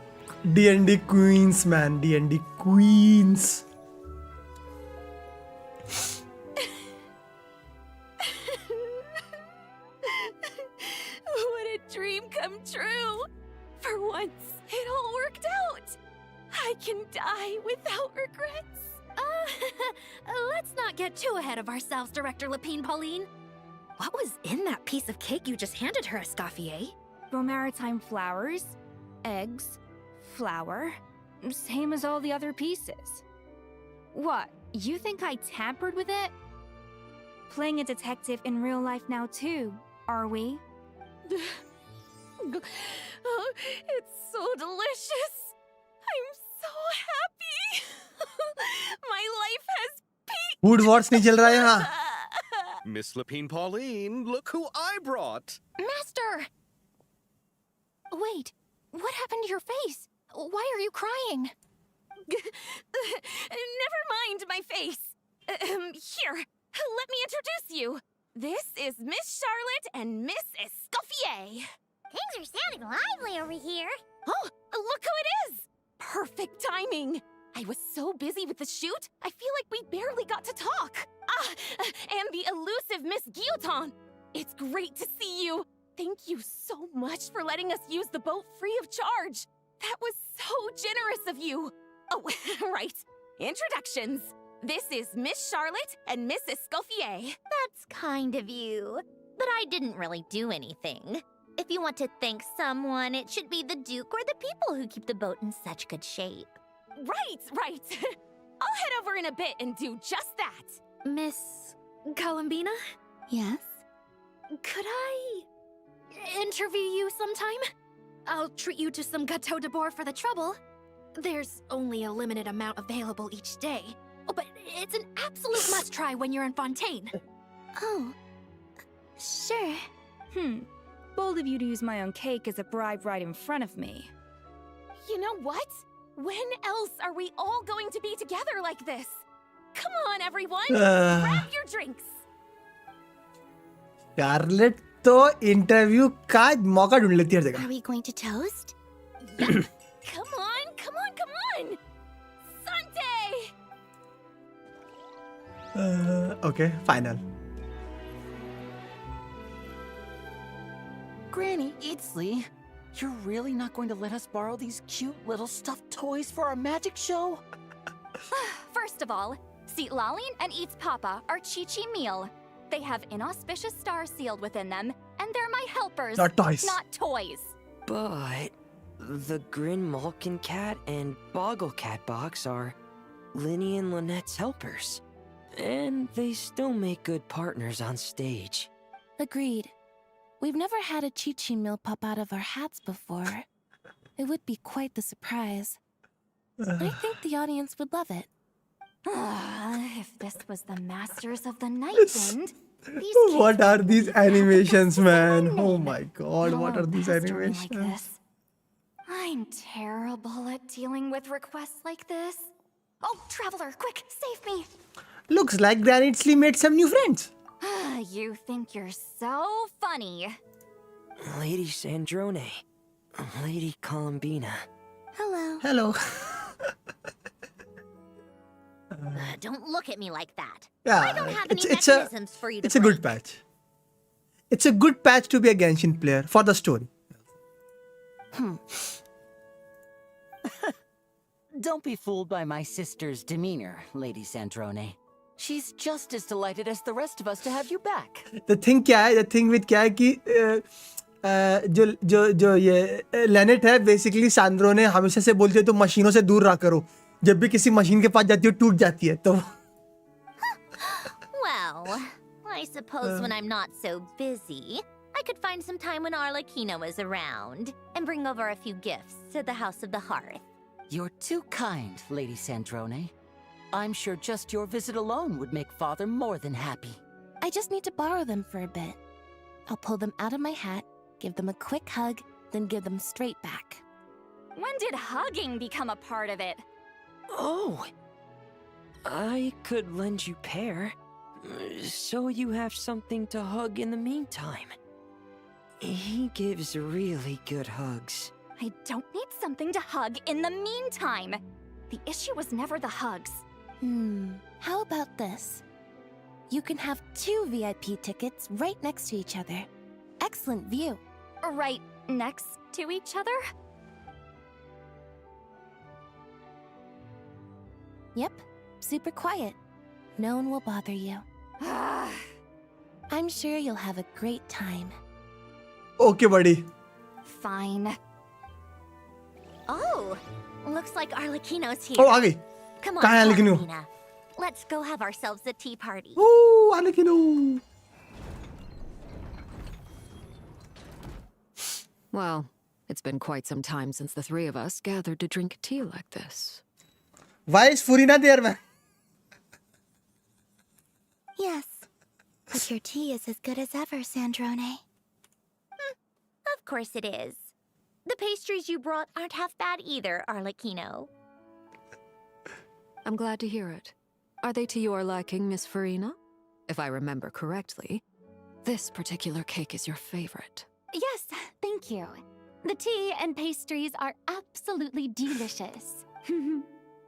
queens, man. D&D queens. What a dream come true! For once, it all worked out! I can die without regrets. Let's not get too ahead of ourselves, Director Lapine Pauline. What was in that piece of cake you just handed her, Escoffier? Maritime flowers, eggs, flour, same as all the other pieces. What? You think I tampered with it? Playing a detective in real life now too, are we? Oh, it's so delicious. I'm so happy. My life has peaked. Food wars नहीं चल रहा है यहाँ. Miss Lapine Pauline, look who I brought. Master! Wait, what happened to your face? Why are you crying? Never mind my face. Here, let me introduce you. This is Miss Charlotte and Miss Escoffier. Things are sounding lively over here. Oh, look who it is! Perfect timing. I was so busy with the shoot, I feel like we barely got to talk. And the elusive Miss Guillotin. It's great to see you. Thank you so much for letting us use the boat free of charge. That was so generous of you. Oh, right. Introductions. This is Miss Charlotte and Miss Escoffier. That's kind of you. But I didn't really do anything. If you want to thank someone, it should be the Duke or the people who keep the boat in such good shape. Right. I'll head over in a bit and do just that. Miss Columbina? Yes? Could I interview you sometime? I'll treat you to some gâteau de bord for the trouble. There's only a limited amount available each day. Oh, but it's an absolute must-try when you're in Fontaine. Oh, sure. Bold of you to use my own cake as a bribe right in front of me. You know what? When else are we all going to be together like this? Come on, everyone! Grab your drinks! Scarlett तो interview का मौका ढूंढ लेती है हर जगह. Are we going to toast? Come on! Sante! Okay, final. Granny Eatsley, you're really not going to let us borrow these cute little stuffed toys for our magic show? First of all, Seat Lalin and Eats Papa are Chi-Chi meal. They have inauspicious stars sealed within them, and they're my helpers, Not toys. not toys. But the Grin Malkin Cat and Boggle Cat box are Linny and Lynette's helpers. And they still make good partners on stage. Agreed. We've never had a Chi-Chi meal pop out of our hats before. It would be quite the surprise. I think the audience would love it. If this was the Masters of the Night Wind, What are these animations, man? Oh my god, what are these animations? I'm terrible at dealing with requests like this. Oh, Traveler, quick, save me! Looks like Granny Eatsley made some new friends. You think you're so funny. Lady Sandrone. Lady Columbina. Hello. Don't look at me like that. Yeah, I don't have any it's mechanisms for you to It's a good patch. It's a good patch to be a Genshin player for the story. Don't be fooled by my sister's demeanor, Lady Sandrone. She's just as delighted as the rest of us to have you back. The thing क्या है? The thing with क्या है कि जो ये लेनेट है basically सैंड्रोने हमेशा से बोलती है तो मशीनों से दूर रहा करो. जब भी किसी मशीन के पास जाती है टूट जाती है तो. Well, I suppose when I'm not so busy, I could find some time when Arlecchino is around and bring over a few gifts to the House of the Hearth. You're too kind, Lady Sandrone. I'm sure just your visit alone would make Father more than happy. I just need to borrow them for a bit. I'll pull them out of my hat, give them a quick hug, then give them straight back. When did hugging become a part of it? Oh! I could lend you pair. So you have something to hug in the meantime. He gives really good hugs. I don't need something to hug in the meantime. The issue was never the hugs. How about this? You can have 2 VIP tickets right next to each other. Excellent view. Right next to each other? Yep, super quiet. No one will bother you. I'm sure you'll have a great time. Okay, buddy. Fine. Oh, looks like Arlecchino's here. Oh, आ गई. Come on, कहाँ है Arlecchino? Columbina. Let's go have ourselves a tea party. Ooh, Anakino. Well, it's been quite some time since the three of us gathered to drink tea like this. Why is Furina there, man? Yes, but your tea is as good as ever, Sandrone. Of course it is. The pastries you brought aren't half bad either, Arlecchino. I'm glad to hear it. Are they to your liking, Miss Farina? If I remember correctly, this particular cake is your favorite. Yes, thank you. The tea and pastries are absolutely delicious.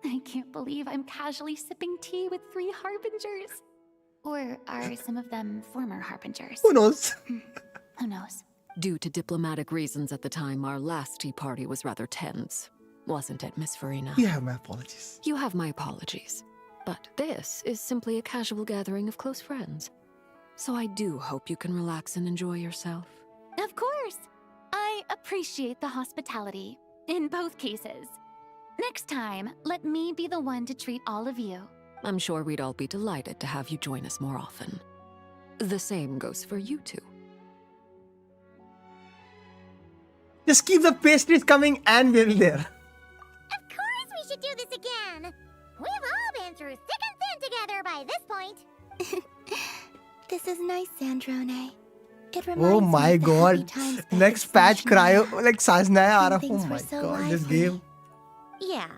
I can't believe I'm casually sipping tea with 3 harbingers. Or are some of them former harbingers? Who knows? Who knows? Due to diplomatic reasons at the time, our last tea party was rather tense. Wasn't it, Miss Farina? You have my apologies. You have my apologies. But this is simply a casual gathering of close friends. So I do hope you can relax and enjoy yourself. Of course. I appreciate the hospitality in both cases. Next time, let me be the one to treat all of you. I'm sure we'd all be delighted to have you join us more often. The same goes for you two. Just keep the pastries coming and we'll be there. Of course we should do this again. We've all been through thick and thin together by this point. This is nice, Sandrone. It reminds Oh me my of the happy god. times back Next at patch Sandrone. cryo like Sajna hai aa raha. When Oh things my were so god, this lively. game. Yeah.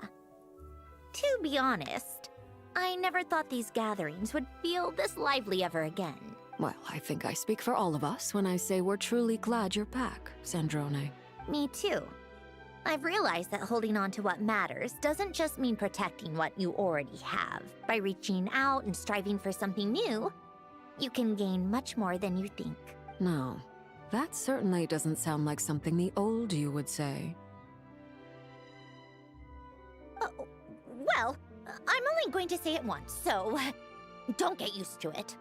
To be honest, I never thought these gatherings would feel this lively ever again. Well, I think I speak for all of us when I say we're truly glad you're back, Sandrone. Me too. I've realized that holding on to what matters doesn't just mean protecting what you already have. By reaching out and striving for something new, you can gain much more than you think. No, that certainly doesn't sound like something the old you would say. Well, I'm only going to say it once, so don't get used to it.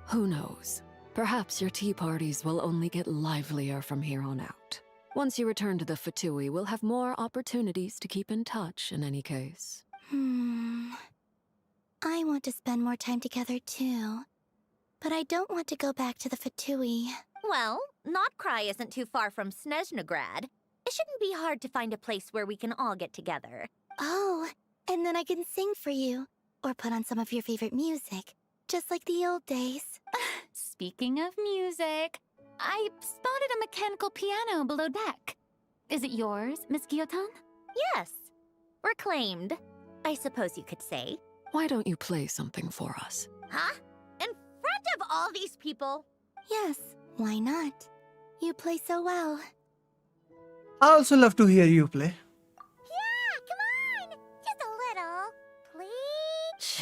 Who knows? Perhaps your tea parties will only get livelier from here on out. Once you return to the Fatui, we'll have more opportunities to keep in touch in any case. I want to spend more time together too. But I don't want to go back to the Fatui. Well, Notcry isn't too far from Snezhnograd. It shouldn't be hard to find a place where we can all get together. Oh, and then I can sing for you. Or put on some of your favorite music. Just like the old days. Speaking of music, I spotted a mechanical piano below deck. Is it yours, Miss Guillotin? Yes. Reclaimed, I suppose you could say. Why don't you play something for us? Huh? In front of all these people? Yes, why not? You play so well. I also love to hear you play. Yeah, come on! Just a little. Please?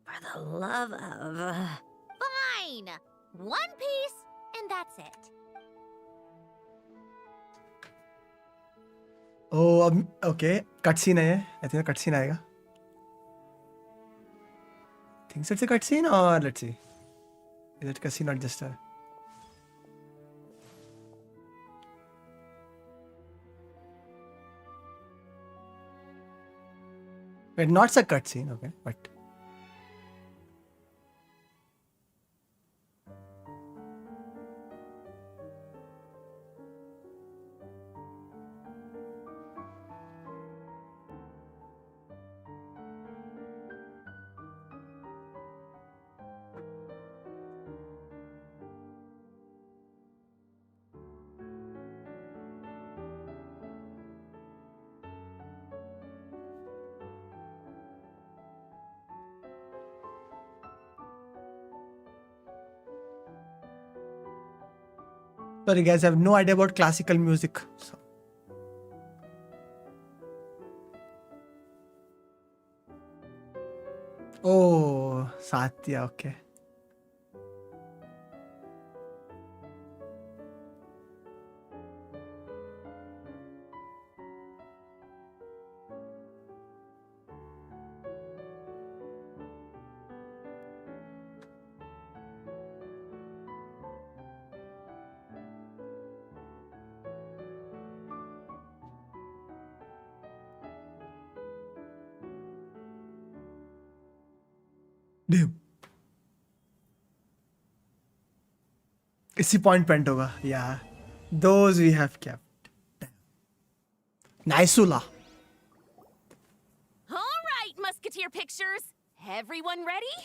For the love of... Fine! One piece, and that's it. Oh, okay. Cutscene है. I think cutscene आएगा. Think it's a cutscene or let's see. Is it cutscene or just a... Wait, not a cutscene, okay, but... Sorry guys, I have no idea about classical music. So. Oh, Satya, okay. Damn. इसी point paint होगा. Yeah. Those we have kept. Nice Ula. All right, Musketeer Pictures. Everyone ready?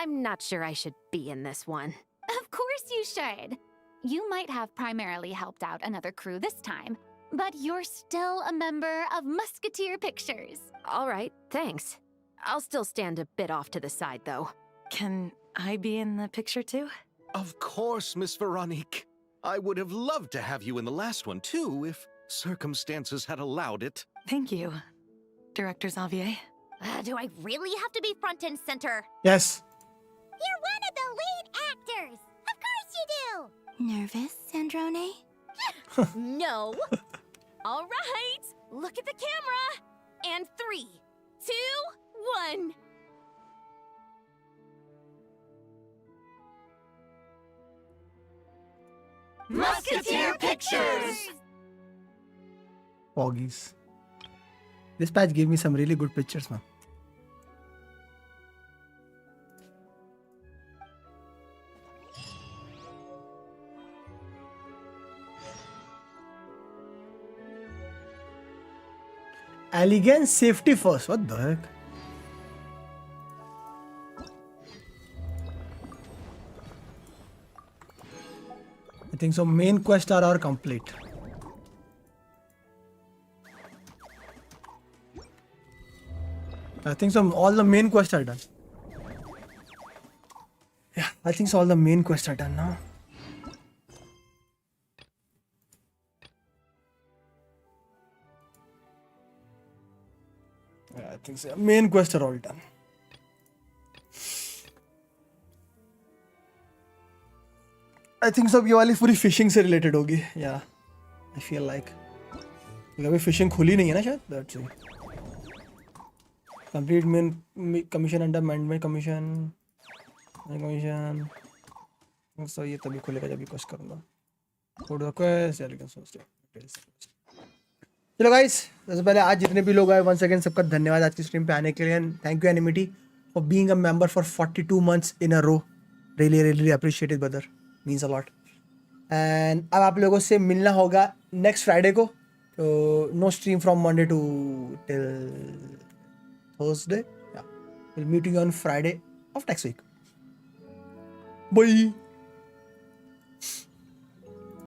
I'm not sure I should be in this one. Of course you should. You might have primarily helped out another crew this time, but you're still a member of Musketeer Pictures. All right, thanks. I'll still stand a bit off to the side, though. Can I be in the picture too? Of course, Miss Veronique. I would have loved to have you in the last one, too, if circumstances had allowed it. Thank you, Director Xavier. Do I really have to be front and center? Yes. You're one of the lead actors. Of course you do. Nervous, Sandrone? No. All right, look at the camera. And 3, 2, 1. Musketeer Pictures! Poggies. This patch gave me some really good pictures, man. Elegance, safety first. What the heck? I think so. Main quests are complete. I think so. All the main quests are done. Yeah, I think so. All the main quests are done now. Yeah, I think so. Main quests are all done. I think so. ये वाली पूरी fishing से related होगी. Yeah, I feel like. अभी fishing खुली नहीं है ना शायद. That's it. Complete main commission under amendment commission. Commission. So ये तभी खुलेगा जब ये कुछ करूँगा. Code request. चलो गाइस, सबसे पहले आज जितने भी लोग आए once again सबका धन्यवाद आज की स्ट्रीम पे आने के लिए. Thank you Anonymity for being a member for 42 months in a row. Really appreciate it brother. Means a lot. And अब आप लोगों से मिलना होगा next Friday को. So no stream from Monday to till Thursday. Yeah, we'll meet you on Friday of next week. Bye.